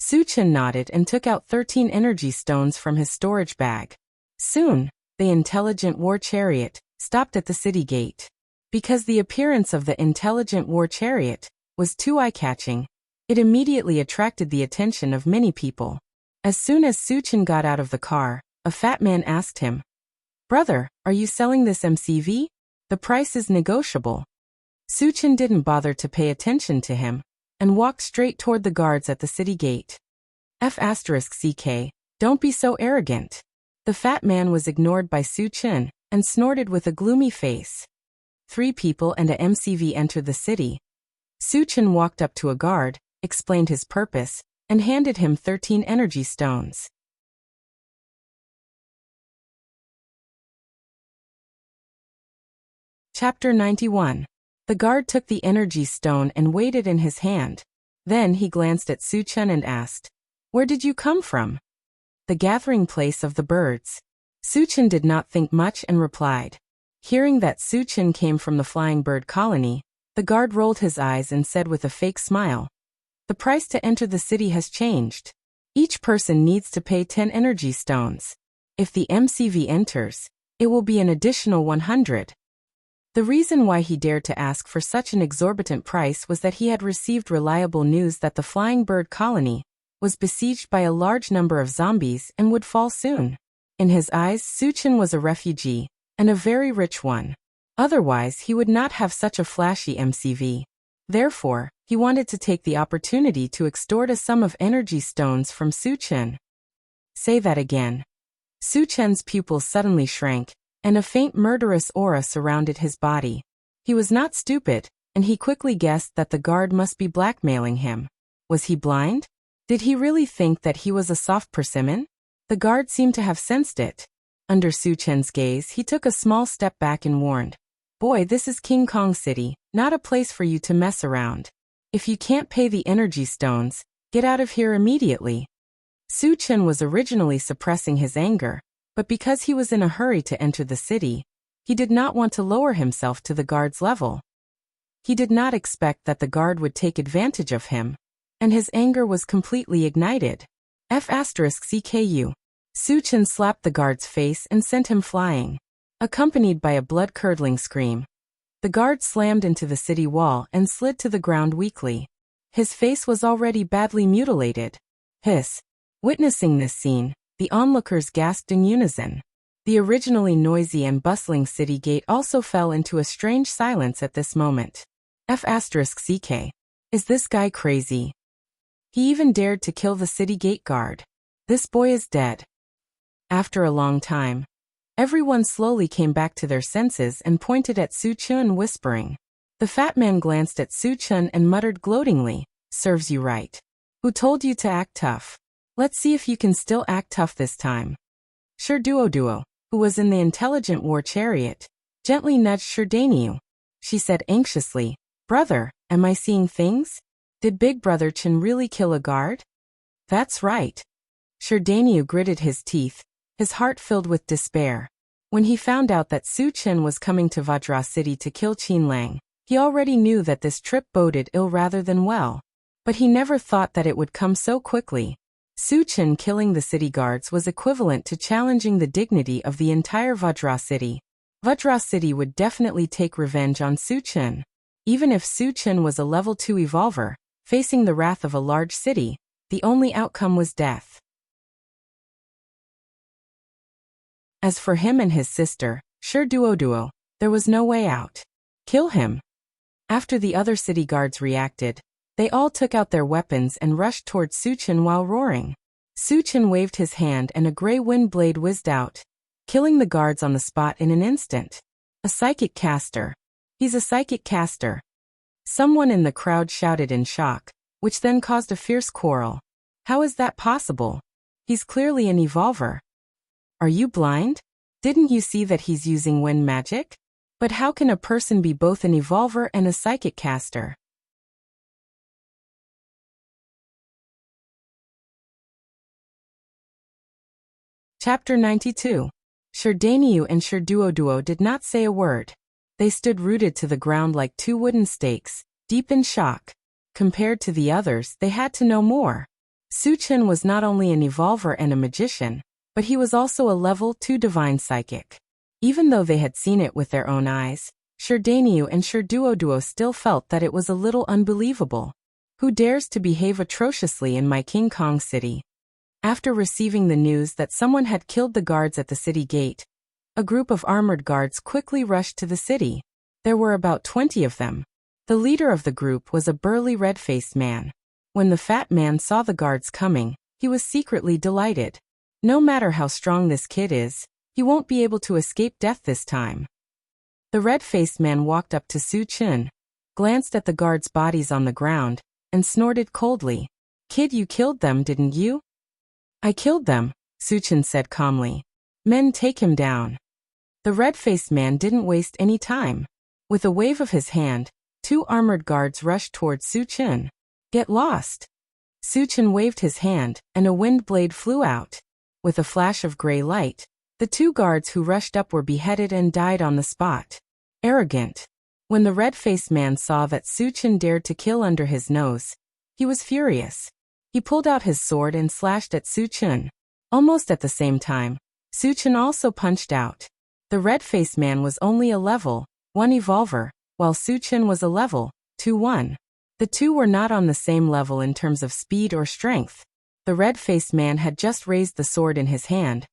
Suchin nodded and took out 13 energy stones from his storage bag. Soon, the intelligent war chariot stopped at the city gate. Because the appearance of the intelligent war chariot was too eye-catching, it immediately attracted the attention of many people. As soon as Suchin got out of the car, a fat man asked him, Brother, are you selling this MCV? The price is negotiable. Suchin didn't bother to pay attention to him and walked straight toward the guards at the city gate. F***ck, don't be so arrogant. The fat man was ignored by Suchin and snorted with a gloomy face. 3 people and a MCV entered the city. Suchin walked up to a guard, explained his purpose, and handed him 13 energy stones. Chapter 91. The guard took the energy stone and weighed it in his hand. Then he glanced at Suchin and asked, Where did you come from? The gathering place of the birds. Suchin did not think much and replied. Hearing that Suchin came from the flying bird colony, the guard rolled his eyes and said with a fake smile, The price to enter the city has changed. Each person needs to pay 10 energy stones. If the MCV enters, it will be an additional 100. The reason why he dared to ask for such an exorbitant price was that he had received reliable news that the flying bird colony was besieged by a large number of zombies and would fall soon. In his eyes, Suchin was a refugee, and a very rich one. Otherwise, he would not have such a flashy MCV. Therefore, he wanted to take the opportunity to extort a sum of energy stones from Suchin. Say that again. Suchin's pupils suddenly shrank, and a faint murderous aura surrounded his body. He was not stupid, and he quickly guessed that the guard must be blackmailing him. Was he blind? Did he really think that he was a soft persimmon? The guard seemed to have sensed it. Under Suchin's gaze, he took a small step back and warned, Boy, this is King Kong City, not a place for you to mess around. If you can't pay the energy stones, get out of here immediately. Suchin was originally suppressing his anger, but because he was in a hurry to enter the city, he did not want to lower himself to the guard's level. He did not expect that the guard would take advantage of him, and his anger was completely ignited. F***ck. Suchin slapped the guard's face and sent him flying, accompanied by a blood-curdling scream. The guard slammed into the city wall and slid to the ground weakly. His face was already badly mutilated. Hiss. Witnessing this scene, the onlookers gasped in unison. The originally noisy and bustling city gate also fell into a strange silence at this moment. F***ck. Is this guy crazy? He even dared to kill the city gate guard. This boy is dead. After a long time, everyone slowly came back to their senses and pointed at Suchin whispering. The fat man glanced at Suchin and muttered gloatingly, Serves you right. Who told you to act tough? Let's see if you can still act tough this time. Shurduo, who was in the intelligent war chariot, gently nudged Shurdani. She said anxiously, Brother, am I seeing things? Did Big Brother Chin really kill a guard? That's right. Shurdani gritted his teeth, his heart filled with despair. When he found out that Suchin was coming to Vajra City to kill Qin Lang, he already knew that this trip boded ill rather than well. But he never thought that it would come so quickly. Suchin killing the city guards was equivalent to challenging the dignity of the entire Vajra City. Vajra City would definitely take revenge on Suchin. Even if Suchin was a level 2 evolver, facing the wrath of a large city, the only outcome was death. As for him and his sister, Shurduo, there was no way out. Kill him. After the other city guards reacted, they all took out their weapons and rushed toward Suchin while roaring. Suchin waved his hand and a gray wind blade whizzed out, killing the guards on the spot in an instant. A psychic caster. He's a psychic caster. Someone in the crowd shouted in shock, which then caused a fierce quarrel. How is that possible? He's clearly an evolver. Are you blind? Didn't you see that he's using wind magic? But how can a person be both an evolver and a psychic caster? Chapter 92. Sherdaniu and Sherduoduo did not say a word. They stood rooted to the ground like two wooden stakes, deep in shock. Compared to the others, they had to know more. Suchen was not only an evolver and a magician, but he was also a level 2 divine psychic. Even though they had seen it with their own eyes, Sherdaniu and Sherduoduo still felt that it was a little unbelievable. Who dares to behave atrociously in my King Kong city? After receiving the news that someone had killed the guards at the city gate, a group of armored guards quickly rushed to the city. There were about 20 of them. The leader of the group was a burly red-faced man. When the fat man saw the guards coming, he was secretly delighted. No matter how strong this kid is, he won't be able to escape death this time. The red-faced man walked up to Suchen, glanced at the guards' bodies on the ground, and snorted coldly. "Kid, you killed them, didn't you?" "I killed them," Suchen said calmly. "Men, take him down." The red-faced man didn't waste any time. With a wave of his hand, 2 armored guards rushed towards Suchen. "Get lost." Suchen waved his hand, and a wind blade flew out. With a flash of gray light, the 2 guards who rushed up were beheaded and died on the spot. Arrogant. When the red-faced man saw that Suchen dared to kill under his nose, he was furious. He pulled out his sword and slashed at Suchen. Almost at the same time, Suchen also punched out. The red-faced man was only a level 1 evolver, while Suchen was a level 2-1. The two were not on the same level in terms of speed or strength. The red-faced man had just raised the sword in his hand,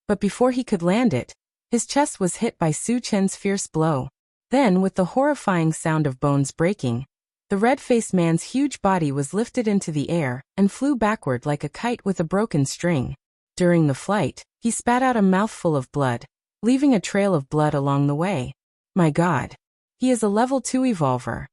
but before he could land it, his chest was hit by Suchen's fierce blow. Then, with the horrifying sound of bones breaking, the red-faced man's huge body was lifted into the air and flew backward like a kite with a broken string. During the flight, he spat out a mouthful of blood, leaving a trail of blood along the way. My God! He is a level 2 evolver.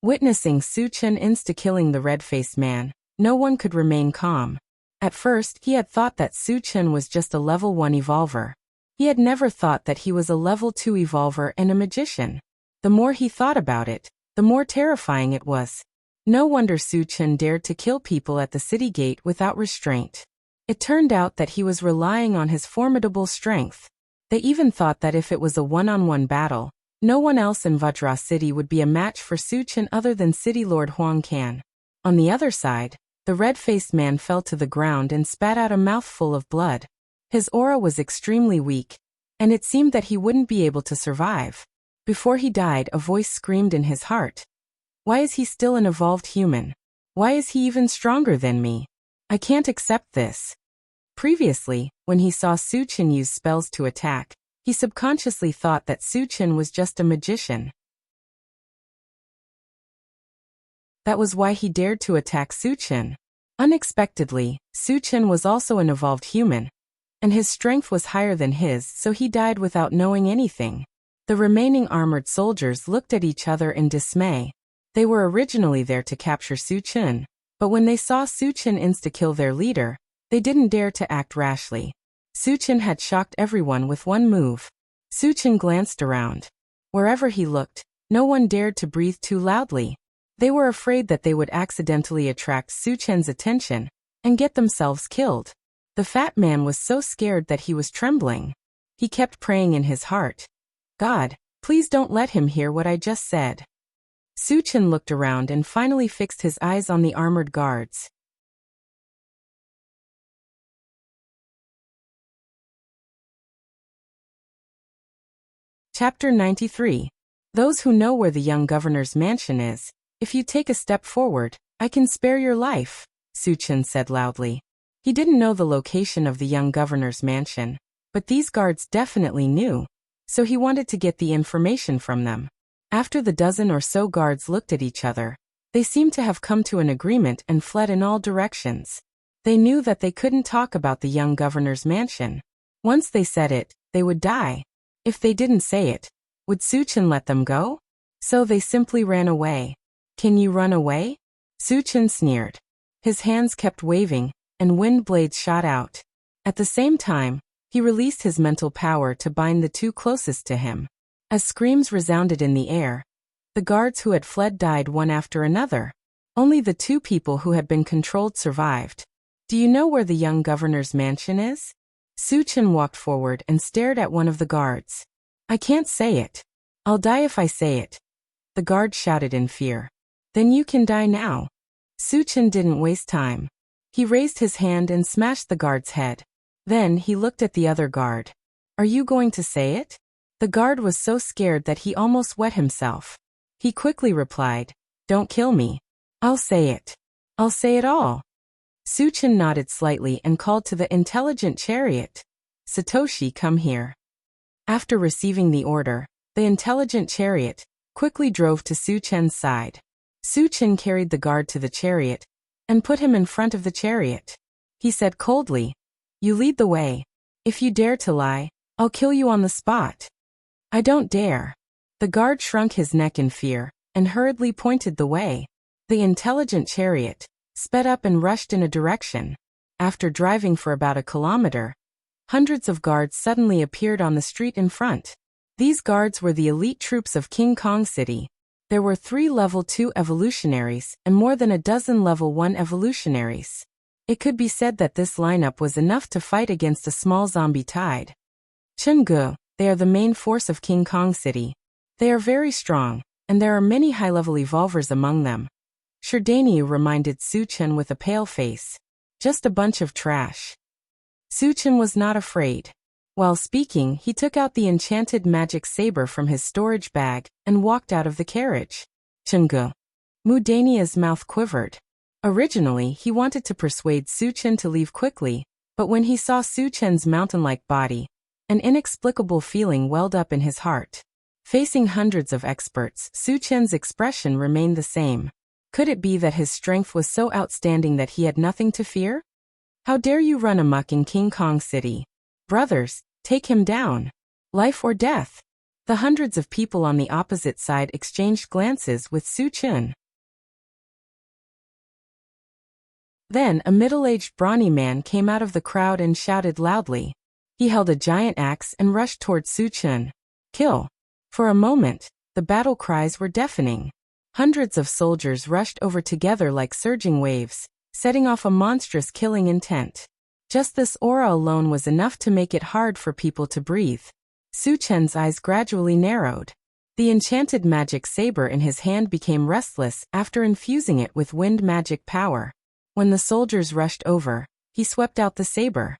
Witnessing Suchen insta-killing the red-faced man, no one could remain calm. At first, he had thought that Suchen was just a level 1 evolver. He had never thought that he was a level 2 evolver and a magician. The more he thought about it, the more terrifying it was. No wonder Suchen dared to kill people at the city gate without restraint. It turned out that he was relying on his formidable strength. They even thought that if it was a one-on-one battle, no one else in Vajra City would be a match for Suchen other than City Lord Huang Can. On the other side, the red-faced man fell to the ground and spat out a mouthful of blood. His aura was extremely weak, and it seemed that he wouldn't be able to survive. Before he died, a voice screamed in his heart. Why is he still an evolved human? Why is he even stronger than me? I can't accept this. Previously, when he saw Suchen use spells to attack, he subconsciously thought that Suchen was just a magician. That was why he dared to attack Suchen. Unexpectedly, Suchen was also an evolved human, and his strength was higher than his, so he died without knowing anything. The remaining armored soldiers looked at each other in dismay. They were originally there to capture Suchen, but when they saw Suchen insta-kill their leader, they didn't dare to act rashly. Suchen had shocked everyone with one move. Suchen glanced around. Wherever he looked, no one dared to breathe too loudly. They were afraid that they would accidentally attract Suchen's attention and get themselves killed. The fat man was so scared that he was trembling. He kept praying in his heart, God, please don't let him hear what I just said. Suchen looked around and finally fixed his eyes on the armored guards. Chapter 93. Those who know where the young governor's mansion is, if you take a step forward, I can spare your life, Suchen said loudly. He didn't know the location of the young governor's mansion, but these guards definitely knew, so he wanted to get the information from them. After the dozen or so guards looked at each other, they seemed to have come to an agreement and fled in all directions. They knew that they couldn't talk about the young governor's mansion. Once they said it, they would die. If they didn't say it, would Suchen let them go? So they simply ran away. Can you run away? Suchen sneered. His hands kept waving, and wind blades shot out. At the same time, he released his mental power to bind the two closest to him. As screams resounded in the air, the guards who had fled died one after another. Only the two people who had been controlled survived. Do you know where the young governor's mansion is? Su Chen walked forward and stared at one of the guards. I can't say it. I'll die if I say it. The guard shouted in fear. Then you can die now. Su Chen didn't waste time. He raised his hand and smashed the guard's head. Then he looked at the other guard. Are you going to say it? The guard was so scared that he almost wet himself. He quickly replied, Don't kill me. I'll say it. I'll say it all. Su Chen nodded slightly and called to the intelligent chariot. Satoshi, come here. After receiving the order, the intelligent chariot quickly drove to Su Chen's side. Su Chen carried the guard to the chariot and put him in front of the chariot. He said coldly, You lead the way. If you dare to lie, I'll kill you on the spot. I don't dare. The guard shrunk his neck in fear and hurriedly pointed the way. The intelligent chariot sped up and rushed in a direction. After driving for about a kilometer, hundreds of guards suddenly appeared on the street in front. These guards were the elite troops of King Kong City. There were 3 level 2 evolutionaries and more than a dozen level 1 evolutionaries. It could be said that this lineup was enough to fight against a small zombie tide. Chungu, they are the main force of King Kong City. They are very strong, and there are many high-level evolvers among them. Shirdanyu reminded Su Chen with a pale face. Just a bunch of trash. Su Chen was not afraid. While speaking, he took out the enchanted magic saber from his storage bag and walked out of the carriage. Chungu. Mudania's mouth quivered. Originally, he wanted to persuade Su Chen to leave quickly, but when he saw Su Chen's mountain-like body, an inexplicable feeling welled up in his heart. Facing hundreds of experts, Su Chen's expression remained the same. Could it be that his strength was so outstanding that he had nothing to fear? How dare you run amok in King Kong City? Brothers, take him down. Life or death. The hundreds of people on the opposite side exchanged glances with Su Chen. Then a middle-aged brawny man came out of the crowd and shouted loudly. He held a giant axe and rushed toward Su Chen. Kill. For a moment, the battle cries were deafening. Hundreds of soldiers rushed over together like surging waves, setting off a monstrous killing intent. Just this aura alone was enough to make it hard for people to breathe. Su Chen's eyes gradually narrowed. The enchanted magic saber in his hand became restless after infusing it with wind magic power. When the soldiers rushed over, he swept out the saber.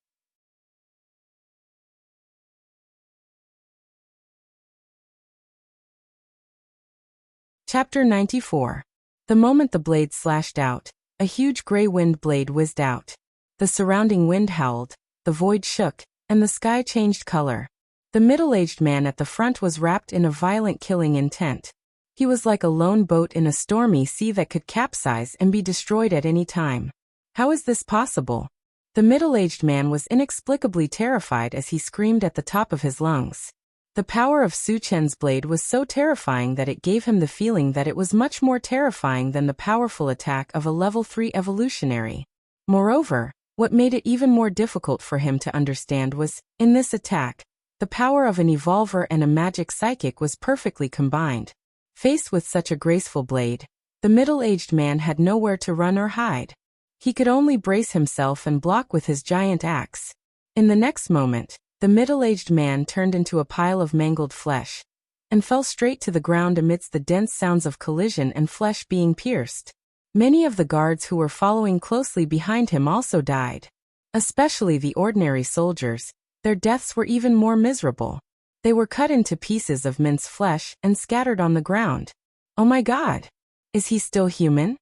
Chapter 94. The moment the blade slashed out, a huge gray wind blade whizzed out. The surrounding wind howled, the void shook, and the sky changed color. The middle-aged man at the front was wrapped in a violent killing intent. He was like a lone boat in a stormy sea that could capsize and be destroyed at any time. How is this possible? The middle-aged man was inexplicably terrified as he screamed at the top of his lungs. The power of Su Chen's blade was so terrifying that it gave him the feeling that it was much more terrifying than the powerful attack of a level 3 evolutionary. Moreover, what made it even more difficult for him to understand was, in this attack, the power of an evolver and a magic psychic was perfectly combined. Faced with such a graceful blade, the middle-aged man had nowhere to run or hide. He could only brace himself and block with his giant axe. In the next moment, the middle-aged man turned into a pile of mangled flesh and fell straight to the ground amidst the dense sounds of collision and flesh being pierced. Many of the guards who were following closely behind him also died. Especially the ordinary soldiers, their deaths were even more miserable. They were cut into pieces of minced flesh and scattered on the ground. Oh my God! Is he still human?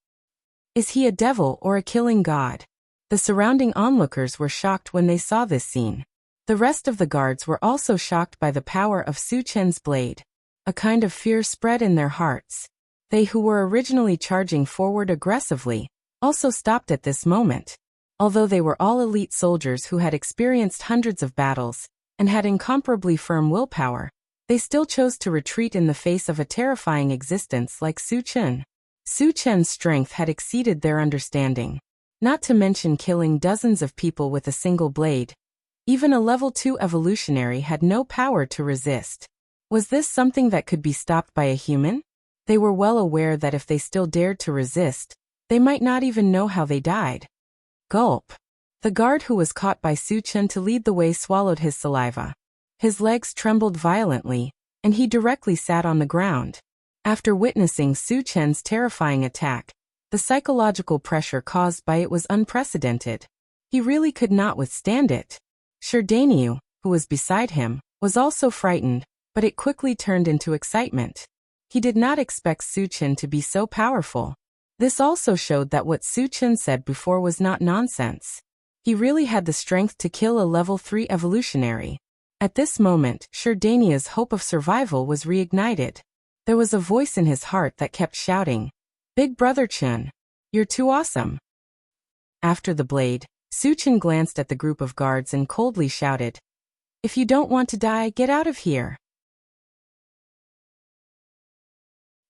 Is he a devil or a killing god? The surrounding onlookers were shocked when they saw this scene. The rest of the guards were also shocked by the power of Su Chen's blade. A kind of fear spread in their hearts. They who were originally charging forward aggressively also stopped at this moment. Although they were all elite soldiers who had experienced hundreds of battles and had incomparably firm willpower, they still chose to retreat in the face of a terrifying existence like Su Chen. Su Chen's strength had exceeded their understanding. Not to mention killing dozens of people with a single blade. Even a level 2 evolutionary had no power to resist. Was this something that could be stopped by a human? They were well aware that if they still dared to resist, they might not even know how they died. Gulp. The guard who was caught by Su Chen to lead the way swallowed his saliva. His legs trembled violently, and he directly sat on the ground. After witnessing Su Chen's terrifying attack, the psychological pressure caused by it was unprecedented. He really could not withstand it. Sherdaniu, who was beside him, was also frightened, but it quickly turned into excitement. He did not expect Su Chen to be so powerful. This also showed that what Su Chen said before was not nonsense. He really had the strength to kill a level 3 evolutionary. At this moment, Sherdania's hope of survival was reignited. There was a voice in his heart that kept shouting, "Big Brother Chen, you're too awesome." After the blade, Su Chen glanced at the group of guards and coldly shouted, "If you don't want to die, get out of here."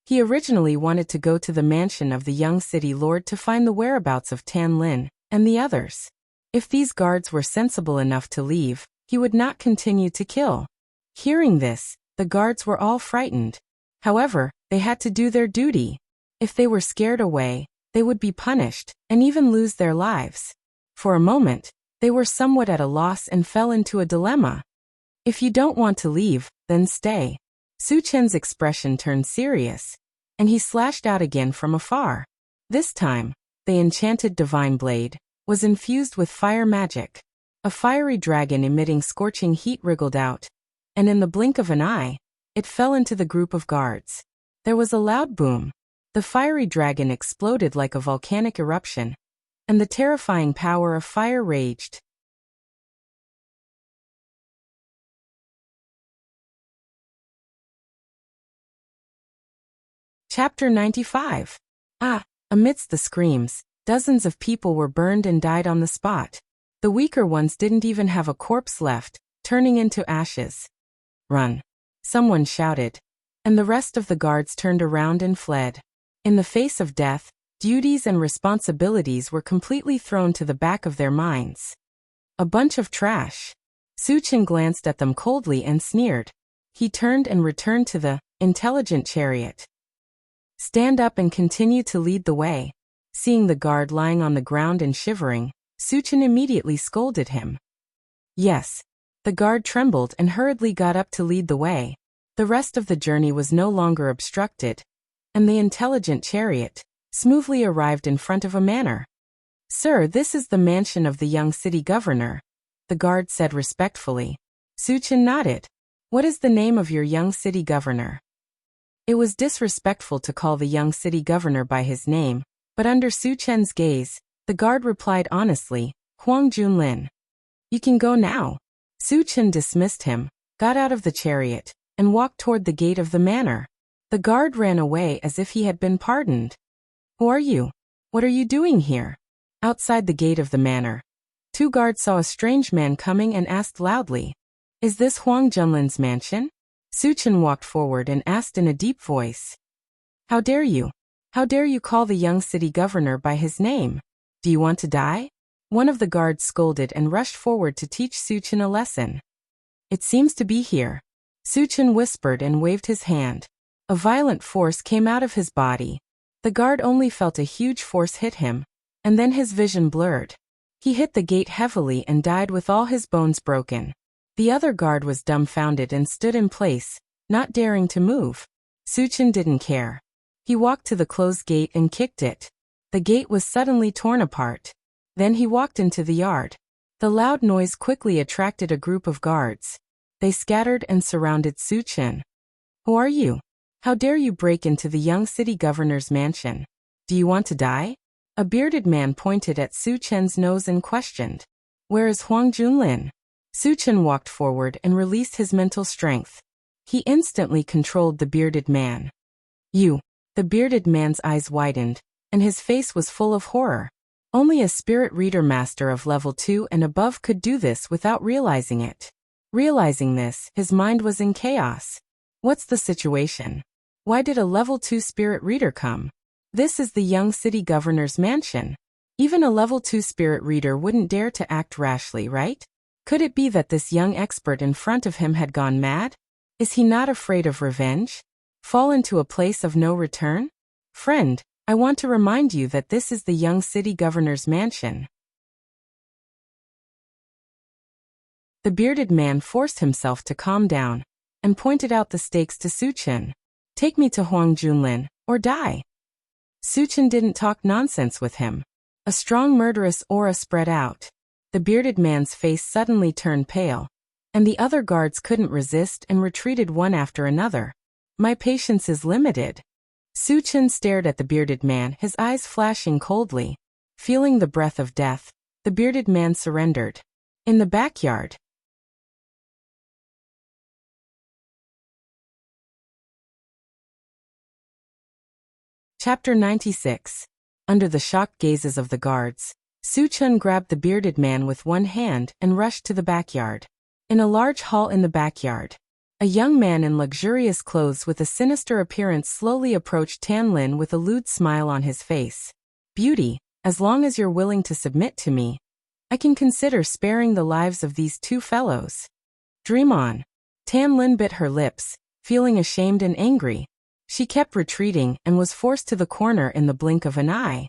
He originally wanted to go to the mansion of the young city lord to find the whereabouts of Tan Lin and the others. If these guards were sensible enough to leave, he would not continue to kill. Hearing this, the guards were all frightened. However, they had to do their duty. If they were scared away, they would be punished, and even lose their lives. For a moment, they were somewhat at a loss and fell into a dilemma. If you don't want to leave, then stay. Su Chen's expression turned serious, and he slashed out again from afar. This time, the enchanted divine blade was infused with fire magic. A fiery dragon emitting scorching heat wriggled out, and in the blink of an eye, it fell into the group of guards. There was a loud boom. The fiery dragon exploded like a volcanic eruption, and the terrifying power of fire raged. Chapter 95. Amidst the screams, dozens of people were burned and died on the spot. The weaker ones didn't even have a corpse left, turning into ashes. "Run!" someone shouted, and the rest of the guards turned around and fled. In the face of death, duties and responsibilities were completely thrown to the back of their minds. A bunch of trash. Su Chen glanced at them coldly and sneered. He turned and returned to the intelligent chariot. "Stand up and continue to lead the way." Seeing the guard lying on the ground and shivering, Su Chen immediately scolded him. "Yes." The guard trembled and hurriedly got up to lead the way. The rest of the journey was no longer obstructed, and the intelligent chariot smoothly arrived in front of a manor. "Sir, this is the mansion of the young city governor," the guard said respectfully. Su Chen nodded. "What is the name of your young city governor?" It was disrespectful to call the young city governor by his name, but under Su Chen's gaze, the guard replied honestly, "Huang Junlin." "You can go now." Su Chen dismissed him, got out of the chariot, and walked toward the gate of the manor. The guard ran away as if he had been pardoned. "Who are you? What are you doing here?" Outside the gate of the manor, two guards saw a strange man coming and asked loudly, "Is this Huang Junlin's mansion?" Su Chen walked forward and asked in a deep voice, "How dare you? How dare you call the young city governor by his name? Do you want to die?" One of the guards scolded and rushed forward to teach Su Chen a lesson. "It seems to be here." Su Chen whispered and waved his hand. A violent force came out of his body. The guard only felt a huge force hit him, and then his vision blurred. He hit the gate heavily and died with all his bones broken. The other guard was dumbfounded and stood in place, not daring to move. Su Chen didn't care. He walked to the closed gate and kicked it. The gate was suddenly torn apart. Then he walked into the yard. The loud noise quickly attracted a group of guards. They scattered and surrounded Su Chen. "Who are you? How dare you break into the young city governor's mansion? Do you want to die?" A bearded man pointed at Su Chen's nose and questioned, "Where is Huang Junlin?" Su Chen walked forward and released his mental strength. He instantly controlled the bearded man. "You." The bearded man's eyes widened, and his face was full of horror. Only a spirit reader master of level 2 and above could do this without realizing it. Realizing this, his mind was in chaos. What's the situation? Why did a level 2 spirit reader come? This is the young city governor's mansion. Even a level 2 spirit reader wouldn't dare to act rashly, right? Could it be that this young expert in front of him had gone mad? Is he not afraid of revenge? Fall into a place of no return? Friend, I want to remind you that this is the young city governor's mansion. The bearded man forced himself to calm down and pointed out the stakes to Su Chen. Take me to Huang Junlin, or die. Su Chen didn't talk nonsense with him. A strong murderous aura spread out. The bearded man's face suddenly turned pale, and the other guards couldn't resist and retreated one after another. My patience is limited. Su Chen stared at the bearded man, his eyes flashing coldly. Feeling the breath of death, the bearded man surrendered. In the backyard. Chapter 96. Under the shocked gazes of the guards, Su Chen grabbed the bearded man with one hand and rushed to the backyard. In a large hall in the backyard, a young man in luxurious clothes with a sinister appearance slowly approached Tan Lin with a lewd smile on his face. Beauty, as long as you're willing to submit to me, I can consider sparing the lives of these two fellows. Dream on. Tan Lin bit her lips, feeling ashamed and angry. She kept retreating and was forced to the corner in the blink of an eye.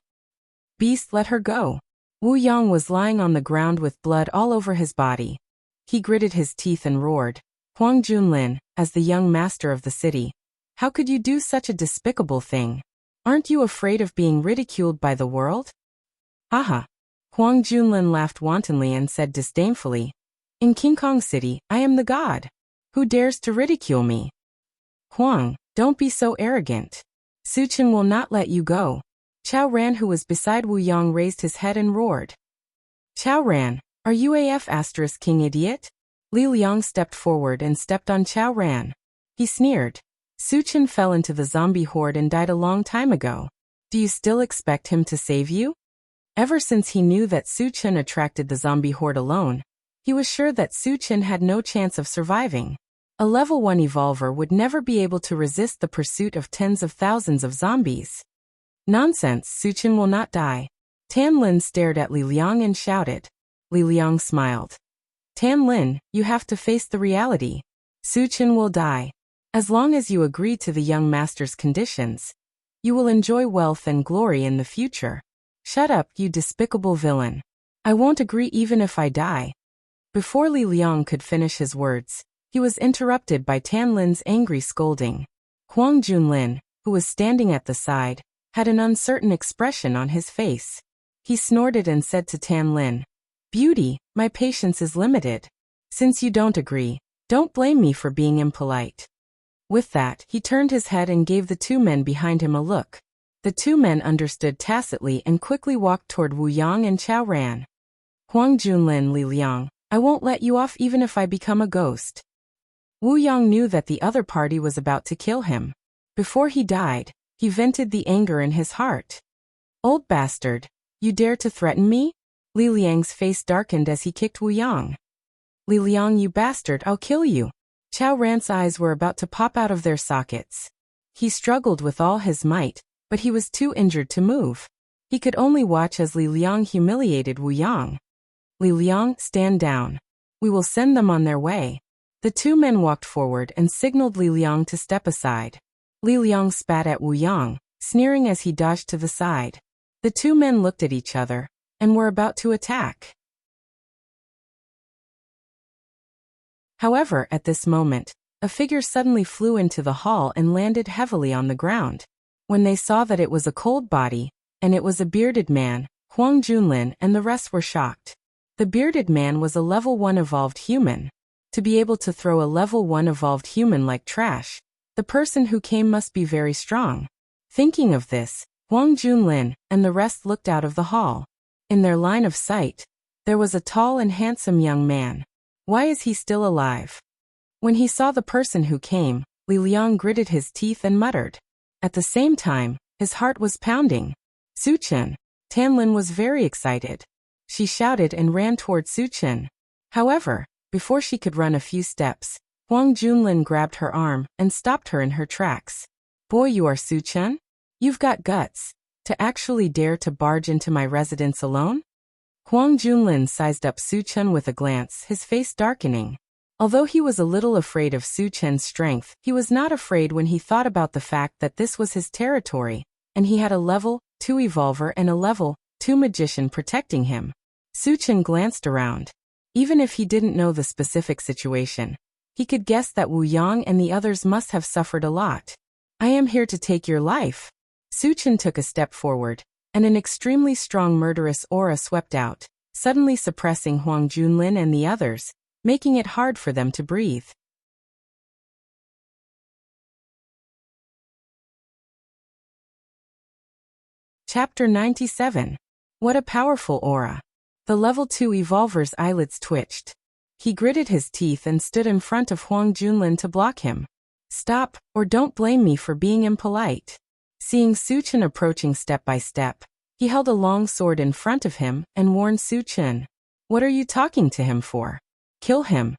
Beast, let her go. Wu Yang was lying on the ground with blood all over his body. He gritted his teeth and roared, Huang Junlin, as the young master of the city, how could you do such a despicable thing? Aren't you afraid of being ridiculed by the world? Haha. Huang Junlin laughed wantonly and said disdainfully, in King Kong City, I am the god. Who dares to ridicule me? Huang, don't be so arrogant. Su Chen will not let you go. Chao Ran, who was beside Wu Yang, raised his head and roared. Chao Ran, are you King idiot? Li Liang stepped forward and stepped on Chao Ran. He sneered. Su Chen fell into the zombie horde and died a long time ago. Do you still expect him to save you? Ever since he knew that Su Chen attracted the zombie horde alone, he was sure that Su Chen had no chance of surviving. A level 1 evolver would never be able to resist the pursuit of tens of thousands of zombies. Nonsense, Su Chen will not die. Tan Lin stared at Li Liang and shouted. Li Liang smiled. Tan Lin, you have to face the reality. Su Chen will die. As long as you agree to the young master's conditions, you will enjoy wealth and glory in the future. Shut up, you despicable villain. I won't agree even if I die. Before Li Liang could finish his words, he was interrupted by Tan Lin's angry scolding. Huang Junlin, who was standing at the side, had an uncertain expression on his face. He snorted and said to Tan Lin, Beauty, my patience is limited. Since you don't agree, don't blame me for being impolite. With that, he turned his head and gave the two men behind him a look. The two men understood tacitly and quickly walked toward Wu Yang and Chao Ran. Huang Junlin, Li Liang, I won't let you off even if I become a ghost. Wu Yang knew that the other party was about to kill him. Before he died, he vented the anger in his heart. Old bastard, you dare to threaten me? Li Liang's face darkened as he kicked Wu Yang. Li Liang, you bastard, I'll kill you. Chao Ran's eyes were about to pop out of their sockets. He struggled with all his might, but he was too injured to move. He could only watch as Li Liang humiliated Wu Yang. Li Liang, stand down. We will send them on their way. The two men walked forward and signaled Li Liang to step aside. Li Liang spat at Wu Yang, sneering as he dodged to the side. The two men looked at each other and were about to attack. However, at this moment, a figure suddenly flew into the hall and landed heavily on the ground. When they saw that it was a cold body, and it was a bearded man, Huang Junlin and the rest were shocked. The bearded man was a level 1 evolved human. To be able to throw a level 1 evolved human like trash, the person who came must be very strong. Thinking of this, Huang Junlin and the rest looked out of the hall. In their line of sight, there was a tall and handsome young man. Why is he still alive? When he saw the person who came, Li Liang gritted his teeth and muttered. At the same time, his heart was pounding. Su Chen. Tan Lin was very excited. She shouted and ran toward Su Chen. However, before she could run a few steps, Huang Junlin grabbed her arm and stopped her in her tracks. Boy, you are Su Chen? You've got guts. To actually dare to barge into my residence alone? Huang Junlin sized up Su Chen with a glance, his face darkening. Although he was a little afraid of Su Chen's strength, he was not afraid when he thought about the fact that this was his territory, and he had a level 2 evolver and a level 2 magician protecting him. Su Chen glanced around. Even if he didn't know the specific situation, he could guess that Wu Yang and the others must have suffered a lot. I am here to take your life. Su Chen took a step forward, and an extremely strong murderous aura swept out, suddenly suppressing Huang Junlin and the others, making it hard for them to breathe. Chapter 97. What a powerful aura. The level 2 evolver's eyelids twitched. He gritted his teeth and stood in front of Huang Junlin to block him. Stop, or don't blame me for being impolite. Seeing Su Chen approaching step by step, he held a long sword in front of him and warned Su Chen. What are you talking to him for? Kill him.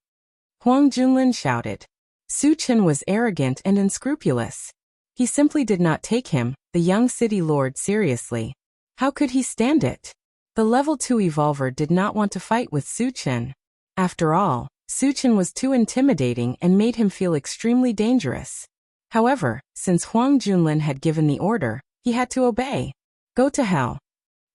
Huang Junlin shouted. Su Chen was arrogant and unscrupulous. He simply did not take him, the young city lord, seriously. How could he stand it? The level 2 evolver did not want to fight with Su Chen. After all, Su Chen was too intimidating and made him feel extremely dangerous. However, since Huang Junlin had given the order, he had to obey. Go to hell.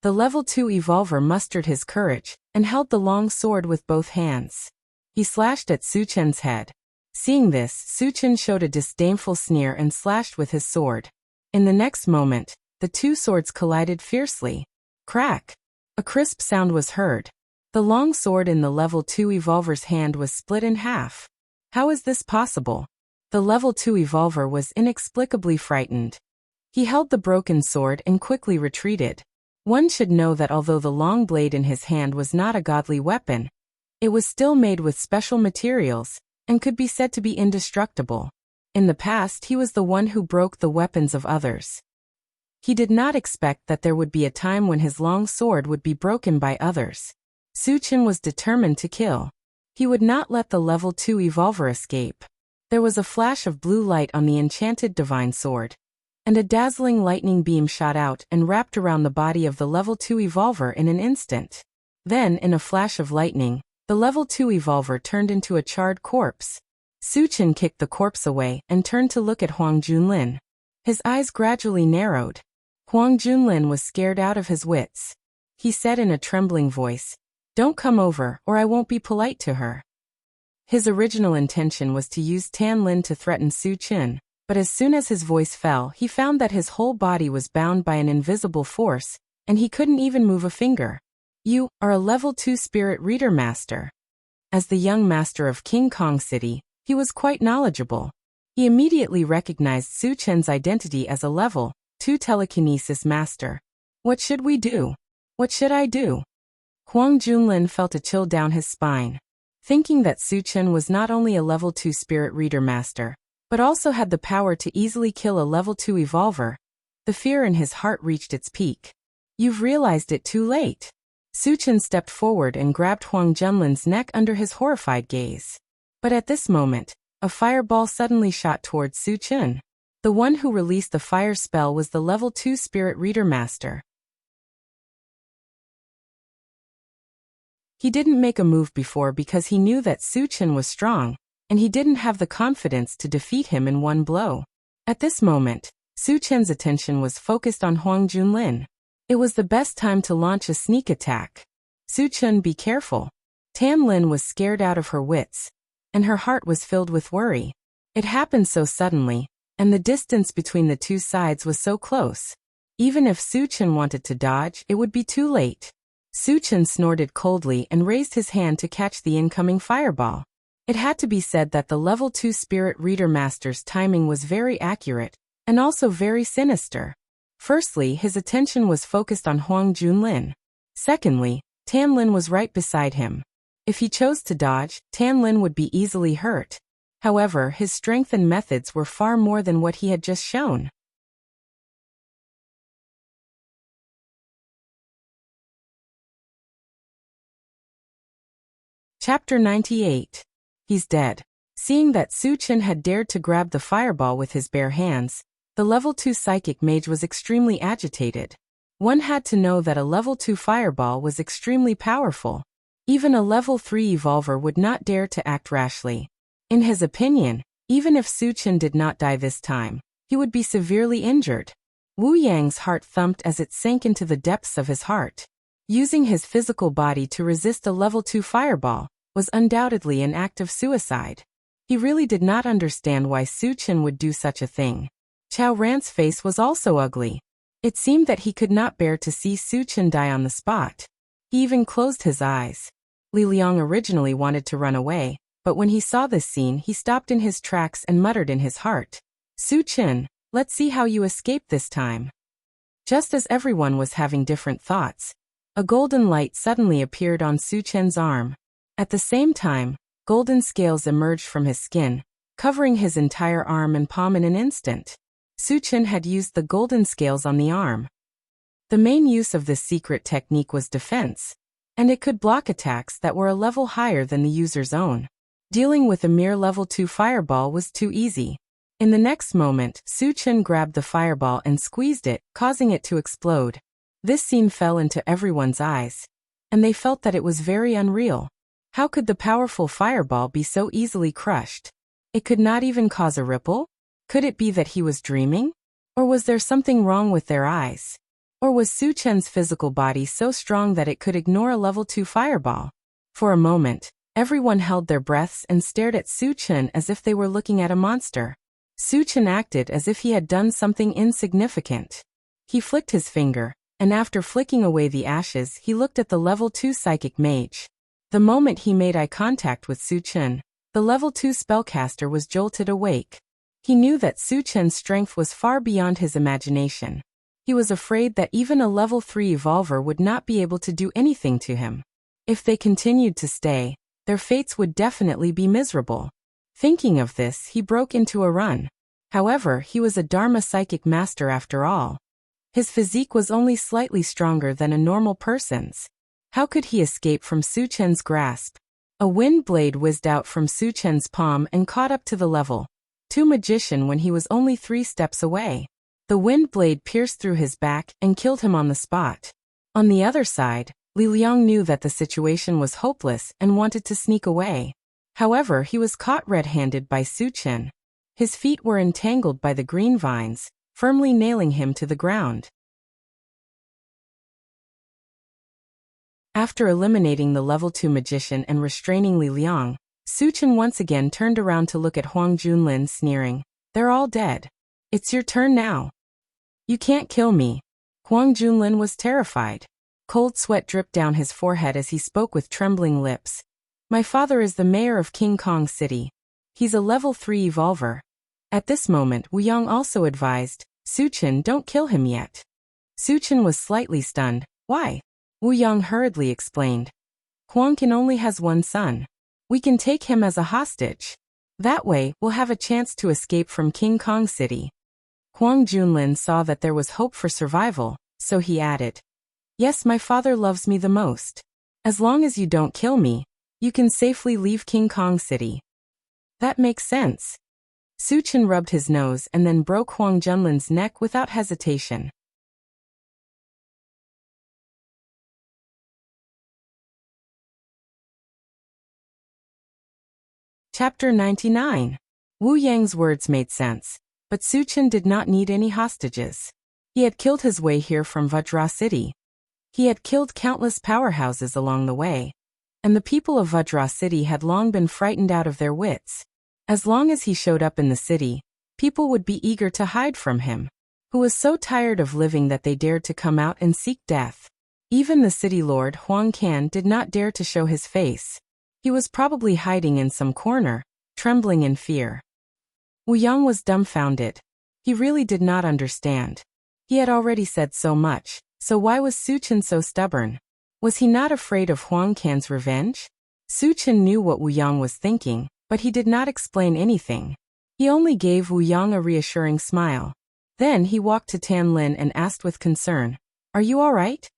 The level 2 evolver mustered his courage and held the long sword with both hands. He slashed at Su Chen's head. Seeing this, Su Chen showed a disdainful sneer and slashed with his sword. In the next moment, the two swords collided fiercely. Crack! A crisp sound was heard. The long sword in the level 2 evolver's hand was split in half. How is this possible? The level 2 evolver was inexplicably frightened. He held the broken sword and quickly retreated. One should know that although the long blade in his hand was not a godly weapon, it was still made with special materials and could be said to be indestructible. In the past, he was the one who broke the weapons of others. He did not expect that there would be a time when his long sword would be broken by others. Su Chen was determined to kill. He would not let the level 2 evolver escape. There was a flash of blue light on the enchanted divine sword, and a dazzling lightning beam shot out and wrapped around the body of the level 2 evolver in an instant. Then, in a flash of lightning, the level 2 evolver turned into a charred corpse. Su Chen kicked the corpse away and turned to look at Huang Junlin. His eyes gradually narrowed. Huang Junlin was scared out of his wits. He said in a trembling voice, "Don't come over, or I won't be polite to her." His original intention was to use Tan Lin to threaten Su Chen, but as soon as his voice fell, he found that his whole body was bound by an invisible force, and he couldn't even move a finger. You are a level 2 spirit reader master. As the young master of King Kong City, he was quite knowledgeable. He immediately recognized Su Chen's identity as a level 2 telekinesis master. What should we do? What should I do? Huang Junlin felt a chill down his spine. Thinking that Su Chen was not only a level 2 spirit reader master, but also had the power to easily kill a level 2 evolver, the fear in his heart reached its peak. You've realized it too late. Su Chen stepped forward and grabbed Huang Junlin's neck under his horrified gaze. But at this moment, a fireball suddenly shot towards Su Chen. The one who released the fire spell was the level 2 spirit reader master. He didn't make a move before because he knew that Su Chen was strong, and he didn't have the confidence to defeat him in one blow. At this moment, Su Chen's attention was focused on Huang Junlin. It was the best time to launch a sneak attack. Su Chen, be careful. Tan Lin was scared out of her wits, and her heart was filled with worry. It happened so suddenly, and the distance between the two sides was so close. Even if Su Chen wanted to dodge, it would be too late. Su Chen snorted coldly and raised his hand to catch the incoming fireball. It had to be said that the level 2 spirit reader master's timing was very accurate, and also very sinister. Firstly, his attention was focused on Huang Junlin. Secondly, Tan Lin was right beside him. If he chose to dodge, Tan Lin would be easily hurt. However, his strength and methods were far more than what he had just shown. Chapter 98. He's dead. Seeing that Su Chen had dared to grab the fireball with his bare hands, the level 2 psychic mage was extremely agitated. One had to know that a level 2 fireball was extremely powerful. Even a level 3 evolver would not dare to act rashly. In his opinion, even if Su Chen did not die this time, he would be severely injured. Wu Yang's heart thumped as it sank into the depths of his heart. Using his physical body to resist a level 2 fireball, was undoubtedly an act of suicide. He really did not understand why Suchin would do such a thing. Chao Ran's face was also ugly. It seemed that he could not bear to see Suchin die on the spot. He even closed his eyes. Li Liang originally wanted to run away, but when he saw this scene he stopped in his tracks and muttered in his heart, "Suchin, let's see how you escape this time." Just as everyone was having different thoughts, a golden light suddenly appeared on Suchin's arm. At the same time, golden scales emerged from his skin, covering his entire arm and palm in an instant. Suchin had used the golden scales on the arm. The main use of this secret technique was defense, and it could block attacks that were a level higher than the user's own. Dealing with a mere level 2 fireball was too easy. In the next moment, Suchin grabbed the fireball and squeezed it, causing it to explode. This scene fell into everyone's eyes, and they felt that it was very unreal. How could the powerful fireball be so easily crushed? It could not even cause a ripple? Could it be that he was dreaming? Or was there something wrong with their eyes? Or was Suchin's physical body so strong that it could ignore a level 2 fireball? For a moment, everyone held their breaths and stared at Suchin as if they were looking at a monster. Suchin acted as if he had done something insignificant. He flicked his finger, and after flicking away the ashes he looked at the level 2 psychic mage. The moment he made eye contact with Suchin, the level 2 spellcaster was jolted awake. He knew that Suchin's strength was far beyond his imagination. He was afraid that even a level 3 evolver would not be able to do anything to him. If they continued to stay, their fates would definitely be miserable. Thinking of this, he broke into a run. However, he was a Dharma psychic master after all. His physique was only slightly stronger than a normal person's. How could he escape from Suchin's grasp? A wind blade whizzed out from Suchin's palm and caught up to the level 2 magician when he was only 3 steps away. The wind blade pierced through his back and killed him on the spot. On the other side, Li Liang knew that the situation was hopeless and wanted to sneak away. However, he was caught red-handed by Suchin. His feet were entangled by the green vines, firmly nailing him to the ground. After eliminating the level 2 magician and restraining Li Liang, Suchin once again turned around to look at Huang Junlin, sneering, "They're all dead. It's your turn now. You can't kill me." Huang Junlin was terrified. Cold sweat dripped down his forehead as he spoke with trembling lips. "My father is the mayor of King Kong City. He's a level 3 evolver." At this moment, Wu Yang also advised, "Suchin, don't kill him yet." Suchin was slightly stunned. "Why?" Wu Yang hurriedly explained. "Huang Qin only has one son. We can take him as a hostage. That way, we'll have a chance to escape from King Kong City." Huang Junlin saw that there was hope for survival, so he added, "Yes, my father loves me the most. As long as you don't kill me, you can safely leave King Kong City." "That makes sense." Suchin rubbed his nose and then broke Huang Junlin's neck without hesitation. Chapter 99. Wu Yang's words made sense, but Suchin did not need any hostages. He had killed his way here from Vajra City. He had killed countless powerhouses along the way, and the people of Vajra City had long been frightened out of their wits. As long as he showed up in the city, people would be eager to hide from him, who was so tired of living that they dared to come out and seek death. Even the city lord Huang Can did not dare to show his face. He was probably hiding in some corner, trembling in fear. Wu Yang was dumbfounded. He really did not understand. He had already said so much, so why was Suchin so stubborn? Was he not afraid of Huang Can's revenge? Suchin knew what Wu Yang was thinking, but he did not explain anything. He only gave Wu Yang a reassuring smile. Then he walked to Tan Lin and asked with concern, "Are you all right?"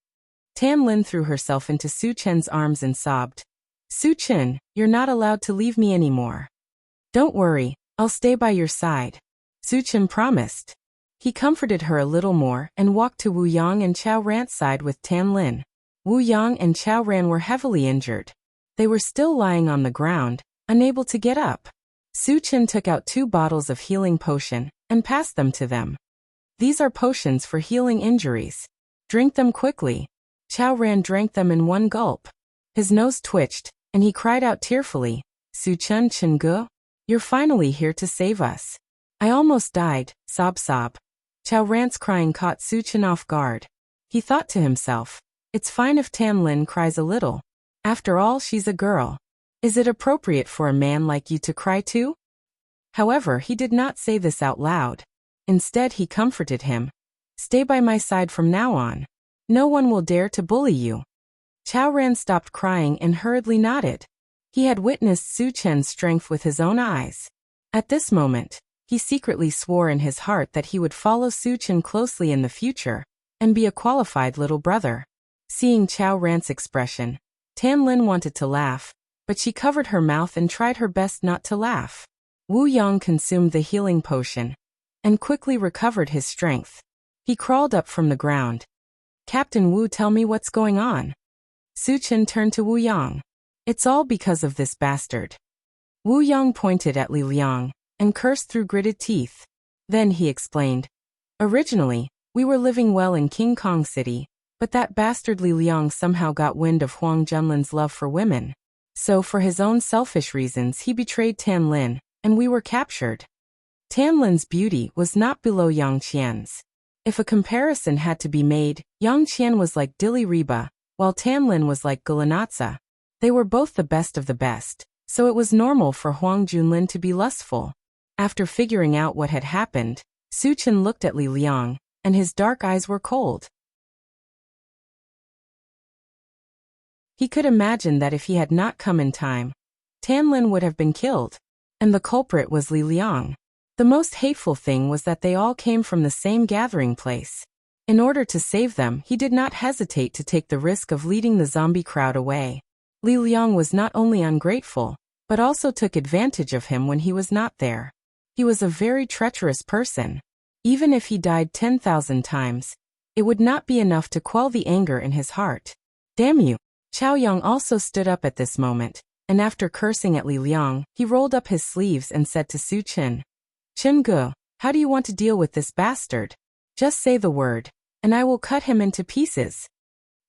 Tan Lin threw herself into Suchin's arms and sobbed, "Suchin, you're not allowed to leave me anymore." "Don't worry, I'll stay by your side," Suchin promised. He comforted her a little more and walked to Wu Yang and Chao Ran's side with Tan Lin. Wu Yang and Chao Ran were heavily injured. They were still lying on the ground, unable to get up. Suchin took out 2 bottles of healing potion and passed them to them. "These are potions for healing injuries. Drink them quickly." Chao Ran drank them in one gulp. His nose twitched, and he cried out tearfully, Suchun Chungu, you're finally here to save us. I almost died, sob sob. Chao Ran's crying caught Suchun off guard. He thought to himself, it's fine if Tan Lin cries a little. After all, she's a girl. Is it appropriate for a man like you to cry too? However, he did not say this out loud. Instead, he comforted him. Stay by my side from now on. No one will dare to bully you. Chao Ran stopped crying and hurriedly nodded. He had witnessed Su Chen's strength with his own eyes. At this moment, he secretly swore in his heart that he would follow Su Chen closely in the future and be a qualified little brother. Seeing Chao Ran's expression, Tan Lin wanted to laugh, but she covered her mouth and tried her best not to laugh. Wu Yang consumed the healing potion and quickly recovered his strength. He crawled up from the ground. Captain Wu, tell me what's going on. Su Chen turned to Wu Yang. It's all because of this bastard. Wu Yang pointed at Li Liang and cursed through gritted teeth. Then he explained. Originally, we were living well in King Kong City, but that bastard Li Liang somehow got wind of Huang Junlin's love for women. So for his own selfish reasons he betrayed Tan Lin, and we were captured. Tan Lin's beauty was not below Yang Qian's. If a comparison had to be made, Yang Qian was like Dili Reba, while Tan Lin was like Gulanatsa. They were both the best of the best, so it was normal for Huang Junlin to be lustful. After figuring out what had happened, Su Chen looked at Li Liang, and his dark eyes were cold. He could imagine that if he had not come in time, Tan Lin would have been killed, and the culprit was Li Liang. The most hateful thing was that they all came from the same gathering place. In order to save them, he did not hesitate to take the risk of leading the zombie crowd away. Li Liang was not only ungrateful, but also took advantage of him when he was not there. He was a very treacherous person. Even if he died 10,000 times, it would not be enough to quell the anger in his heart. Damn you! Chao Yang also stood up at this moment, and after cursing at Li Liang, he rolled up his sleeves and said to Su Chen, Chen Gu, how do you want to deal with this bastard? Just say the word, and I will cut him into pieces.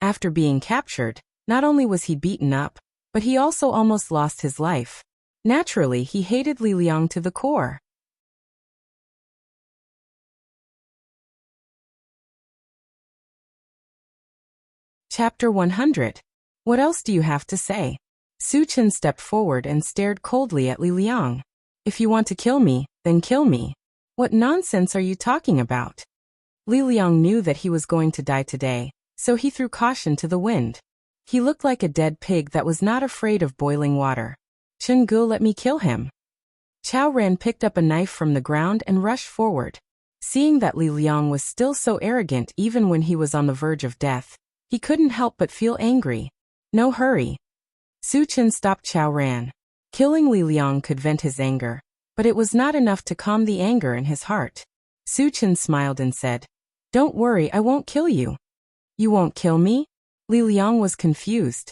After being captured, not only was he beaten up, but he also almost lost his life. Naturally, he hated Li Liang to the core. Chapter 100. What else do you have to say? Su Chen stepped forward and stared coldly at Li Liang. If you want to kill me, then kill me. What nonsense are you talking about? Li Liang knew that he was going to die today, so he threw caution to the wind. He looked like a dead pig that was not afraid of boiling water. Chen Gu, let me kill him. Chao Ran picked up a knife from the ground and rushed forward. Seeing that Li Liang was still so arrogant even when he was on the verge of death, he couldn't help but feel angry. No hurry. Su Chen stopped Chao Ran. Killing Li Liang could vent his anger, but it was not enough to calm the anger in his heart. Su Chen smiled and said, Don't worry, I won't kill you. You won't kill me? Li Liang was confused.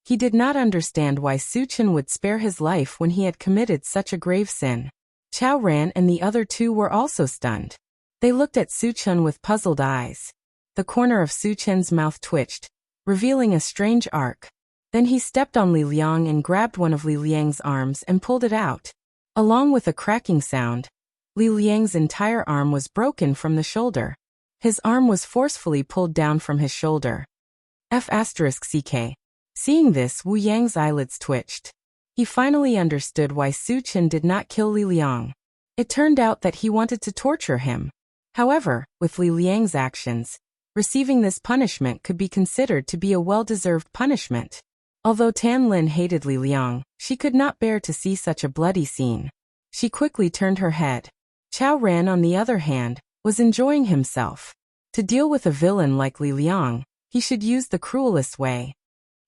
He did not understand why Su Chen would spare his life when he had committed such a grave sin. Chao Ran and the other two were also stunned. They looked at Su Chen with puzzled eyes. The corner of Su Chen's mouth twitched, revealing a strange arc. Then he stepped on Li Liang and grabbed one of Li Liang's arms and pulled it out. Along with a cracking sound, Li Liang's entire arm was broken from the shoulder. His arm was forcefully pulled down from his shoulder. F***ck. Seeing this, Wu Yang's eyelids twitched. He finally understood why Su Chen did not kill Li Liang. It turned out that he wanted to torture him. However, with Li Liang's actions, receiving this punishment could be considered to be a well-deserved punishment. Although Tan Lin hated Li Liang, she could not bear to see such a bloody scene. She quickly turned her head. Chao Ran, on the other hand, was enjoying himself. To deal with a villain like Li Liang, he should use the cruelest way.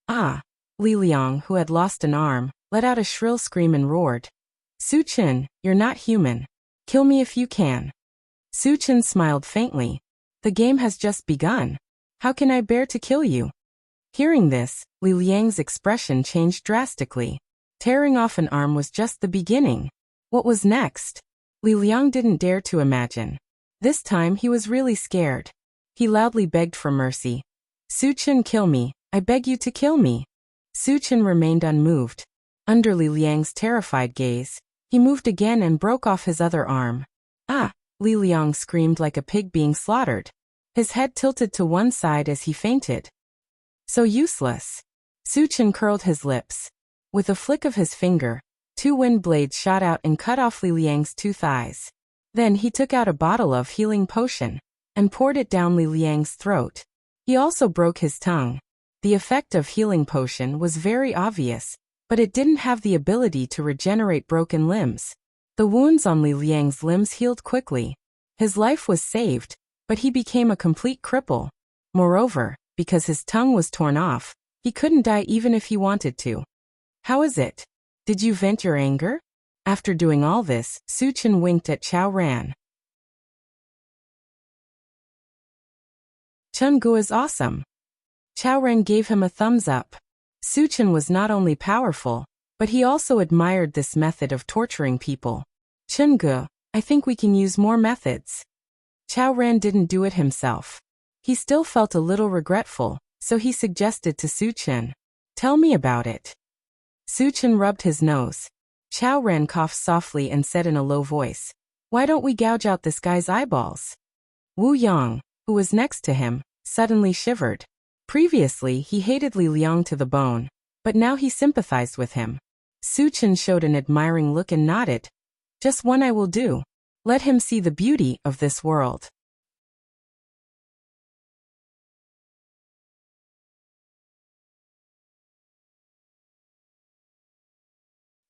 Ah! Li Liang, who had lost an arm, let out a shrill scream and roared. Su Chen, you're not human. Kill me if you can. Su Chen smiled faintly. The game has just begun. How can I bear to kill you? Hearing this, Li Liang's expression changed drastically. Tearing off an arm was just the beginning. What was next? Li Liang didn't dare to imagine. This time he was really scared. He loudly begged for mercy. Su Chen, kill me. I beg you to kill me. Su Chen remained unmoved. Under Li Liang's terrified gaze, he moved again and broke off his other arm. Ah! Li Liang screamed like a pig being slaughtered. His head tilted to one side as he fainted. So useless. Su Chen curled his lips. With a flick of his finger, 2 wind blades shot out and cut off Li Liang's 2 thighs. Then he took out a bottle of healing potion and poured it down Li Liang's throat. He also broke his tongue. The effect of healing potion was very obvious, but it didn't have the ability to regenerate broken limbs. The wounds on Li Liang's limbs healed quickly. His life was saved, but he became a complete cripple. Moreover, because his tongue was torn off, he couldn't die even if he wanted to. How is it? Did you vent your anger? After doing all this, Su Chen winked at Chao Ran. Chen Gu is awesome. Chao Ran gave him a thumbs up. Su Chen was not only powerful, but he also admired this method of torturing people. Chen Gu, I think we can use more methods. Chao Ran didn't do it himself. He still felt a little regretful, so he suggested to Su Chen. Tell me about it. Su Chen rubbed his nose. Chao Ran coughed softly and said in a low voice, "Why don't we gouge out this guy's eyeballs?" Wu Yang, who was next to him, suddenly shivered. Previously he hated Li Liang to the bone, but now he sympathized with him. Su Chen showed an admiring look and nodded. Just one I will do. Let him see the beauty of this world.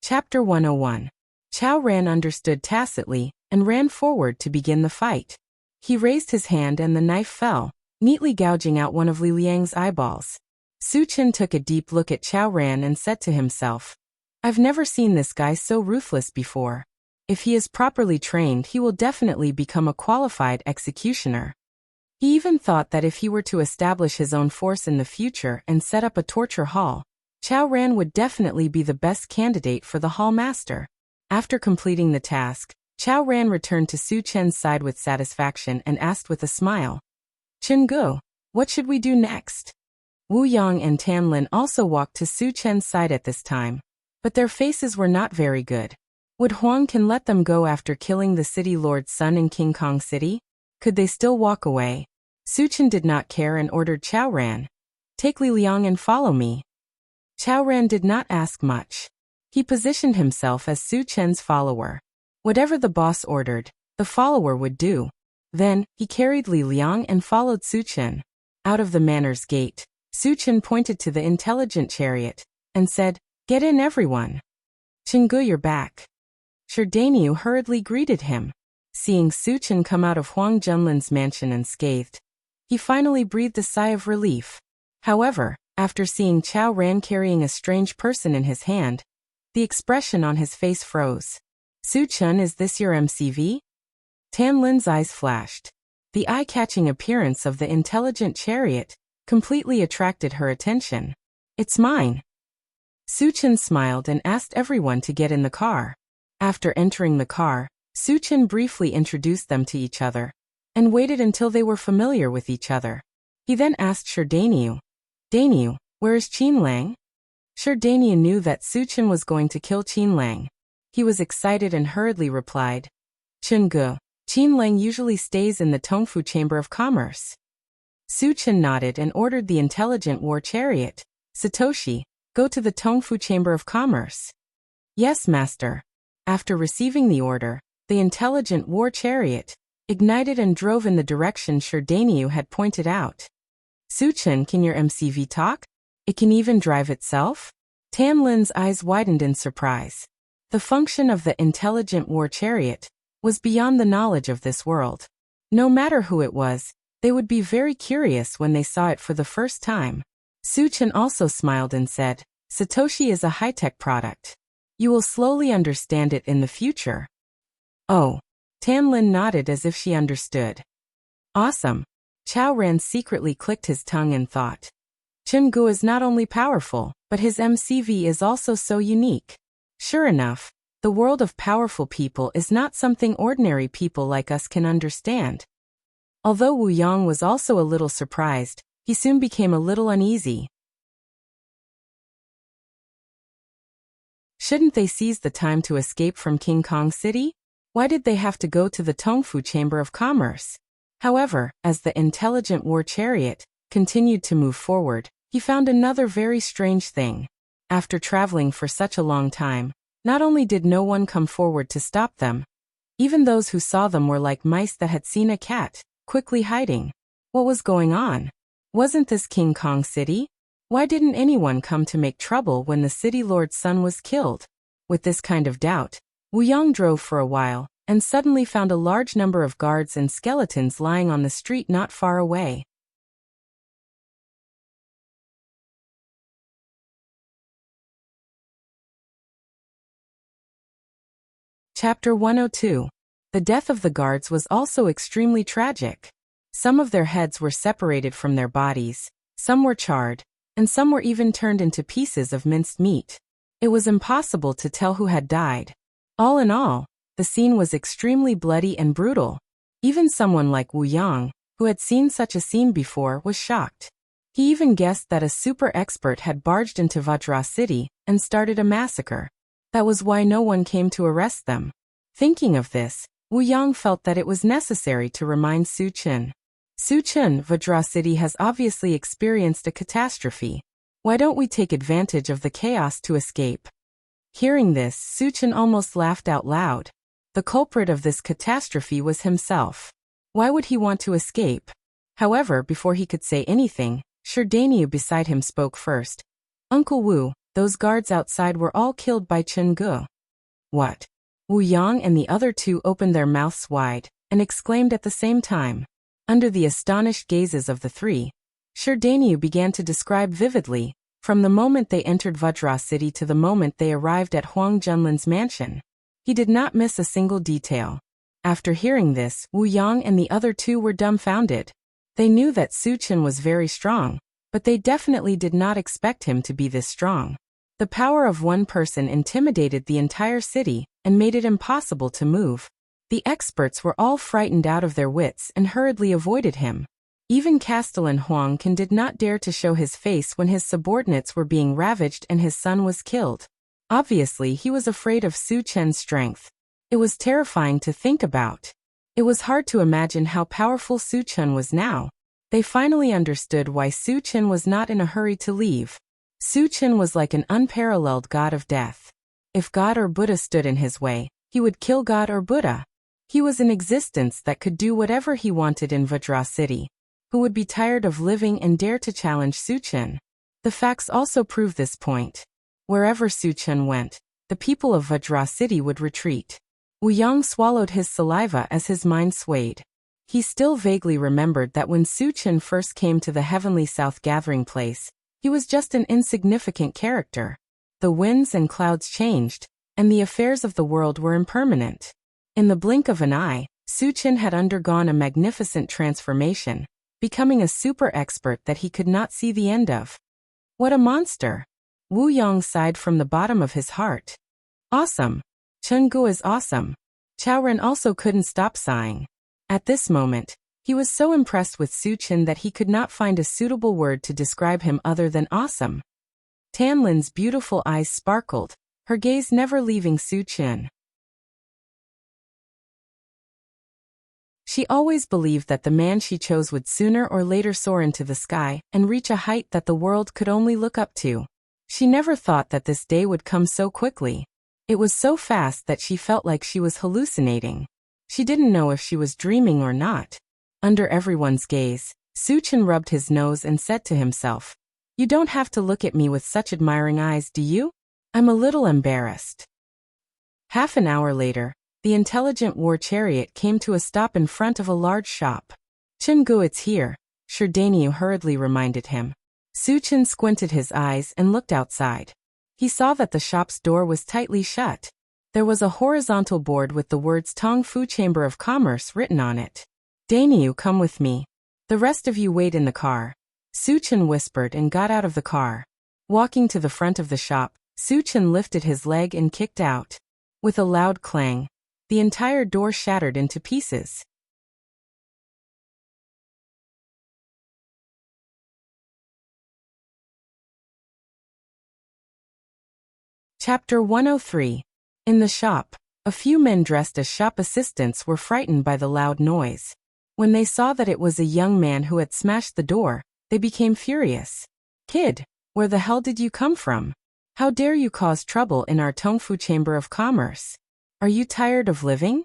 Chapter 101. Chao Ran understood tacitly and ran forward to begin the fight. He raised his hand and the knife fell, neatly gouging out one of Li Liang's eyeballs. Su Chen took a deep look at Chao Ran and said to himself, I've never seen this guy so ruthless before. If he is properly trained, he will definitely become a qualified executioner. He even thought that if he were to establish his own force in the future and set up a torture hall, Chao Ran would definitely be the best candidate for the hall master. After completing the task, Chao Ran returned to Su Chen's side with satisfaction and asked with a smile, Chen Gu, what should we do next? Wu Yang and Tan Lin also walked to Su Chen's side at this time, but their faces were not very good. Would Huang Can let them go after killing the city lord's son in King Kong City? Could they still walk away? Su Chen did not care and ordered Chao Ran, take Li Liang and follow me. Chao Ran did not ask much. He positioned himself as Su Chen's follower. Whatever the boss ordered, the follower would do. Then, he carried Li Liang and followed Su Chen. Out of the manor's gate, Su Chen pointed to the intelligent chariot and said, Get in everyone. Chen Gu, you're back. Sherdaniu hurriedly greeted him. Seeing Su Chen come out of Huang Junlin's mansion unscathed, he finally breathed a sigh of relief. However, after seeing Chao Ran carrying a strange person in his hand, the expression on his face froze. Su Chen, is this your MCV? Tan Lin's eyes flashed. The eye-catching appearance of the intelligent chariot completely attracted her attention. It's mine. Su Chen smiled and asked everyone to get in the car. After entering the car, Su Chen briefly introduced them to each other and waited until they were familiar with each other. He then asked Sherdaniu, Daniu, where is Qin Lang? Sherdaniu knew that Su Chen was going to kill Qin Lang. He was excited and hurriedly replied, Chen Gu, Qin Lang usually stays in the Tongfu Chamber of Commerce. Su Chen nodded and ordered the intelligent war chariot, Satoshi, go to the Tongfu Chamber of Commerce. Yes, master. After receiving the order, the intelligent war chariot ignited and drove in the direction Sherdaniu had pointed out. Su Chen, can your MCV talk? It can even drive itself? Tan Lin's eyes widened in surprise. The function of the intelligent war chariot was beyond the knowledge of this world. No matter who it was, they would be very curious when they saw it for the first time. Su Chen also smiled and said, Satoshi is a high-tech product. You will slowly understand it in the future. Oh. Tan Lin nodded as if she understood. Awesome. Chao Ran secretly clicked his tongue and thought, Chen Gu is not only powerful, but his MCV is also so unique. Sure enough, the world of powerful people is not something ordinary people like us can understand. Although Wu Yang was also a little surprised, he soon became a little uneasy. Shouldn't they seize the time to escape from King Kong City? Why did they have to go to the Tongfu Chamber of Commerce? However, as the intelligent war chariot continued to move forward, he found another very strange thing. After traveling for such a long time, not only did no one come forward to stop them, even those who saw them were like mice that had seen a cat, quickly hiding. What was going on? Wasn't this King Kong City? Why didn't anyone come to make trouble when the city lord's son was killed? With this kind of doubt, Wu Yang drove for a while, and suddenly found a large number of guards and skeletons lying on the street not far away. Chapter 102. The death of the guards was also extremely tragic. Some of their heads were separated from their bodies, some were charred, and some were even turned into pieces of minced meat. It was impossible to tell who had died. All in all, the scene was extremely bloody and brutal. Even someone like Wu Yang, who had seen such a scene before, was shocked. He even guessed that a super expert had barged into Vajra City and started a massacre. That was why no one came to arrest them. Thinking of this, Wu Yang felt that it was necessary to remind Su Chen. Su Chen, Vajra City has obviously experienced a catastrophe. Why don't we take advantage of the chaos to escape? Hearing this, Su Chen almost laughed out loud. The culprit of this catastrophe was himself. Why would he want to escape? However, before he could say anything, Sherdaniu beside him spoke first. Uncle Wu, those guards outside were all killed by Chen Gu. What? Wu Yang and the other two opened their mouths wide and exclaimed at the same time. Under the astonished gazes of the three, Sherdaniu began to describe vividly, from the moment they entered Vajra City to the moment they arrived at Huang Junlin's mansion. He did not miss a single detail. After hearing this, Wu Yang and the other two were dumbfounded. They knew that Su Chen was very strong, but they definitely did not expect him to be this strong. The power of one person intimidated the entire city and made it impossible to move. The experts were all frightened out of their wits and hurriedly avoided him. Even Castellan Huang Can did not dare to show his face when his subordinates were being ravaged and his son was killed. Obviously, he was afraid of Su Chen's strength. It was terrifying to think about. It was hard to imagine how powerful Su Chen was now. They finally understood why Su Chen was not in a hurry to leave. Su Chen was like an unparalleled god of death. If God or Buddha stood in his way, he would kill God or Buddha. He was an existence that could do whatever he wanted in Vajra City. Who would be tired of living and dare to challenge Su Chen? The facts also prove this point. Wherever Su Chen went, the people of Vajra City would retreat. Wu Yang swallowed his saliva as his mind swayed. He still vaguely remembered that when Su Chen first came to the Heavenly South gathering place, he was just an insignificant character. The winds and clouds changed, and the affairs of the world were impermanent. In the blink of an eye, Su Chen had undergone a magnificent transformation, becoming a super expert that he could not see the end of. What a monster! Wu Yang sighed from the bottom of his heart. Awesome! Chen Gu is awesome. Chao Ren also couldn't stop sighing. At this moment, he was so impressed with Su Chen that he could not find a suitable word to describe him other than awesome. Tan Lin's beautiful eyes sparkled, her gaze never leaving Su Chen. She always believed that the man she chose would sooner or later soar into the sky and reach a height that the world could only look up to. She never thought that this day would come so quickly. It was so fast that she felt like she was hallucinating. She didn't know if she was dreaming or not. Under everyone's gaze, Su Chen rubbed his nose and said to himself, "You don't have to look at me with such admiring eyes, do you? I'm a little embarrassed." Half an hour later, the intelligent war chariot came to a stop in front of a large shop. "Chen Gu, it's here," Sherdaniu hurriedly reminded him. Su Chen squinted his eyes and looked outside. He saw that the shop's door was tightly shut. There was a horizontal board with the words Tongfu Chamber of Commerce written on it. "Daniu, come with me. The rest of you wait in the car," Su Chen whispered and got out of the car. Walking to the front of the shop, Su Chen lifted his leg and kicked out. With a loud clang, the entire door shattered into pieces. Chapter 103. In the shop, a few men dressed as shop assistants were frightened by the loud noise. When they saw that it was a young man who had smashed the door, they became furious. "Kid, where the hell did you come from? How dare you cause trouble in our Tongfu Chamber of Commerce? Are you tired of living?"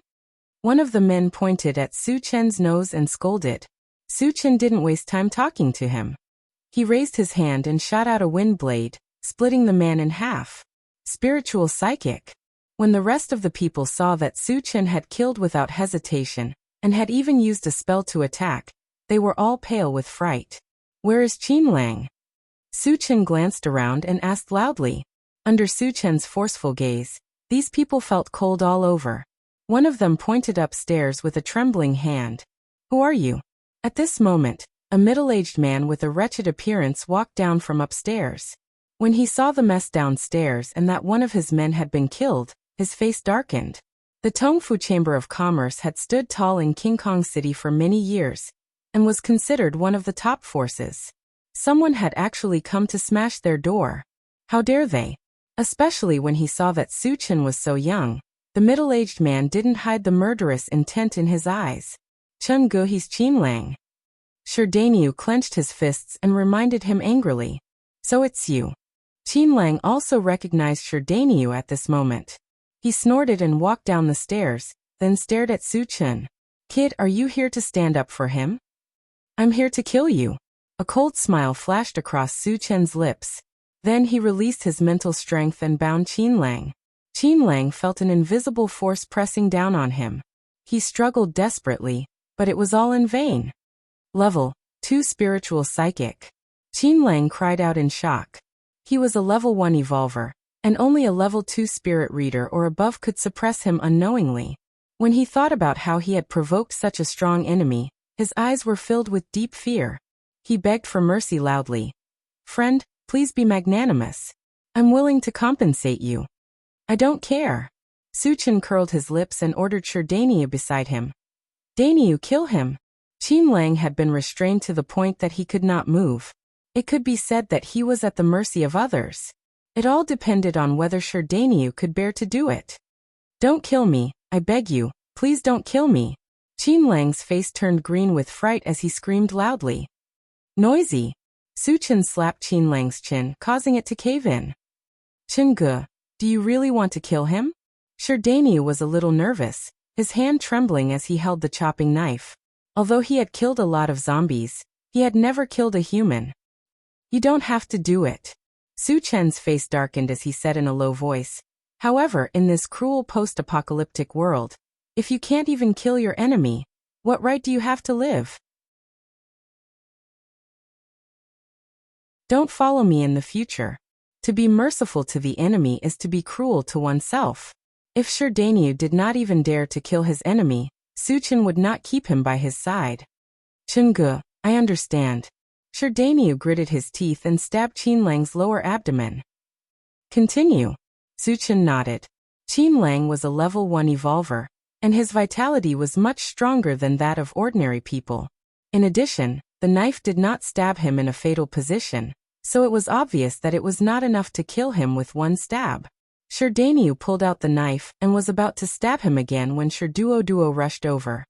One of the men pointed at Su Chen's nose and scolded. Su Chen didn't waste time talking to him. He raised his hand and shot out a wind blade, splitting the man in half. Spiritual psychic. When the rest of the people saw that Su Chen had killed without hesitation, and had even used a spell to attack, they were all pale with fright. "Where is Qin Lang?" Su Chen glanced around and asked loudly. Under Su Chen's forceful gaze, these people felt cold all over. One of them pointed upstairs with a trembling hand. "Who are you?" At this moment, a middle-aged man with a wretched appearance walked down from upstairs. When he saw the mess downstairs and that one of his men had been killed, his face darkened. The Tongfu Chamber of Commerce had stood tall in King Kong City for many years, and was considered one of the top forces. Someone had actually come to smash their door. How dare they? Especially when he saw that Su Chen was so young, the middle-aged man didn't hide the murderous intent in his eyes. "Chun Gu, he's Qin Lang." Sherdaniu clenched his fists and reminded him angrily. "So it's you." Qin Lang also recognized Sherdaniu at this moment. He snorted and walked down the stairs, then stared at Su Chen. "Kid, are you here to stand up for him?" "I'm here to kill you." A cold smile flashed across Su Chen's lips. Then he released his mental strength and bound Qin Lang. Qin Lang felt an invisible force pressing down on him. He struggled desperately, but it was all in vain. Level 2 Spiritual Psychic. Qin Lang cried out in shock. He was a level 1 evolver, and only a level 2 spirit reader or above could suppress him unknowingly. When he thought about how he had provoked such a strong enemy, his eyes were filled with deep fear. He begged for mercy loudly. "Friend, please be magnanimous. I'm willing to compensate you." "I don't care." Su Chen curled his lips and ordered Sherdaniu beside him. "Daniu, kill him." Qin Lang had been restrained to the point that he could not move. It could be said that he was at the mercy of others. It all depended on whether Sherdaniu could bear to do it. "Don't kill me, I beg you, please don't kill me." Qin Lang's face turned green with fright as he screamed loudly. "Noisy." Su Chen slapped Qin Lang's chin, causing it to cave in. "Qin Ge, do you really want to kill him?" Sherdaniu was a little nervous, his hand trembling as he held the chopping knife. Although he had killed a lot of zombies, he had never killed a human. "You don't have to do it." Su Chen's face darkened as he said in a low voice. "However, in this cruel post-apocalyptic world, if you can't even kill your enemy, what right do you have to live? Don't follow me in the future. To be merciful to the enemy is to be cruel to oneself." If Sherdaniu did not even dare to kill his enemy, Su Chen would not keep him by his side. "Qin Ge, I understand." Sherdaniu gritted his teeth and stabbed Qin Lang's lower abdomen. "Continue." Su Chen nodded. Qin Lang was a level 1 evolver, and his vitality was much stronger than that of ordinary people. In addition, the knife did not stab him in a fatal position, so it was obvious that it was not enough to kill him with one stab. Sherdaniu pulled out the knife and was about to stab him again when Sherduo rushed over.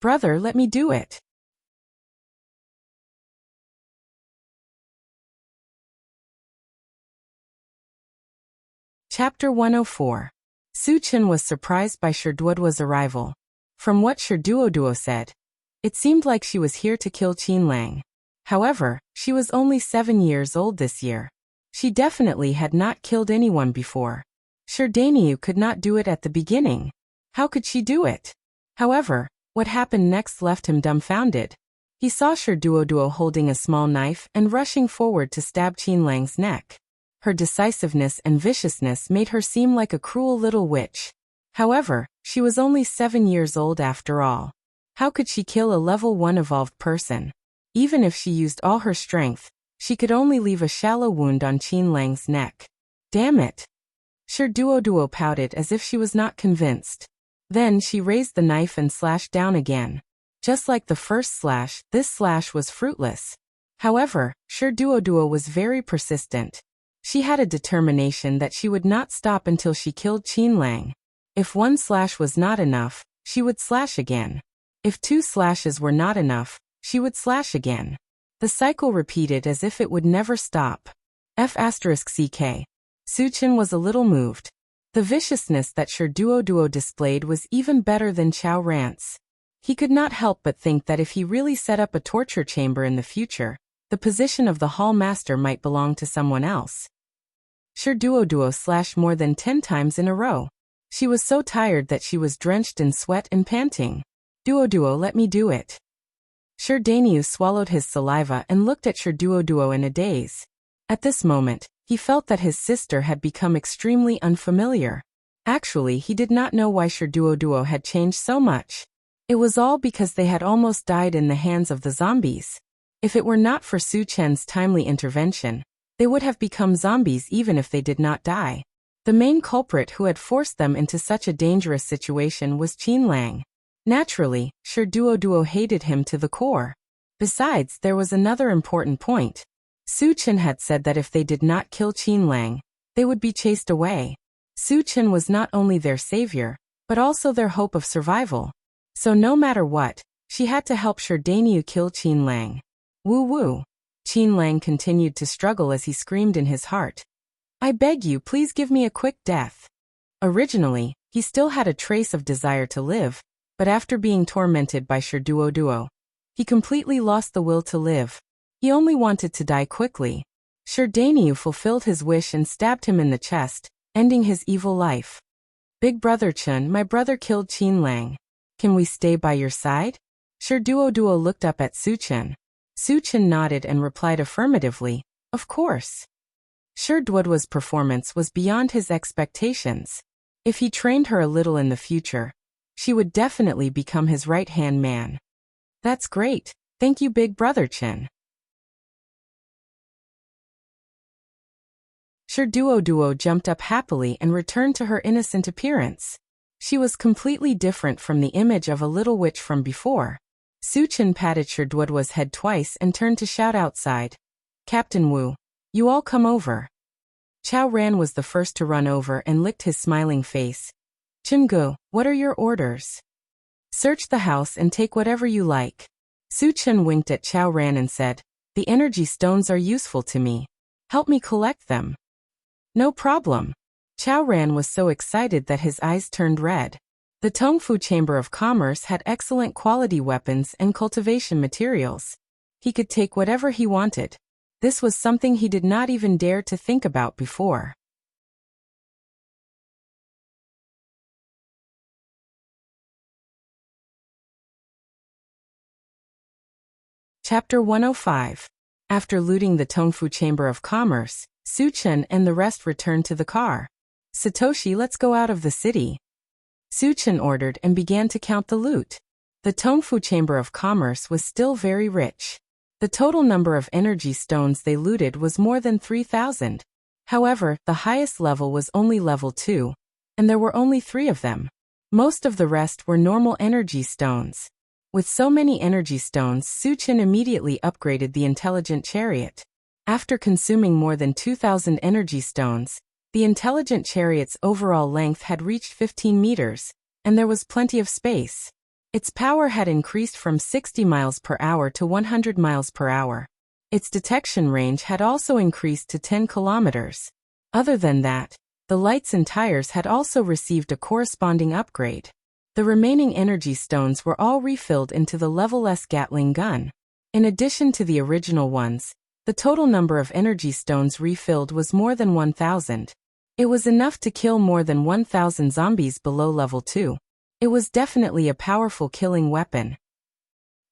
"Brother, let me do it." Chapter 104. Su Chen was surprised by Sherduo's arrival. From what Sherduo said, it seemed like she was here to kill Qin Lang. However, she was only 7 years old this year. She definitely had not killed anyone before. Sherdaniu could not do it at the beginning. How could she do it? However, what happened next left him dumbfounded. He saw Sherduo holding a small knife and rushing forward to stab Qin Lang's neck. Her decisiveness and viciousness made her seem like a cruel little witch. However, she was only 7 years old after all. How could she kill a level 1 evolved person? Even if she used all her strength, she could only leave a shallow wound on Qin Lang's neck. Damn it. Sherduo pouted as if she was not convinced. Then she raised the knife and slashed down again. Just like the first slash, this slash was fruitless. However, Sherduo was very persistent. She had a determination that she would not stop until she killed Qin Lang. If one slash was not enough, she would slash again. If 2 slashes were not enough, she would slash again. The cycle repeated as if it would never stop. F***ck. Su Chen was a little moved. The viciousness that Duo displayed was even better than Chao Rant's. He could not help but think that if he really set up a torture chamber in the future, the position of the hall master might belong to someone else. Duo slashed more than 10 times in a row. She was so tired that she was drenched in sweat and panting. Duo, let me do it. Dainiu swallowed his saliva and looked at Duo in a daze. At this moment, he felt that his sister had become extremely unfamiliar. Actually, he did not know why Duo had changed so much. It was all because they had almost died in the hands of the zombies. If it were not for Su Chen's timely intervention, they would have become zombies even if they did not die. The main culprit who had forced them into such a dangerous situation was Qin Lang. Naturally, Duo hated him to the core. Besides, there was another important point. Su Chen had said that if they did not kill Qin Lang, they would be chased away. Su Chen was not only their savior, but also their hope of survival. So no matter what, she had to help Dainiu kill Qin Lang. Woo. Qin Lang continued to struggle as he screamed in his heart. I beg you, please give me a quick death. Originally, he still had a trace of desire to live, but after being tormented by Duo, he completely lost the will to live. He only wanted to die quickly. Dainiu fulfilled his wish and stabbed him in the chest, ending his evil life. Big brother Chen, my brother killed Qin Lang. Can we stay by your side? Duo looked up at Su Chen. Su Chen nodded and replied affirmatively, of course. Duo's performance was beyond his expectations. If he trained her a little in the future, she would definitely become his right-hand man. That's great. Thank you, big brother Chen. Duo jumped up happily and returned to her innocent appearance. She was completely different from the image of a little witch from before. Su Chen patted Duo's head twice and turned to shout outside. Captain Wu, you all come over. Chao Ran was the first to run over and licked his smiling face. Chengu, what are your orders? Search the house and take whatever you like. Su Chen winked at Chao Ran and said, the energy stones are useful to me. Help me collect them. No problem. Chao Ran was so excited that his eyes turned red. The Tongfu Chamber of Commerce had excellent quality weapons and cultivation materials. He could take whatever he wanted. This was something he did not even dare to think about before. Chapter 105. After looting the Tongfu Chamber of Commerce, Su Chen and the rest returned to the car. Satoshi, let's go out of the city. Su Chen ordered and began to count the loot. The Tongfu Chamber of Commerce was still very rich. The total number of energy stones they looted was more than 3,000. However, the highest level was only level 2, and there were only 3 of them. Most of the rest were normal energy stones. With so many energy stones, Su Chen immediately upgraded the intelligent chariot. After consuming more than 2,000 energy stones, the intelligent chariot's overall length had reached 15 meters, and there was plenty of space. Its power had increased from 60 miles per hour to 100 miles per hour. Its detection range had also increased to 10 kilometers. Other than that, the lights and tires had also received a corresponding upgrade. The remaining energy stones were all refilled into the level S Gatling gun. In addition to the original ones, the total number of energy stones refilled was more than 1,000. It was enough to kill more than 1,000 zombies below level 2. It was definitely a powerful killing weapon.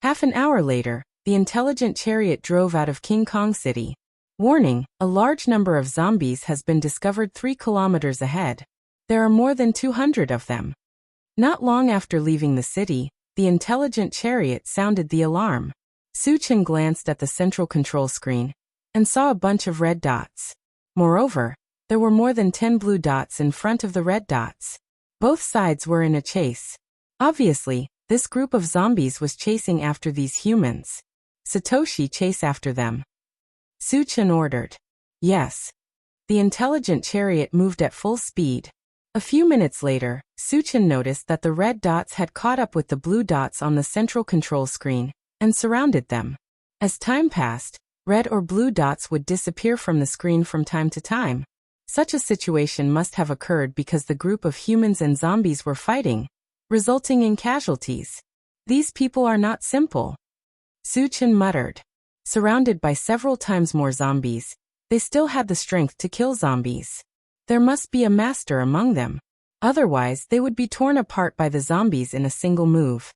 Half an hour later, the intelligent chariot drove out of King Kong City. Warning, a large number of zombies has been discovered 3 kilometers ahead. There are more than 200 of them. Not long after leaving the city, the intelligent chariot sounded the alarm. Su Chen glanced at the central control screen and saw a bunch of red dots. Moreover, there were more than 10 blue dots in front of the red dots. Both sides were in a chase. Obviously, this group of zombies was chasing after these humans. Satoshi, chase after them. Su Chen ordered. Yes. The intelligent chariot moved at full speed. A few minutes later, Suchin noticed that the red dots had caught up with the blue dots on the central control screen and surrounded them. As time passed, red or blue dots would disappear from the screen from time to time. Such a situation must have occurred because the group of humans and zombies were fighting, resulting in casualties. These people are not simple, Suchin muttered. Surrounded by several times more zombies, they still had the strength to kill zombies. There must be a master among them. Otherwise, they would be torn apart by the zombies in a single move.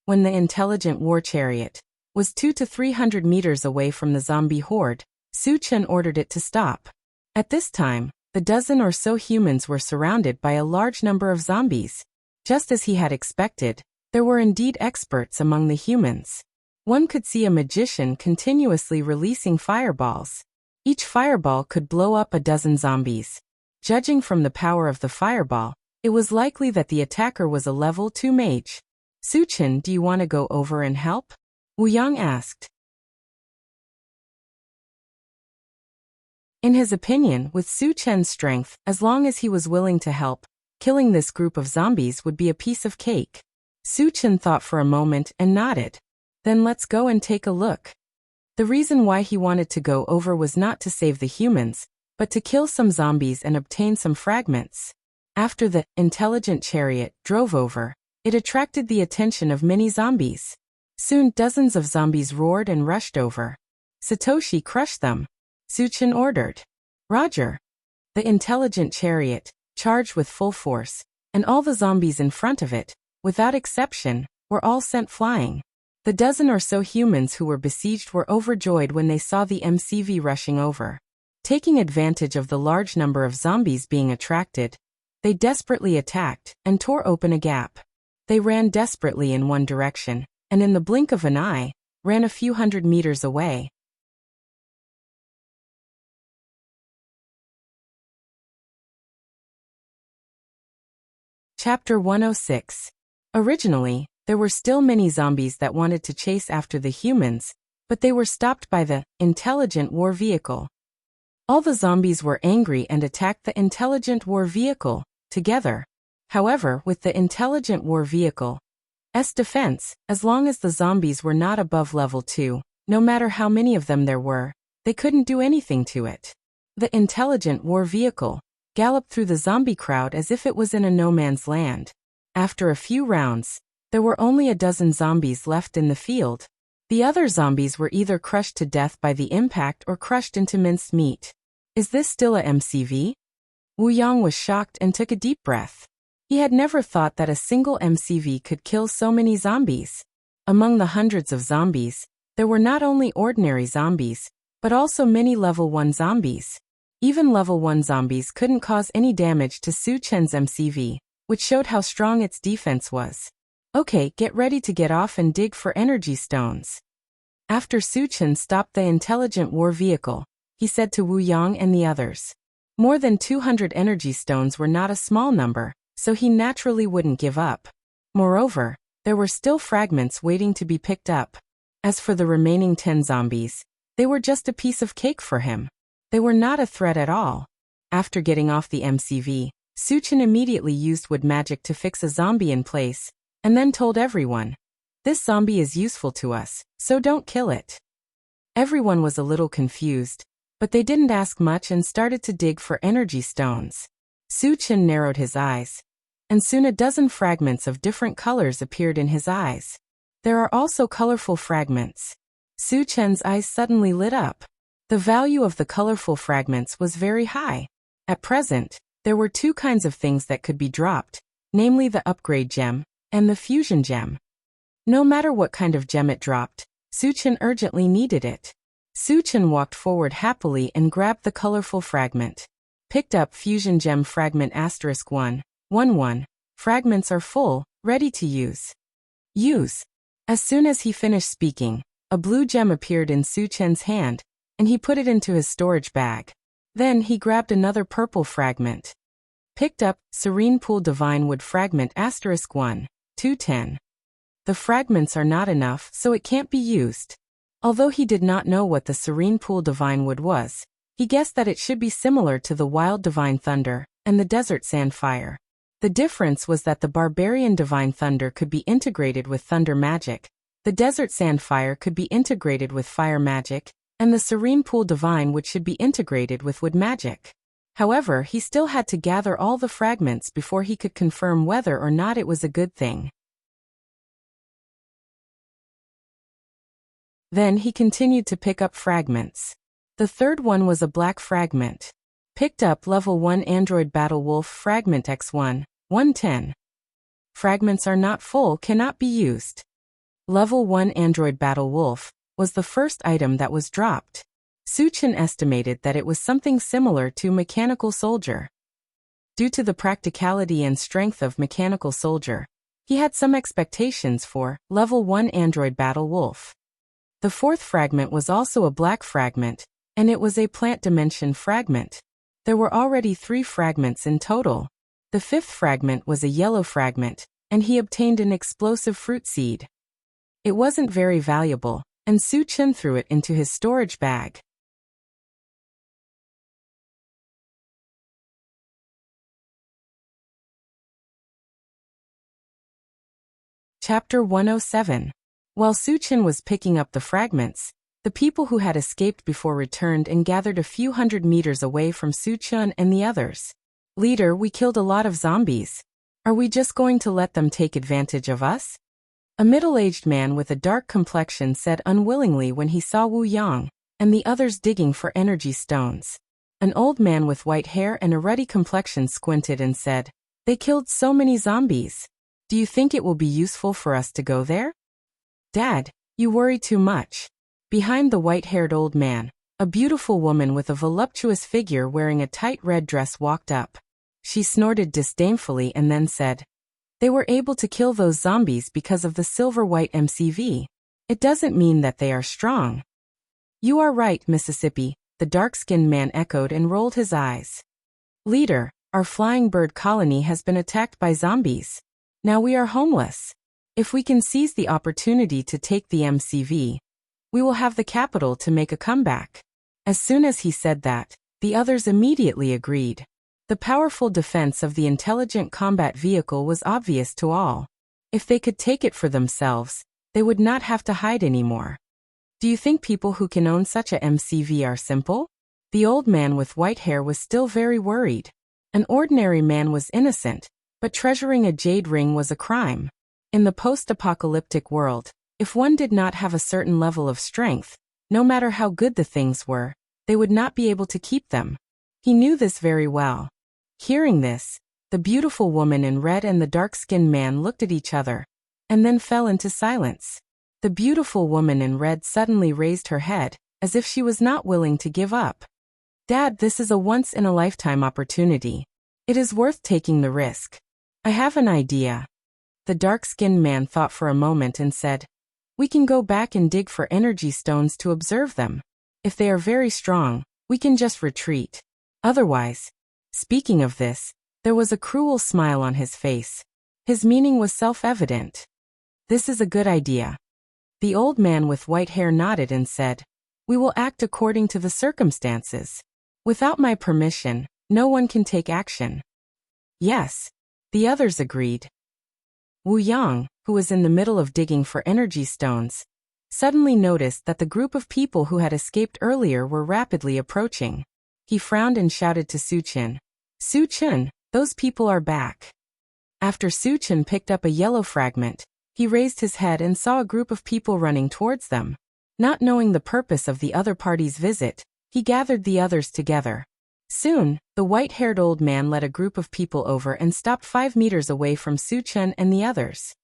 When the intelligent war chariot was 200 to 300 meters away from the zombie horde, Suchin ordered it to stop. At this time, the dozen or so humans were surrounded by a large number of zombies. Just as he had expected, there were indeed experts among the humans. One could see a magician continuously releasing fireballs. Each fireball could blow up a dozen zombies. Judging from the power of the fireball, it was likely that the attacker was a level 2 mage. Suchin, do you want to go over and help? Wu Yang asked. In his opinion, with Suchin's strength, as long as he was willing to help, killing this group of zombies would be a piece of cake. Suchin thought for a moment and nodded. Then let's go and take a look. The reason why he wanted to go over was not to save the humans, but to kill some zombies and obtain some fragments. After the intelligent chariot drove over, it attracted the attention of many zombies. Soon dozens of zombies roared and rushed over. Satoshi, crush them, Suchin ordered. Roger. The intelligent chariot charged with full force, and all the zombies in front of it, without exception, were all sent flying. The dozen or so humans who were besieged were overjoyed when they saw the MCV rushing over. Taking advantage of the large number of zombies being attracted, they desperately attacked and tore open a gap. They ran desperately in one direction, and in the blink of an eye, ran a few hundred meters away. Chapter 106. Originally, there were still many zombies that wanted to chase after the humans, but they were stopped by the intelligent war vehicle. All the zombies were angry and attacked the intelligent war vehicle together. However, with the intelligent war vehicle's defense, as long as the zombies were not above level 2, no matter how many of them there were, they couldn't do anything to it. The intelligent war vehicle galloped through the zombie crowd as if it was in a no man's land. After a few rounds, there were only a dozen zombies left in the field. The other zombies were either crushed to death by the impact or crushed into minced meat. Is this still a MCV? Wu Yang was shocked and took a deep breath. He had never thought that a single MCV could kill so many zombies. Among the hundreds of zombies, there were not only ordinary zombies, but also many level 1 zombies. Even level 1 zombies couldn't cause any damage to Suchin's MCV, which showed how strong its defense was. Okay, get ready to get off and dig for energy stones. After Suchin stopped the intelligent war vehicle, he said to Wu Yang and the others. More than 200 energy stones were not a small number, so he naturally wouldn't give up. Moreover, there were still fragments waiting to be picked up. As for the remaining 10 zombies, they were just a piece of cake for him. They were not a threat at all. After getting off the MCV, Suchin immediately used wood magic to fix a zombie in place, and then told everyone, "This zombie is useful to us, so don't kill it." Everyone was a little confused, but they didn't ask much and started to dig for energy stones. Suchin narrowed his eyes, and soon a dozen fragments of different colors appeared in his eyes. There are also colorful fragments. Suchin's eyes suddenly lit up. The value of the colorful fragments was very high. At present, there were 2 kinds of things that could be dropped, namely the upgrade gem and the fusion gem. No matter what kind of gem it dropped, Suchin urgently needed it. Suchin walked forward happily and grabbed the colorful fragment. Picked up fusion gem fragment *111. Fragments are full, ready to use. Use. As soon as he finished speaking, a blue gem appeared in Suchin's hand, and he put it into his storage bag. Then he grabbed another purple fragment. Picked up Serene Pool Divine Wood fragment *1:210. The fragments are not enough, so it can't be used. Although he did not know what the Serene Pool Divine Wood was, He guessed that it should be similar to the wild divine thunder and the desert sand fire. The difference was that the barbarian divine thunder could be integrated with thunder magic, the desert sand fire could be integrated with fire magic, and the serene pool divine wood should be integrated with wood magic. However, he still had to gather all the fragments before he could confirm whether or not it was a good thing. Then he continued to pick up fragments. The third one was a black fragment. Picked up Level 1 Android Battle Wolf Fragment X1, 110. Fragments are not full, cannot be used. Level 1 Android Battle Wolf was the first item that was dropped. Suchin estimated that it was something similar to Mechanical Soldier. Due to the practicality and strength of Mechanical Soldier, he had some expectations for Level 1 Android Battle Wolf. The fourth fragment was also a black fragment, and it was a plant dimension fragment. There were already 3 fragments in total. The fifth fragment was a yellow fragment, and he obtained an explosive fruit seed. It wasn't very valuable, and Suchin threw it into his storage bag. Chapter 107. While Suchin was picking up the fragments, the people who had escaped before returned and gathered a few hundred meters away from Suchin and the others. Leader, we killed a lot of zombies. Are we just going to let them take advantage of us? A middle-aged man with a dark complexion said unwillingly when he saw Wu Yang and the others digging for energy stones. An old man with white hair and a ruddy complexion squinted and said, "They killed so many zombies. Do you think it will be useful for us to go there?" "Dad, you worry too much." Behind the white-haired old man, a beautiful woman with a voluptuous figure wearing a tight red dress walked up. She snorted disdainfully and then said, "They were able to kill those zombies because of the silver-white MCV. It doesn't mean that they are strong." "You are right, Mississippi," the dark-skinned man echoed and rolled his eyes. "Leader, our flying bird colony has been attacked by zombies. Now we are homeless. If we can seize the opportunity to take the MCV, we will have the capital to make a comeback." As soon as he said that, the others immediately agreed. The powerful defense of the intelligent combat vehicle was obvious to all. If they could take it for themselves, they would not have to hide anymore. "Do you think people who can own such a MCV are simple?" The old man with white hair was still very worried. An ordinary man was innocent, but treasuring a jade ring was a crime. In the post-apocalyptic world, if one did not have a certain level of strength, no matter how good the things were, they would not be able to keep them. He knew this very well. Hearing this, the beautiful woman in red and the dark-skinned man looked at each other, and then fell into silence. The beautiful woman in red suddenly raised her head, as if she was not willing to give up. "Dad, this is a once-in-a-lifetime opportunity. It is worth taking the risk. I have an idea." The dark-skinned man thought for a moment and said, "We can go back and dig for energy stones to observe them. If they are very strong, we can just retreat. Otherwise..." Speaking of this, there was a cruel smile on his face. His meaning was self-evident. "This is a good idea." The old man with white hair nodded and said, "We will act according to the circumstances. Without my permission, no one can take action." "Yes," the others agreed. Wu Yang, who was in the middle of digging for energy stones, suddenly noticed that the group of people who had escaped earlier were rapidly approaching. He frowned and shouted to Suchin, "Suchin, those people are back." After Suchin picked up a yellow fragment, he raised his head and saw a group of people running towards them. Not knowing the purpose of the other party's visit, he gathered the others together. Soon, the white-haired old man led a group of people over and stopped 5 meters away from Suchin and the others.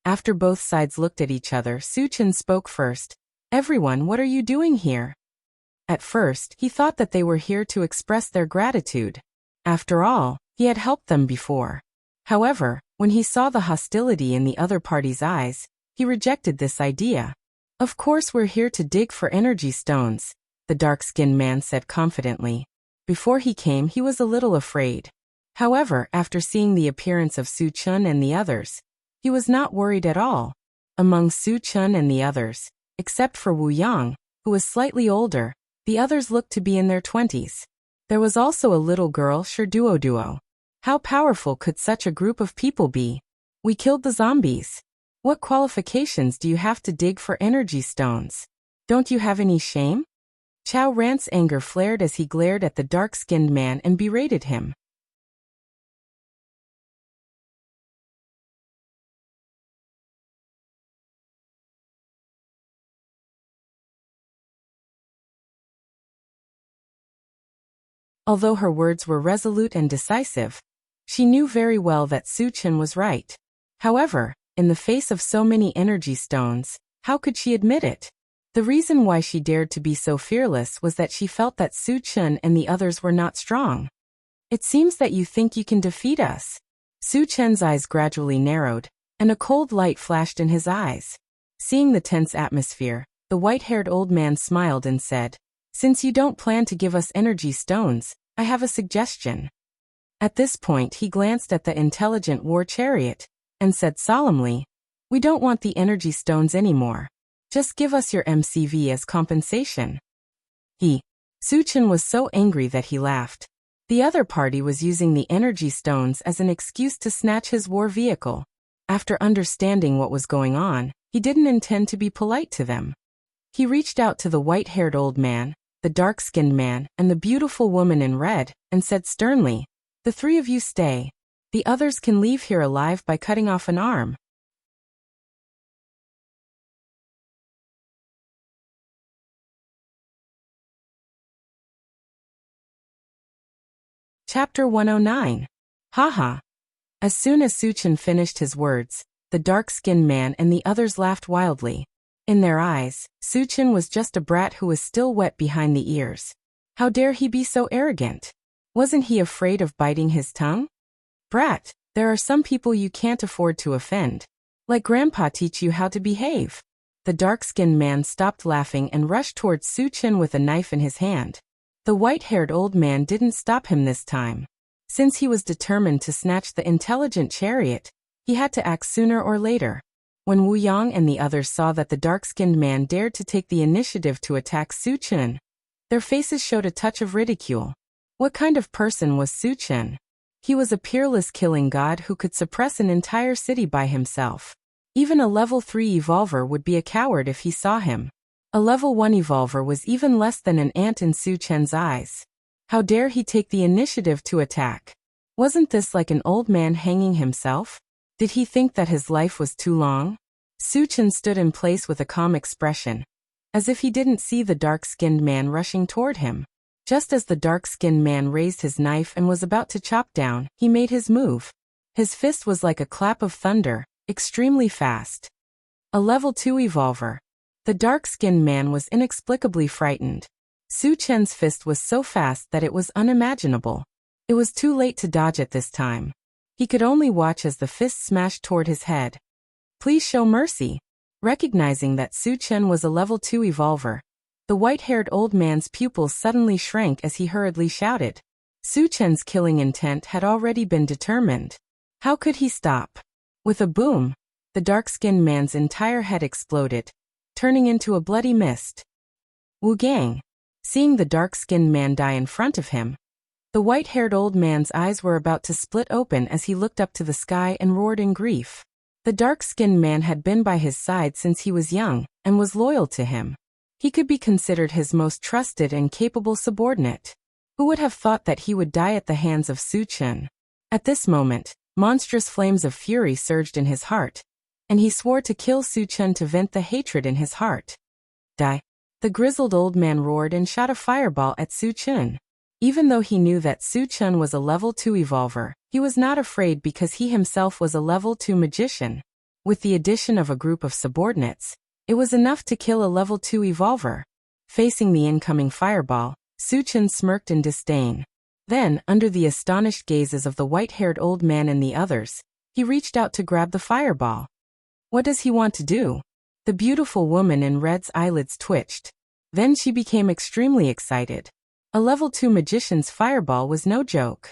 After both sides looked at each other, Suchin spoke first. "Everyone, what are you doing here?" At first, he thought that they were here to express their gratitude. After all, he had helped them before. However, when he saw the hostility in the other party's eyes, he rejected this idea. "Of course we're here to dig for energy stones," the dark-skinned man said confidently. Before he came, he was a little afraid. However, after seeing the appearance of Suchin and the others, he was not worried at all. Among Suchin and the others, except for Wu Yang, who was slightly older. The others looked to be in their 20s. There was also a little girl, Duo. How powerful could such a group of people be? We killed the zombies. What qualifications do you have to dig for energy stones? Don't you have any shame? Chao Rant's anger flared as he glared at the dark-skinned man and berated him. Although her words were resolute and decisive, she knew very well that Su Chen was right. However, in the face of so many energy stones, how could she admit it? The reason why she dared to be so fearless was that she felt that Su Chen and the others were not strong. It seems that you think you can defeat us. Su Chen's eyes gradually narrowed, and a cold light flashed in his eyes. Seeing the tense atmosphere, the white-haired old man smiled and said, "Since you don't plan to give us energy stones, I have a suggestion." At this point he glanced at the intelligent war chariot, and said solemnly, "We don't want the energy stones anymore. Just give us your MCV as compensation." Su Chen was so angry that he laughed. The other party was using the energy stones as an excuse to snatch his war vehicle. After understanding what was going on, he didn't intend to be polite to them. He reached out to the white-haired old man, the dark-skinned man, and the beautiful woman in red, and said sternly, "The three of you stay. The others can leave here alive by cutting off an arm." Chapter 109. Haha. As soon as Su Chen finished his words, the dark-skinned man and the others laughed wildly. In their eyes, Su Chen was just a brat who was still wet behind the ears. How dare he be so arrogant? Wasn't he afraid of biting his tongue? Brat, there are some people you can't afford to offend. Let Grandpa teach you how to behave. The dark-skinned man stopped laughing and rushed towards Su Chen with a knife in his hand. The white-haired old man didn't stop him this time. Since he was determined to snatch the intelligent chariot, he had to act sooner or later. When Wu Yang and the others saw that the dark-skinned man dared to take the initiative to attack Su Chen, their faces showed a touch of ridicule. What kind of person was Su Chen? He was a peerless killing god who could suppress an entire city by himself. Even a level 3 evolver would be a coward if he saw him. A level 1 evolver was even less than an ant in Su Chen's eyes. How dare he take the initiative to attack? Wasn't this like an old man hanging himself? Did he think that his life was too long? Su Chen stood in place with a calm expression, as if he didn't see the dark-skinned man rushing toward him. Just as the dark-skinned man raised his knife and was about to chop down, he made his move. His fist was like a clap of thunder, extremely fast. A level 2 evolver. The dark-skinned man was inexplicably frightened. Su Chen's fist was so fast that it was unimaginable. It was too late to dodge at this time. He could only watch as the fist smashed toward his head. "Please show mercy." Recognizing that Su Chen was a level 2 evolver, the white-haired old man's pupils suddenly shrank as he hurriedly shouted. Su Chen's killing intent had already been determined. How could he stop? With a boom, the dark-skinned man's entire head exploded, turning into a bloody mist. Wu Gang. Seeing the dark-skinned man die in front of him, the white-haired old man's eyes were about to split open as he looked up to the sky and roared in grief. The dark-skinned man had been by his side since he was young, and was loyal to him. He could be considered his most trusted and capable subordinate. Who would have thought that he would die at the hands of Su Chen? At this moment, monstrous flames of fury surged in his heart, and he swore to kill Su Chen to vent the hatred in his heart. Die. The grizzled old man roared and shot a fireball at Su Chen. Even though he knew that Su Chen was a level 2 evolver, he was not afraid because he himself was a level 2 magician. With the addition of a group of subordinates, it was enough to kill a level 2 evolver. Facing the incoming fireball, Su Chen smirked in disdain. Then, under the astonished gazes of the white-haired old man and the others, he reached out to grab the fireball. What does he want to do? The beautiful woman in red's eyelids twitched. Then she became extremely excited. A level 2 magician's fireball was no joke.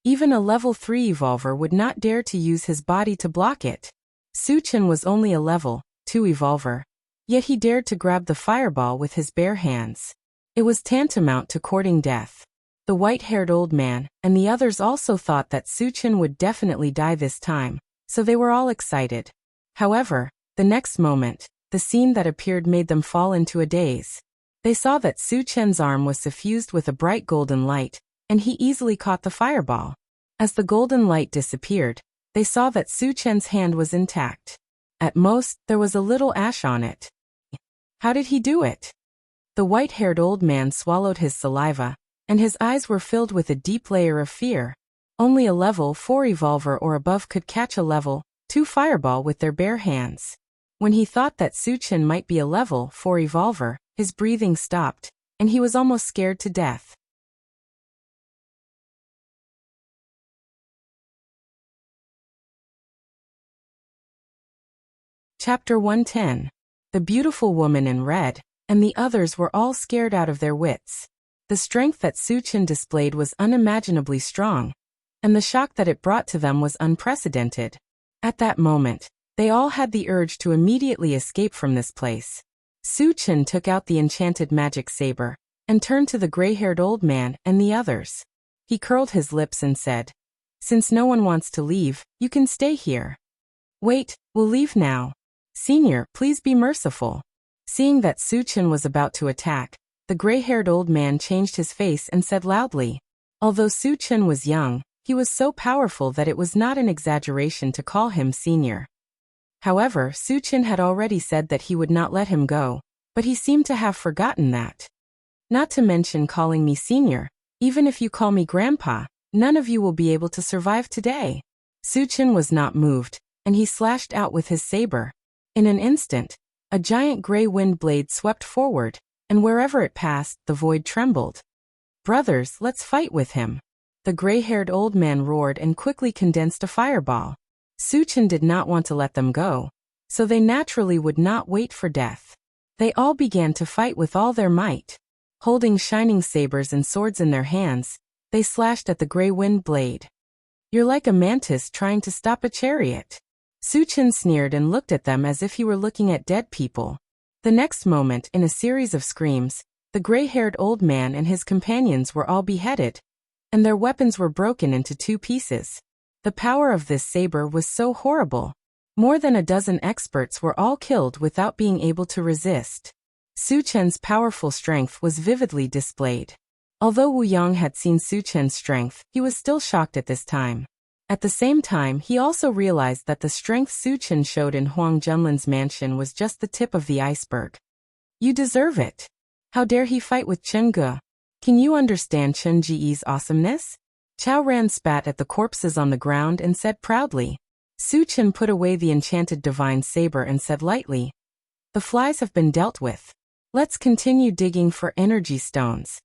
Even a level 3 evolver would not dare to use his body to block it. Suchin was only a level 2 evolver, yet he dared to grab the fireball with his bare hands. It was tantamount to courting death. The white-haired old man and the others also thought that Suchin would definitely die this time, so they were all excited. However, the next moment, the scene that appeared made them fall into a daze. They saw that Suchin's arm was suffused with a bright golden light, and he easily caught the fireball. As the golden light disappeared, they saw that Suchin's hand was intact. At most, there was a little ash on it. How did he do it? The white-haired old man swallowed his saliva, and his eyes were filled with a deep layer of fear. Only a level 4 evolver or above could catch a level 2 fireball with their bare hands. When he thought that Suchin might be a level 4 evolver, his breathing stopped, and he was almost scared to death. Chapter 110. The beautiful woman in red, and the others were all scared out of their wits. The strength that Suchin displayed was unimaginably strong, and the shock that it brought to them was unprecedented. At that moment, they all had the urge to immediately escape from this place. Suchin took out the enchanted magic saber, and turned to the gray-haired old man and the others. He curled his lips and said, "Since no one wants to leave, you can stay here." "Wait, we'll leave now. Senior, please be merciful." Seeing that Suchin was about to attack, the gray-haired old man changed his face and said loudly. Although Suchin was young, he was so powerful that it was not an exaggeration to call him senior. However, Suchin had already said that he would not let him go, but he seemed to have forgotten that. "Not to mention calling me senior, even if you call me grandpa, none of you will be able to survive today." Suchin was not moved, and he slashed out with his saber. In an instant, a giant gray wind blade swept forward, and wherever it passed, the void trembled. "Brothers, let's fight with him." The gray-haired old man roared and quickly condensed a fireball. Suchin did not want to let them go, so they naturally would not wait for death. They all began to fight with all their might. Holding shining sabers and swords in their hands, they slashed at the gray wind blade. "You're like a mantis trying to stop a chariot." Suchin sneered and looked at them as if he were looking at dead people. The next moment, in a series of screams, the gray-haired old man and his companions were all beheaded, and their weapons were broken into 2 pieces. The power of this saber was so horrible. More than a dozen experts were all killed without being able to resist. Suchin's powerful strength was vividly displayed. Although Wu Yang had seen Suchin's strength, he was still shocked at this time. At the same time, he also realized that the strength Suchin showed in Huang Junlin's mansion was just the tip of the iceberg. "You deserve it. How dare he fight with Chen Ge? Can you understand Chen Ji's awesomeness?" Chao Ran spat at the corpses on the ground and said proudly. Suchin put away the enchanted divine saber and said lightly, "The flies have been dealt with. Let's continue digging for energy stones."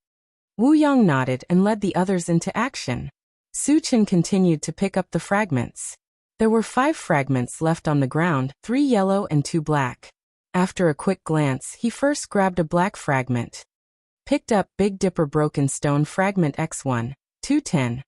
Wu Yang nodded and led the others into action. Suchin continued to pick up the fragments. There were 5 fragments left on the ground, 3 yellow and 2 black. After a quick glance, he first grabbed a black fragment. Picked up Big Dipper Broken Stone Fragment X1, 210.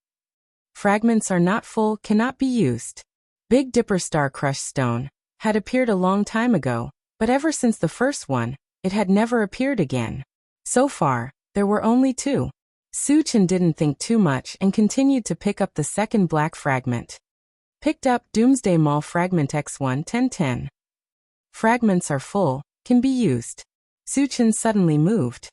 Fragments are not full, cannot be used. Big Dipper Star Crush Stone had appeared a long time ago, but ever since the first one, it had never appeared again. So far, there were only 2. Suchin didn't think too much and continued to pick up the second black fragment. Picked up Doomsday Mall Fragment X1 1010. Fragments are full, can be used. Suchin suddenly moved.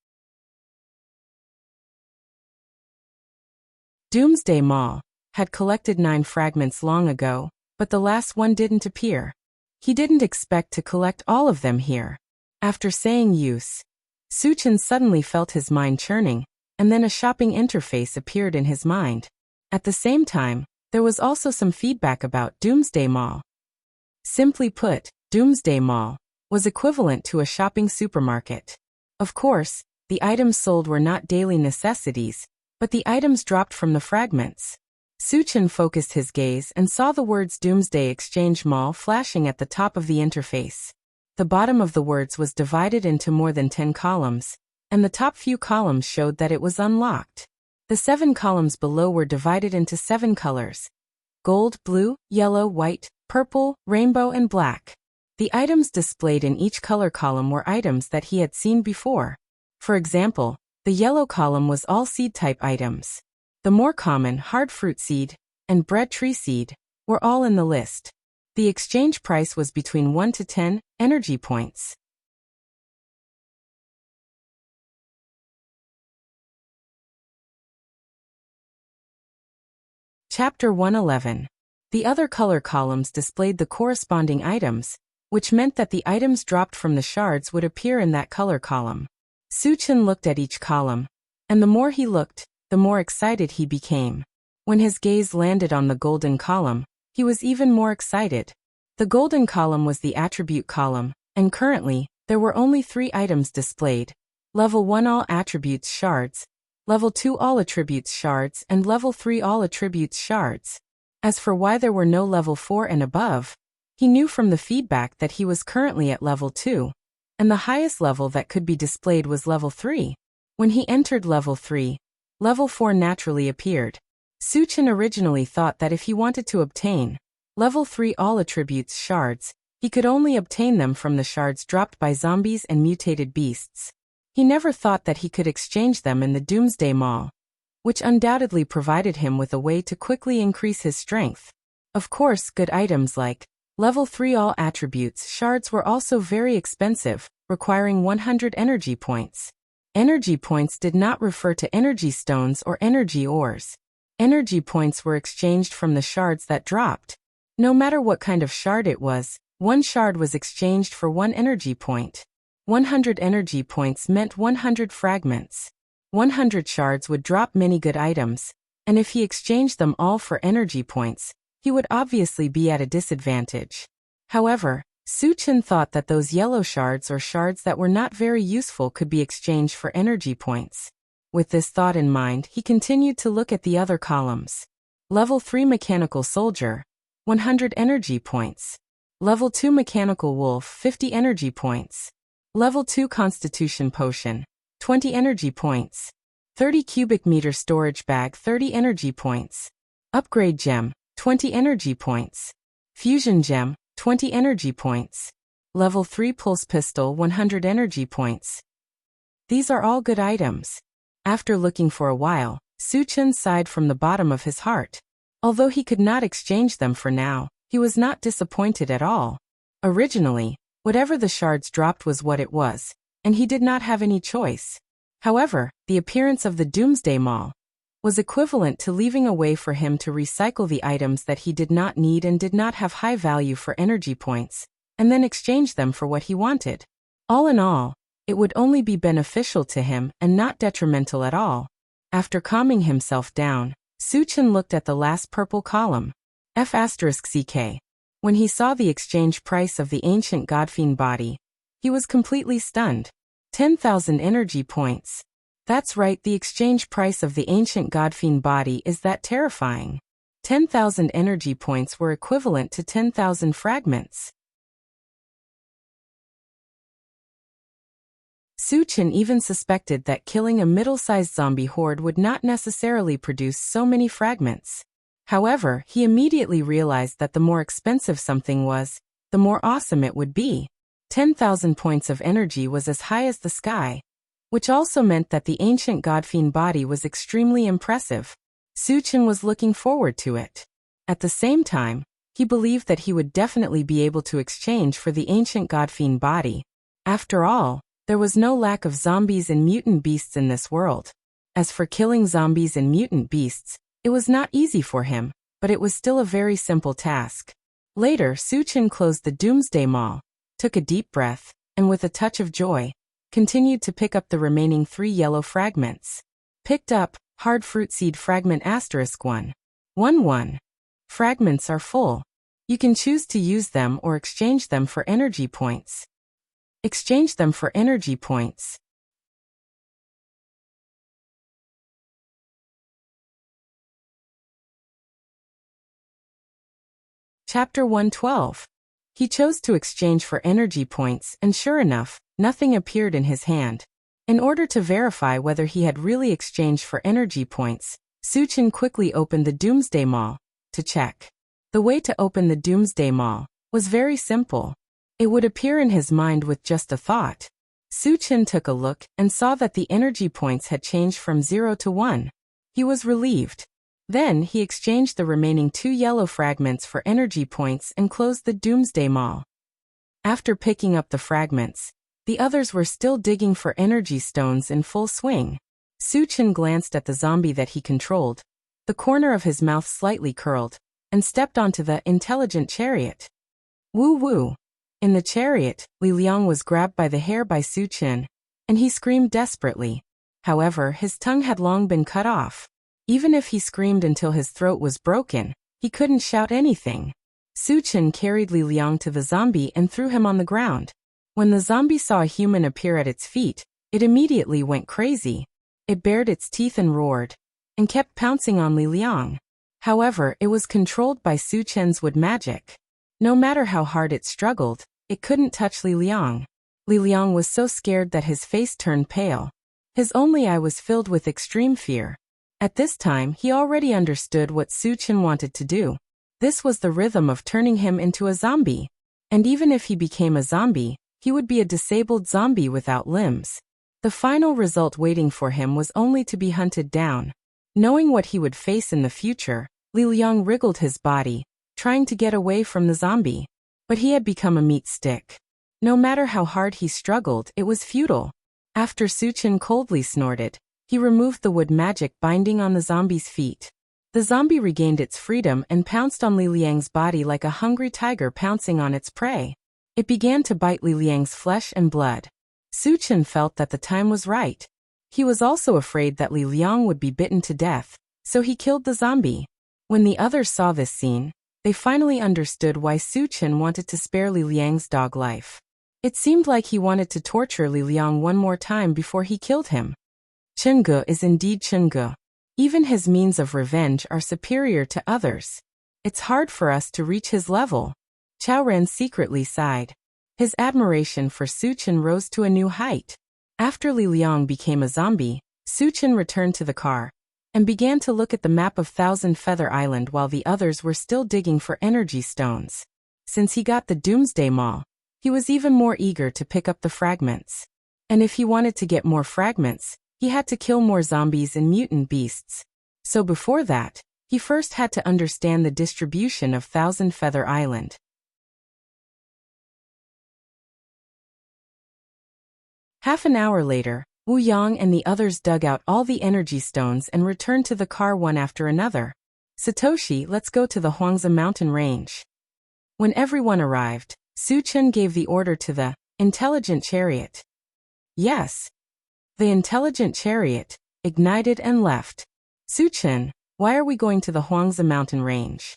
Doomsday Mall had collected 9 fragments long ago, but the last one didn't appear. He didn't expect to collect all of them here. After saying use, Suchin suddenly felt his mind churning, and then a shopping interface appeared in his mind. At the same time, there was also some feedback about Doomsday Mall. Simply put, Doomsday Mall was equivalent to a shopping supermarket. Of course, the items sold were not daily necessities, but the items dropped from the fragments. Suchin focused his gaze and saw the words Doomsday Exchange Mall flashing at the top of the interface. The bottom of the words was divided into more than 10 columns, and the top few columns showed that it was unlocked. The 7 columns below were divided into 7 colors: gold, blue, yellow, white, purple, rainbow, and black. The items displayed in each color column were items that he had seen before. For example, the yellow column was all seed-type items. The more common hard fruit seed and bread tree seed were all in the list. The exchange price was between 1 to 10 energy points. Chapter 111. The other color columns displayed the corresponding items, which meant that the items dropped from the shards would appear in that color column. Suchin looked at each column, and the more he looked, the more excited he became. When his gaze landed on the golden column, he was even more excited. The golden column was the attribute column, and currently, there were only 3 items displayed: Level 1 All Attributes Shards, Level 2 All Attributes Shards, and Level 3 All Attributes Shards. As for why there were no Level 4 and above, he knew from the feedback that he was currently at Level 2, and the highest level that could be displayed was Level 3. When he entered Level 3, Level 4 naturally appeared. Suchin originally thought that if he wanted to obtain Level 3 All Attributes Shards, he could only obtain them from the shards dropped by zombies and mutated beasts. He never thought that he could exchange them in the Doomsday Mall, which undoubtedly provided him with a way to quickly increase his strength. Of course, good items like Level 3 All Attributes Shards were also very expensive, requiring 100 energy points. Energy points did not refer to energy stones or energy ores. Energy points were exchanged from the shards that dropped. No matter what kind of shard it was, 1 shard was exchanged for 1 energy point. 100 energy points meant 100 fragments. 100 shards would drop many good items, and if he exchanged them all for energy points, he would obviously be at a disadvantage. However, Suchin thought that those yellow shards or shards that were not very useful could be exchanged for energy points. With this thought in mind, he continued to look at the other columns. Level 3 Mechanical Soldier, 100 energy points. Level 2 Mechanical Wolf, 50 energy points. Level 2 Constitution Potion, 20 energy points. 30 cubic meter storage bag, 30 energy points. Upgrade Gem, 20 energy points. Fusion Gem, 20 energy points. Level 3 Pulse Pistol, 100 energy points. These are all good items. After looking for a while, Suchin sighed from the bottom of his heart. Although he could not exchange them for now, he was not disappointed at all. Originally, whatever the shards dropped was what it was, and he did not have any choice. However, the appearance of the Doomsday Mall was equivalent to leaving a way for him to recycle the items that he did not need and did not have high value for energy points, and then exchange them for what he wanted. All in all, it would only be beneficial to him and not detrimental at all. After calming himself down, Suchin looked at the last purple column, F***CK. When he saw the exchange price of the ancient Godfiend body, he was completely stunned. 10,000 energy points. That's right, the exchange price of the ancient Godfiend body is that terrifying. 10,000 energy points were equivalent to 10,000 fragments. Suchin even suspected that killing a middle-sized zombie horde would not necessarily produce so many fragments. However, he immediately realized that the more expensive something was, the more awesome it would be. 10,000 points of energy was as high as the sky, which also meant that the ancient Godfiend body was extremely impressive. Suchin was looking forward to it. At the same time, he believed that he would definitely be able to exchange for the ancient Godfiend body. After all, there was no lack of zombies and mutant beasts in this world. As for killing zombies and mutant beasts, it was not easy for him, but it was still a very simple task. Later, Suchin closed the Doomsday Mall, took a deep breath, and with a touch of joy, continued to pick up the remaining 3 yellow fragments. Picked up, Hard Fruit Seed Fragment *1. 1. Fragments are full. You can choose to use them or exchange them for energy points. Exchange them for energy points. Chapter 112. He chose to exchange for energy points, and sure enough, nothing appeared in his hand. In order to verify whether he had really exchanged for energy points, Suchin quickly opened the Doomsday Mall to check. The way to open the Doomsday Mall was very simple. It would appear in his mind with just a thought. Suchin took a look and saw that the energy points had changed from 0 to 1. He was relieved. Then he exchanged the remaining 2 yellow fragments for energy points and closed the Doomsday Mall. After picking up the fragments, the others were still digging for energy stones in full swing. Suchin glanced at the zombie that he controlled. The corner of his mouth slightly curled, and stepped onto the intelligent chariot. Woo woo! In the chariot, Li Liang was grabbed by the hair by Suchin, and he screamed desperately. However, his tongue had long been cut off. Even if he screamed until his throat was broken, he couldn't shout anything. Suchin carried Li Liang to the zombie and threw him on the ground. When the zombie saw a human appear at its feet, it immediately went crazy. It bared its teeth and roared, and kept pouncing on Li Liang. However, it was controlled by Suchin's wood magic. No matter how hard it struggled, it couldn't touch Li Liang. Li Liang was so scared that his face turned pale. His only eye was filled with extreme fear. At this time, he already understood what Suchin wanted to do. This was the rhythm of turning him into a zombie. And even if he became a zombie, he would be a disabled zombie without limbs. The final result waiting for him was only to be hunted down. Knowing what he would face in the future, Li Liang wriggled his body, trying to get away from the zombie. But he had become a meat stick. No matter how hard he struggled, it was futile. After Suchin coldly snorted, he removed the wood magic binding on the zombie's feet. The zombie regained its freedom and pounced on Li Liang's body like a hungry tiger pouncing on its prey. It began to bite Li Liang's flesh and blood. Suchin felt that the time was right. He was also afraid that Li Liang would be bitten to death, so he killed the zombie. When the others saw this scene, they finally understood why Suchin wanted to spare Li Liang's dog life. It seemed like he wanted to torture Li Liang one more time before he killed him. Chunge is indeed Chunge. Even his means of revenge are superior to others. It's hard for us to reach his level. Chao Ren secretly sighed. His admiration for Suchin rose to a new height. After Li Liang became a zombie, Suchin returned to the car and began to look at the map of Thousand Feather Island while the others were still digging for energy stones. Since he got the Doomsday Mall, he was even more eager to pick up the fragments. And if he wanted to get more fragments, he had to kill more zombies and mutant beasts. So before that, he first had to understand the distribution of Thousand Feather Island. Half an hour later, Wu Yang and the others dug out all the energy stones and returned to the car one after another. Satoshi, let's go to the Huangzi mountain range. When everyone arrived, Suchin gave the order to the intelligent chariot. Yes. The intelligent chariot ignited and left. Suchin, why are we going to the Huangzi mountain range?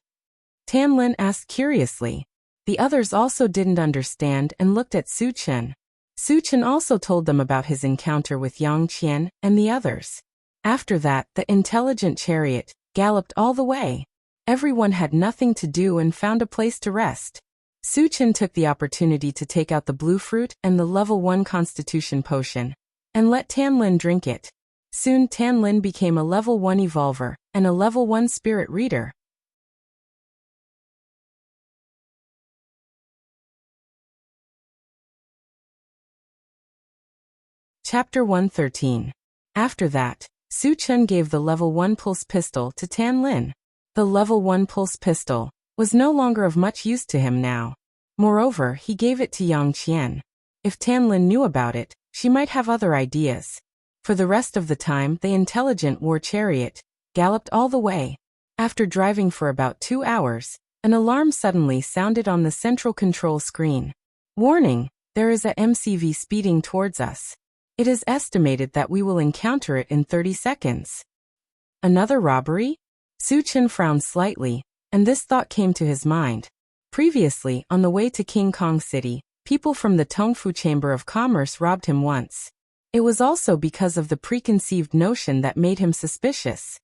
Tanlin asked curiously. The others also didn't understand and looked at Suchin. Suchin also told them about his encounter with Yang Qian and the others. After that, the intelligent chariot galloped all the way. Everyone had nothing to do and found a place to rest. Suchin took the opportunity to take out the blue fruit and the level 1 constitution potion, and let Tanlin drink it. Soon Tanlin became a level 1 evolver and a level 1 spirit reader. Chapter 113. After that, Suchin gave the level 1 pulse pistol to Tanlin. The level 1 pulse pistol was no longer of much use to him now. Moreover, he gave it to Yang Qian. If Tanlin knew about it, she might have other ideas. For the rest of the time, the intelligent war chariot galloped all the way. After driving for about 2 hours, an alarm suddenly sounded on the central control screen. Warning, there is a MCV speeding towards us. It is estimated that we will encounter it in 30 seconds. Another robbery? Suchin frowned slightly, and this thought came to his mind. Previously, on the way to King Kong City, people from the Tongfu Chamber of Commerce robbed him once. It was also because of the preconceived notion that made him suspicious.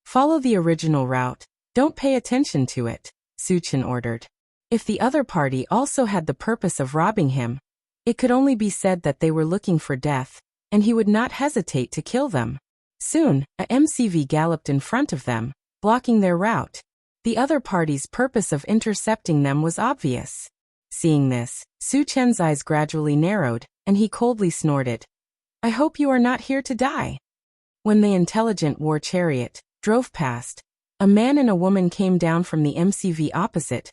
Follow the original route, don't pay attention to it, Suchin ordered. If the other party also had the purpose of robbing him, it could only be said that they were looking for death, and he would not hesitate to kill them. Soon, a MCV galloped in front of them, blocking their route. The other party's purpose of intercepting them was obvious. Seeing this, Su Chen's eyes gradually narrowed, and he coldly snorted. I hope you are not here to die. When the intelligent war chariot drove past, a man and a woman came down from the MCV opposite,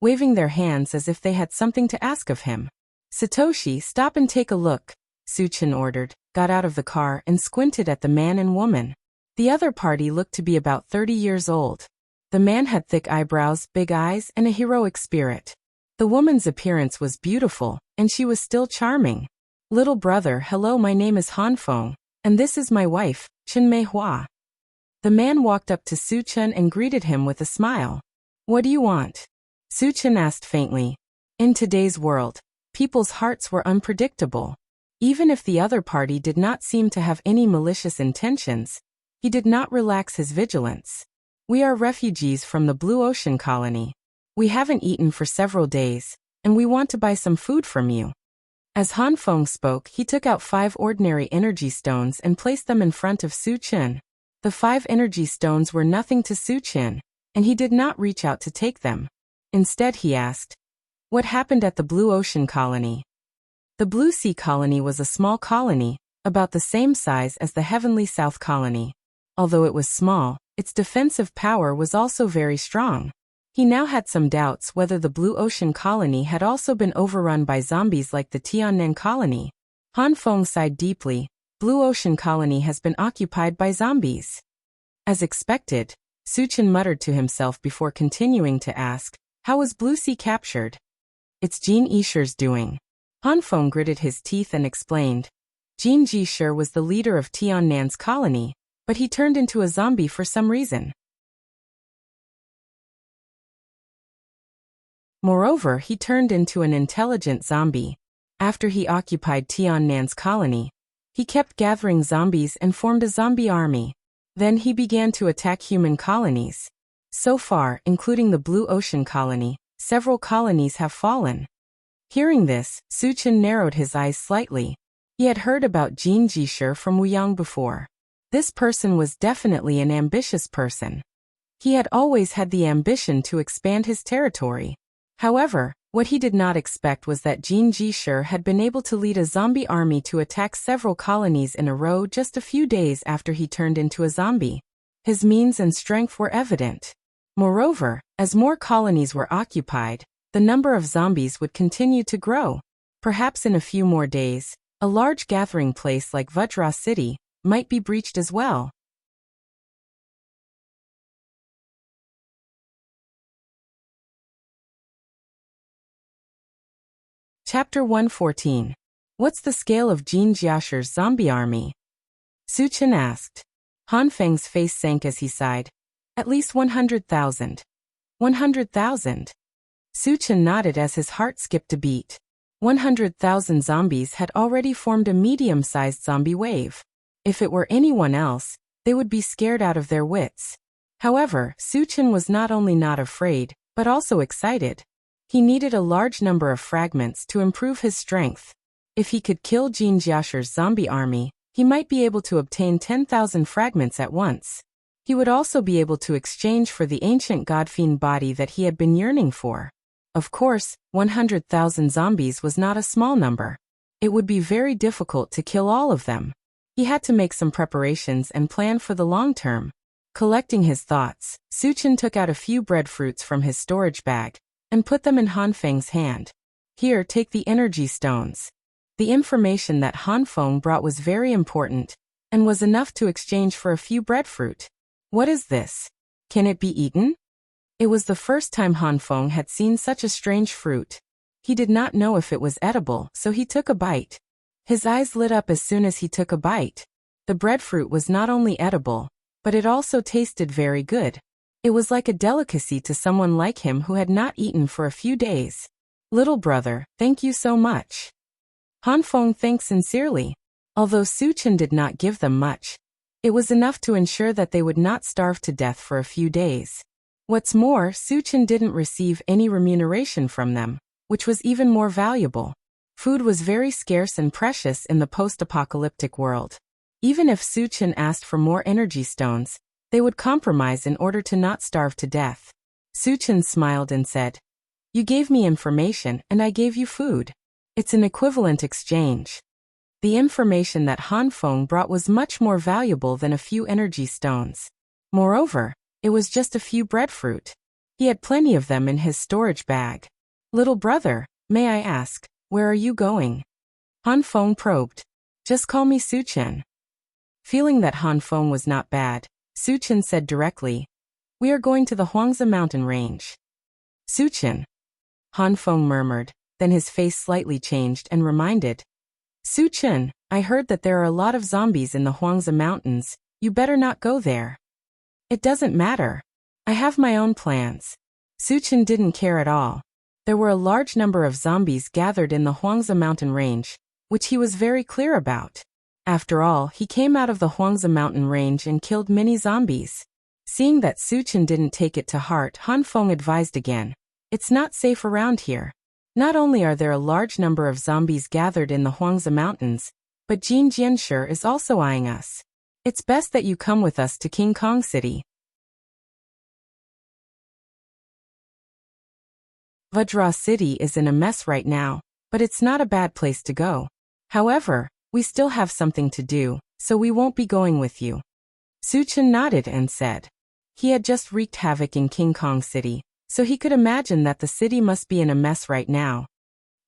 waving their hands as if they had something to ask of him. Satoshi, stop and take a look, Su Chen ordered, got out of the car and squinted at the man and woman. The other party looked to be about 30 years old. The man had thick eyebrows, big eyes, and a heroic spirit. The woman's appearance was beautiful, and she was still charming. Little brother, hello, my name is Han Feng, and this is my wife, Chen Mei Hua. The man walked up to Su Chen and greeted him with a smile. What do you want? Su Chen asked faintly. In today's world, people's hearts were unpredictable. Even if the other party did not seem to have any malicious intentions, he did not relax his vigilance. We are refugees from the Blue Ocean colony. We haven't eaten for several days, and we want to buy some food from you. As Han Feng spoke, he took out 5 ordinary energy stones and placed them in front of Su Chen. The 5 energy stones were nothing to Su Chen, and he did not reach out to take them. Instead he asked, what happened at the Blue Ocean colony? The Blue Sea colony was a small colony, about the same size as the Heavenly South colony. Although it was small, its defensive power was also very strong. He now had some doubts whether the Blue Ocean colony had also been overrun by zombies like the Tiannan colony. Han Feng sighed deeply. Blue Ocean colony has been occupied by zombies. As expected, Su Chen muttered to himself before continuing to ask, how was Blue Sea captured? It's Jin Yisher's doing. Han Feng gritted his teeth and explained. Jin Yisher was the leader of Tiannan's colony, but he turned into a zombie for some reason. Moreover, he turned into an intelligent zombie. After he occupied Tiannan's colony, he kept gathering zombies and formed a zombie army. Then he began to attack human colonies. So far, including the Blue Ocean colony, several colonies have fallen. Hearing this, Su Chen narrowed his eyes slightly. He had heard about Jin Jisher from Wuyang before. This person was definitely an ambitious person. He had always had the ambition to expand his territory. However, what he did not expect was that Jin Jisher had been able to lead a zombie army to attack several colonies in a row just a few days after he turned into a zombie. His means and strength were evident. Moreover, as more colonies were occupied, the number of zombies would continue to grow. Perhaps in a few more days, a large gathering place like Vajra City might be breached as well. Chapter 114. What's the scale of Jin Jiasher's zombie army? Su Chen asked. Han Feng's face sank as he sighed. At least 100,000. 100,000. Su Chen nodded as his heart skipped a beat. 100,000 zombies had already formed a medium-sized zombie wave. If it were anyone else, they would be scared out of their wits. However, Su Chen was not only not afraid, but also excited. He needed a large number of fragments to improve his strength. If he could kill Jin Jiasher's zombie army, he might be able to obtain 10,000 fragments at once. He would also be able to exchange for the ancient godfiend body that he had been yearning for. Of course, 100,000 zombies was not a small number. It would be very difficult to kill all of them. He had to make some preparations and plan for the long term. Collecting his thoughts, Su Chen took out a few breadfruits from his storage bag and put them in Han Feng's hand. Here, take the energy stones. The information that Han Feng brought was very important, and was enough to exchange for a few breadfruit. What is this? Can it be eaten? It was the first time Han Feng had seen such a strange fruit. He did not know if it was edible, so he took a bite. His eyes lit up as soon as he took a bite. The breadfruit was not only edible, but it also tasted very good. It was like a delicacy to someone like him who had not eaten for a few days. Little brother, thank you so much. Han Feng thanked sincerely. Although Su Chen did not give them much, it was enough to ensure that they would not starve to death for a few days. What's more, Su Chen didn't receive any remuneration from them, which was even more valuable. Food was very scarce and precious in the post-apocalyptic world. Even if Su Chen asked for more energy stones, they would compromise in order to not starve to death. Su Chen smiled and said, "You gave me information and I gave you food. It's an equivalent exchange." The information that Han Feng brought was much more valuable than a few energy stones. Moreover, it was just a few breadfruit. He had plenty of them in his storage bag. "Little brother, may I ask, where are you going?" Han Feng probed. "Just call me Su Chen." Feeling that Han Feng was not bad, Su Chen said directly, "We are going to the Huangzi mountain range." "Su Chen," Han Feng murmured, then his face slightly changed and reminded, "Su Chen, I heard that there are a lot of zombies in the Huangzi mountains. You better not go there." "It doesn't matter. I have my own plans." Su Chen didn't care at all. There were a large number of zombies gathered in the Huangzi mountain range, which he was very clear about. After all, he came out of the Huangzi mountain range and killed many zombies. Seeing that Su Chen didn't take it to heart, Han Feng advised again, "It's not safe around here. Not only are there a large number of zombies gathered in the Huangzi mountains, but Jin Jianshi is also eyeing us. It's best that you come with us to King Kong City." Vajra City is in a mess right now, but it's not a bad place to go. However, we still have something to do, so we won't be going with you. Su Chen nodded and said. He had just wreaked havoc in King Kong City, so he could imagine that the city must be in a mess right now.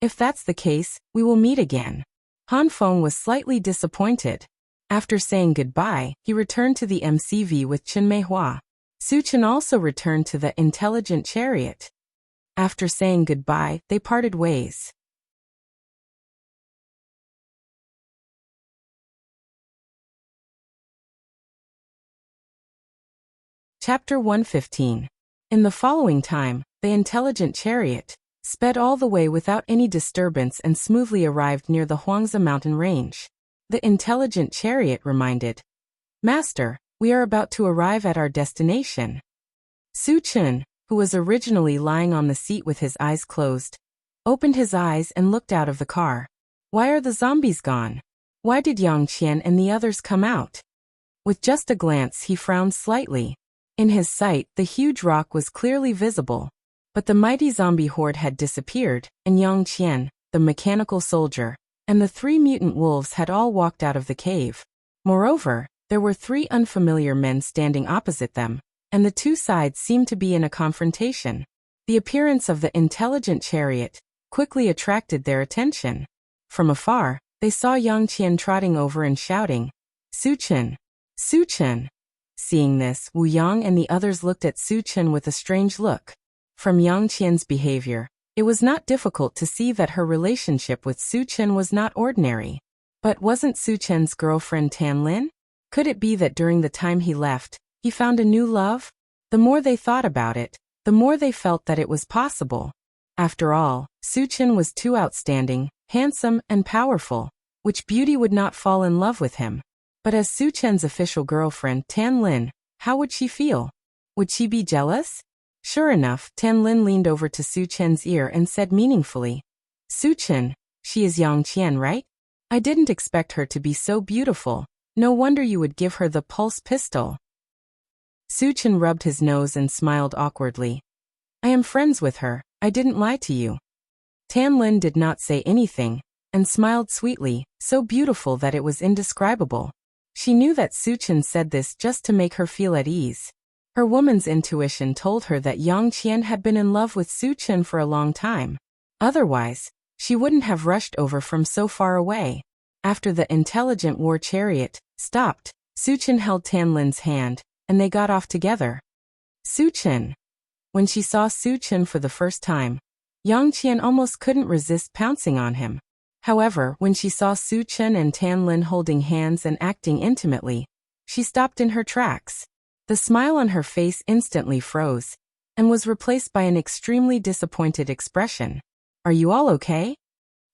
"If that's the case, we will meet again." Han Feng was slightly disappointed. After saying goodbye, he returned to the MCV with Chen Meihua. Su Chen also returned to the intelligent chariot. After saying goodbye, they parted ways. Chapter 115. In the following time, the intelligent chariot sped all the way without any disturbance and smoothly arrived near the Huangzi mountain range. The intelligent chariot reminded, "Master, we are about to arrive at our destination." Su Chen, who was originally lying on the seat with his eyes closed, opened his eyes and looked out of the car. Why are the zombies gone? Why did Yang Qian and the others come out? With just a glance, he frowned slightly. In his sight, the huge rock was clearly visible, but the mighty zombie horde had disappeared, and Yang Qian, the mechanical soldier, and the 3 mutant wolves had all walked out of the cave. Moreover, there were 3 unfamiliar men standing opposite them, and the 2 sides seemed to be in a confrontation. The appearance of the intelligent chariot quickly attracted their attention. From afar, they saw Yang Qian trotting over and shouting, "Su Chen! Su Chen!" Seeing this, Wu Yang and the others looked at Su Chen with a strange look. From Yang Qian's behavior, it was not difficult to see that her relationship with Su Chen was not ordinary. But wasn't Su Chen's girlfriend Tan Lin? Could it be that during the time he left, he found a new love? The more they thought about it, the more they felt that it was possible. After all, Su Chen was too outstanding, handsome, and powerful. Which beauty would not fall in love with him? But as Su Chen's official girlfriend, Tan Lin, how would she feel? Would she be jealous? Sure enough, Tan Lin leaned over to Su Chen's ear and said meaningfully, "Su Chen, she is Yang Qian, right? I didn't expect her to be so beautiful. No wonder you would give her the pulse pistol." Su Chen rubbed his nose and smiled awkwardly. "I am friends with her. I didn't lie to you." Tan Lin did not say anything, and smiled sweetly, so beautiful that it was indescribable. She knew that Su Chen said this just to make her feel at ease. Her woman's intuition told her that Yang Qian had been in love with Su Chen for a long time. Otherwise, she wouldn't have rushed over from so far away. After the intelligent war chariot stopped, Su Chen held Tan Lin's hand, and they got off together. Su Chen. When she saw Su Chen for the first time, Yang Qian almost couldn't resist pouncing on him. However, when she saw Su Chen and Tan Lin holding hands and acting intimately, she stopped in her tracks. The smile on her face instantly froze, and was replaced by an extremely disappointed expression. "Are you all okay?"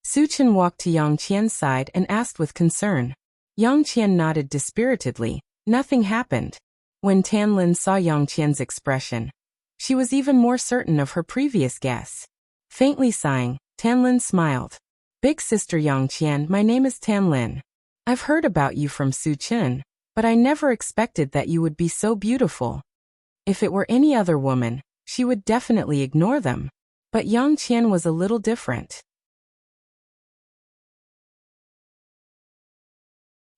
Su Chen walked to Yang Qian's side and asked with concern. Yang Qian nodded dispiritedly. Nothing happened. When Tan Lin saw Yang Qian's expression, she was even more certain of her previous guess. Faintly sighing, Tan Lin smiled. "Big sister Yang Qian, my name is Tan Lin. I've heard about you from Su Chen, but I never expected that you would be so beautiful." If it were any other woman, she would definitely ignore them. But Yang Qian was a little different.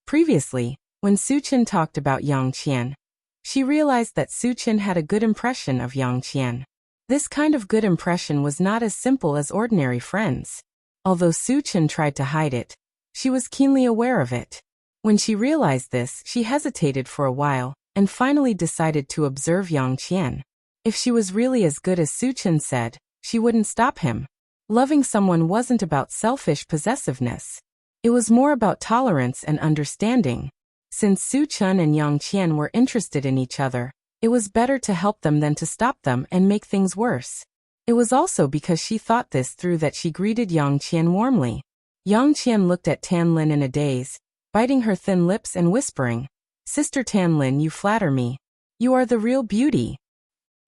Previously, when Su Qian talked about Yang Qian, she realized that Su Qian had a good impression of Yang Qian. This kind of good impression was not as simple as ordinary friends. Although Su Qian tried to hide it, she was keenly aware of it. When she realized this, she hesitated for a while, and finally decided to observe Yang Qian. If she was really as good as Su Qian said, she wouldn't stop him. Loving someone wasn't about selfish possessiveness. It was more about tolerance and understanding. Since Su Qian and Yang Qian were interested in each other, it was better to help them than to stop them and make things worse. It was also because she thought this through that she greeted Yang Qian warmly. Yang Qian looked at Tan Lin in a daze, biting her thin lips and whispering, "Sister Tan Lin, you flatter me. You are the real beauty."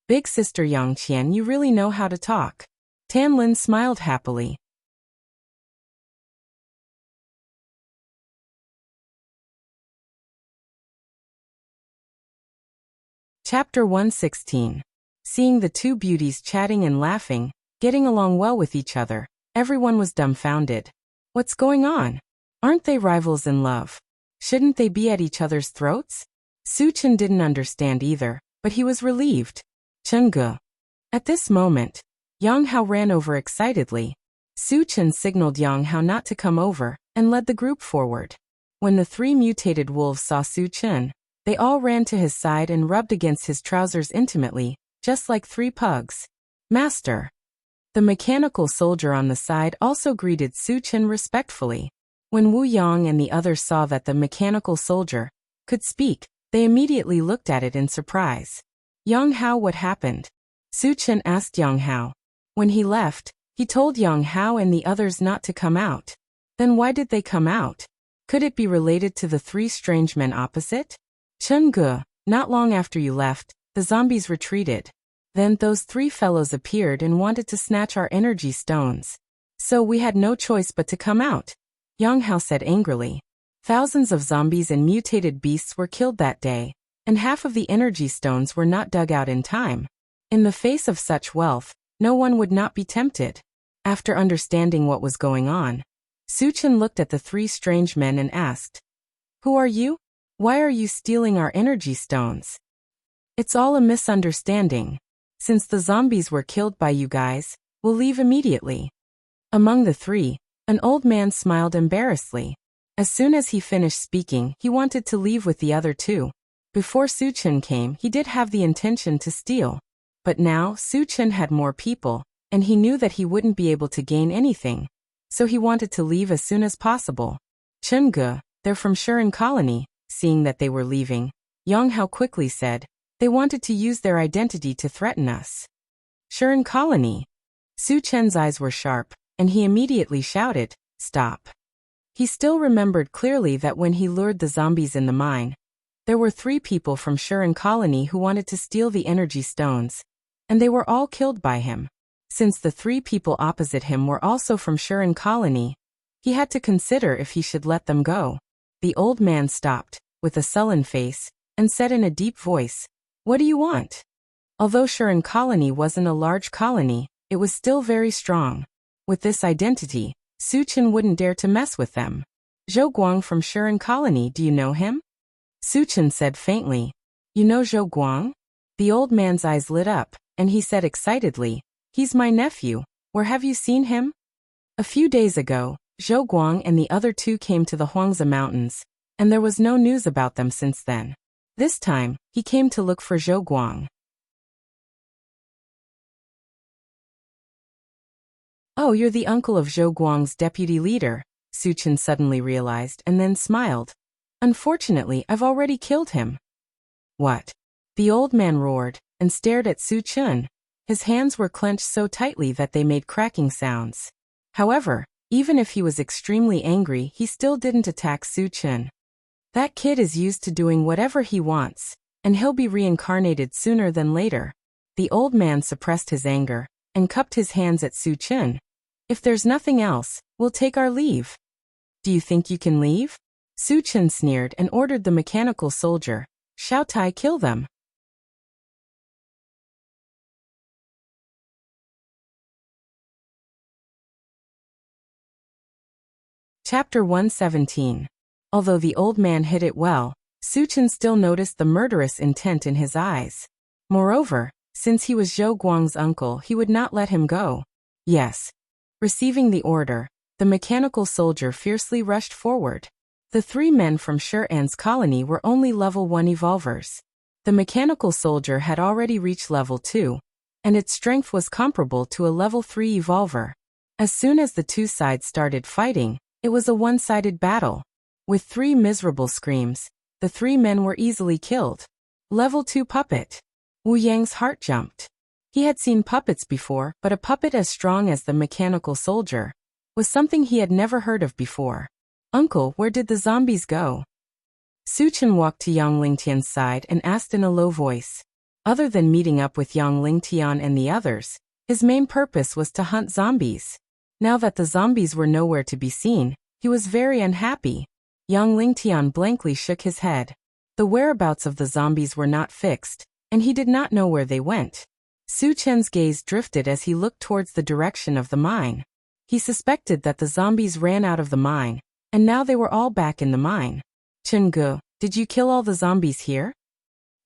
"Big sister Yang Qian, you really know how to talk." Tan Lin smiled happily. Chapter 116. Seeing the two beauties chatting and laughing, getting along well with each other, everyone was dumbfounded. What's going on? Aren't they rivals in love? Shouldn't they be at each other's throats? Su Chen didn't understand either, but he was relieved. Chengge. At this moment, Yang Hao ran over excitedly. Su Chen signaled Yang Hao not to come over, and led the group forward. When the three mutated wolves saw Su Chen, they all ran to his side and rubbed against his trousers intimately, just like three pugs. "Master." The mechanical soldier on the side also greeted Su Chen respectfully. When Wu Yang and the others saw that the mechanical soldier could speak, they immediately looked at it in surprise. "Yang Hao, what happened?" Su Chen asked Yang Hao. When he left, he told Yang Hao and the others not to come out. Then why did they come out? Could it be related to the three strange men opposite? "Chengge, not long after you left, the zombies retreated. Then those three fellows appeared and wanted to snatch our energy stones. So we had no choice but to come out," Yang Hao said angrily. Thousands of zombies and mutated beasts were killed that day, and half of the energy stones were not dug out in time. In the face of such wealth, no one would not be tempted. After understanding what was going on, Su Chen looked at the three strange men and asked, "Who are you? Why are you stealing our energy stones?" "It's all a misunderstanding. Since the zombies were killed by you guys, we'll leave immediately." Among the three, an old man smiled embarrassedly. As soon as he finished speaking, he wanted to leave with the other two. Before Su Chen came, he did have the intention to steal. But now, Su Chen had more people, and he knew that he wouldn't be able to gain anything. So he wanted to leave as soon as possible. "Chengge, they're from Shiren Colony." Seeing that they were leaving, Yang Hao quickly said, "They wanted to use their identity to threaten us." "Shiren Colony?" Su Chen's eyes were sharp, and he immediately shouted, "Stop." He still remembered clearly that when he lured the zombies in the mine, there were three people from Shiren Colony who wanted to steal the energy stones, and they were all killed by him. Since the three people opposite him were also from Shiren Colony, he had to consider if he should let them go. The old man stopped, with a sullen face, and said in a deep voice, "What do you want?" Although Shiren Colony wasn't a large colony, it was still very strong. With this identity, Su Chen wouldn't dare to mess with them. "Zhou Guang from Shiren Colony, do you know him?" Su Chen said faintly, "You know Zhou Guang?" The old man's eyes lit up, and he said excitedly, "He's my nephew. Where have you seen him?" A few days ago, Zhou Guang and the other two came to the Huangzi Mountains, and there was no news about them since then. This time, he came to look for Zhou Guang. "Oh, you're the uncle of Zhou Guang's deputy leader," Su Chen suddenly realized and then smiled. "Unfortunately, I've already killed him." "What?" The old man roared, and stared at Su Chen. His hands were clenched so tightly that they made cracking sounds. However, even if he was extremely angry, he still didn't attack Su Chen. That kid is used to doing whatever he wants, and he'll be reincarnated sooner than later. The old man suppressed his anger, and cupped his hands at Su Chen. "If there's nothing else, we'll take our leave." "Do you think you can leave?" Su Chen sneered and ordered the mechanical soldier, "Xiao Tai, kill them." Chapter 117. Although the old man hid it well, Suchin still noticed the murderous intent in his eyes. Moreover, since he was Zhou Guang's uncle, he would not let him go. Yes. Receiving the order, the mechanical soldier fiercely rushed forward. The 3 men from Shi-An's colony were only level 1 evolvers. The mechanical soldier had already reached level 2, and its strength was comparable to a level 3 evolver. As soon as the 2 sides started fighting, it was a one-sided battle. With 3 miserable screams, the 3 men were easily killed. Level 2 puppet. Wu Yang's heart jumped. He had seen puppets before, but a puppet as strong as the mechanical soldier was something he had never heard of before. Uncle, where did the zombies go? Suchin walked to Yang Lingtian's side and asked in a low voice. Other than meeting up with Yang Lingtian and the others, his main purpose was to hunt zombies. Now that the zombies were nowhere to be seen, he was very unhappy. Yang Lingtian blankly shook his head. The whereabouts of the zombies were not fixed, and he did not know where they went. Suchin's gaze drifted as he looked towards the direction of the mine. He suspected that the zombies ran out of the mine, and now they were all back in the mine. Chengge, did you kill all the zombies here?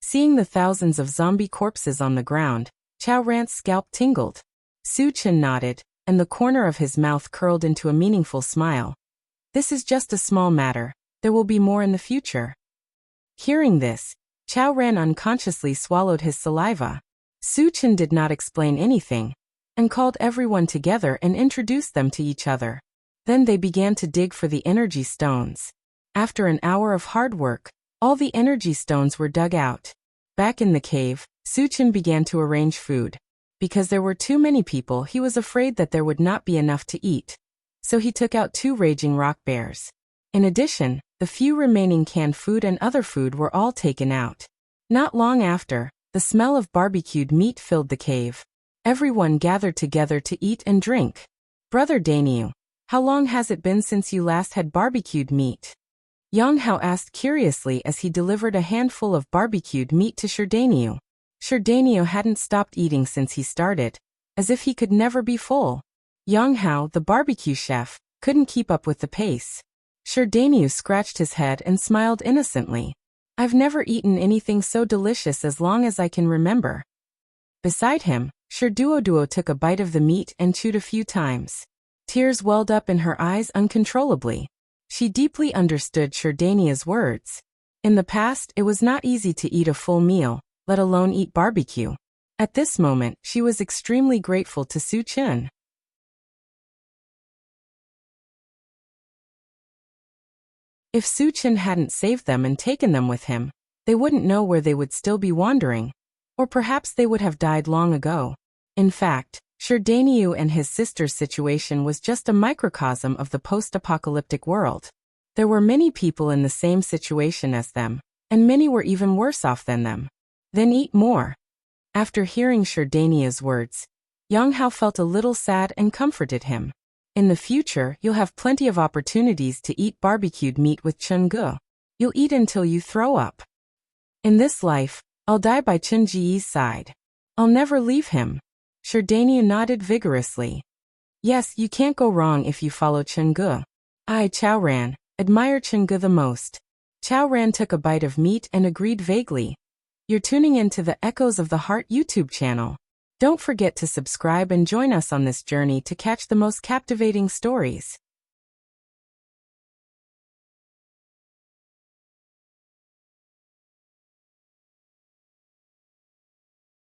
Seeing the thousands of zombie corpses on the ground, Chao Ran's scalp tingled. Suchin nodded, and the corner of his mouth curled into a meaningful smile. This is just a small matter. There will be more in the future. Hearing this, Chao Ran unconsciously swallowed his saliva. Suchin did not explain anything, and called everyone together and introduced them to each other. Then they began to dig for the energy stones. After an hour of hard work, all the energy stones were dug out. Back in the cave, Suchin began to arrange food. Because there were too many people, he was afraid that there would not be enough to eat. So he took out 2 raging rock bears. In addition, the few remaining canned food and other food were all taken out. Not long after, the smell of barbecued meat filled the cave. Everyone gathered together to eat and drink. Brother Daniel, how long has it been since you last had barbecued meat? Yang Hao asked curiously as he delivered a handful of barbecued meat to Sherdaniel. Sherdaniel hadn't stopped eating since he started, as if he could never be full. Yang Hao, the barbecue chef, couldn't keep up with the pace. Sherdaniel scratched his head and smiled innocently. I've never eaten anything so delicious as long as I can remember. Beside him, Sherduoduo took a bite of the meat and chewed a few times. Tears welled up in her eyes uncontrollably. She deeply understood Sherdania's words. In the past, it was not easy to eat a full meal, let alone eat barbecue. At this moment, she was extremely grateful to Suchin. If Suchin hadn't saved them and taken them with him, they wouldn't know where they would still be wandering. Or perhaps they would have died long ago. In fact, Sherdaniu and his sister's situation was just a microcosm of the post-apocalyptic world. There were many people in the same situation as them, and many were even worse off than them. Then eat more. After hearing Sherdania's words, Yang Hao felt a little sad and comforted him. In the future, you'll have plenty of opportunities to eat barbecued meat with Chengge. You'll eat until you throw up. In this life, I'll die by Chen Ji's side. I'll never leave him. Sherdania nodded vigorously. Yes, you can't go wrong if you follow Chengge. I, Chao Ran, admire Chengge the most. Chao Ran took a bite of meat and agreed vaguely. You're tuning into the Echoes of the Heart YouTube channel. Don't forget to subscribe and join us on this journey to catch the most captivating stories.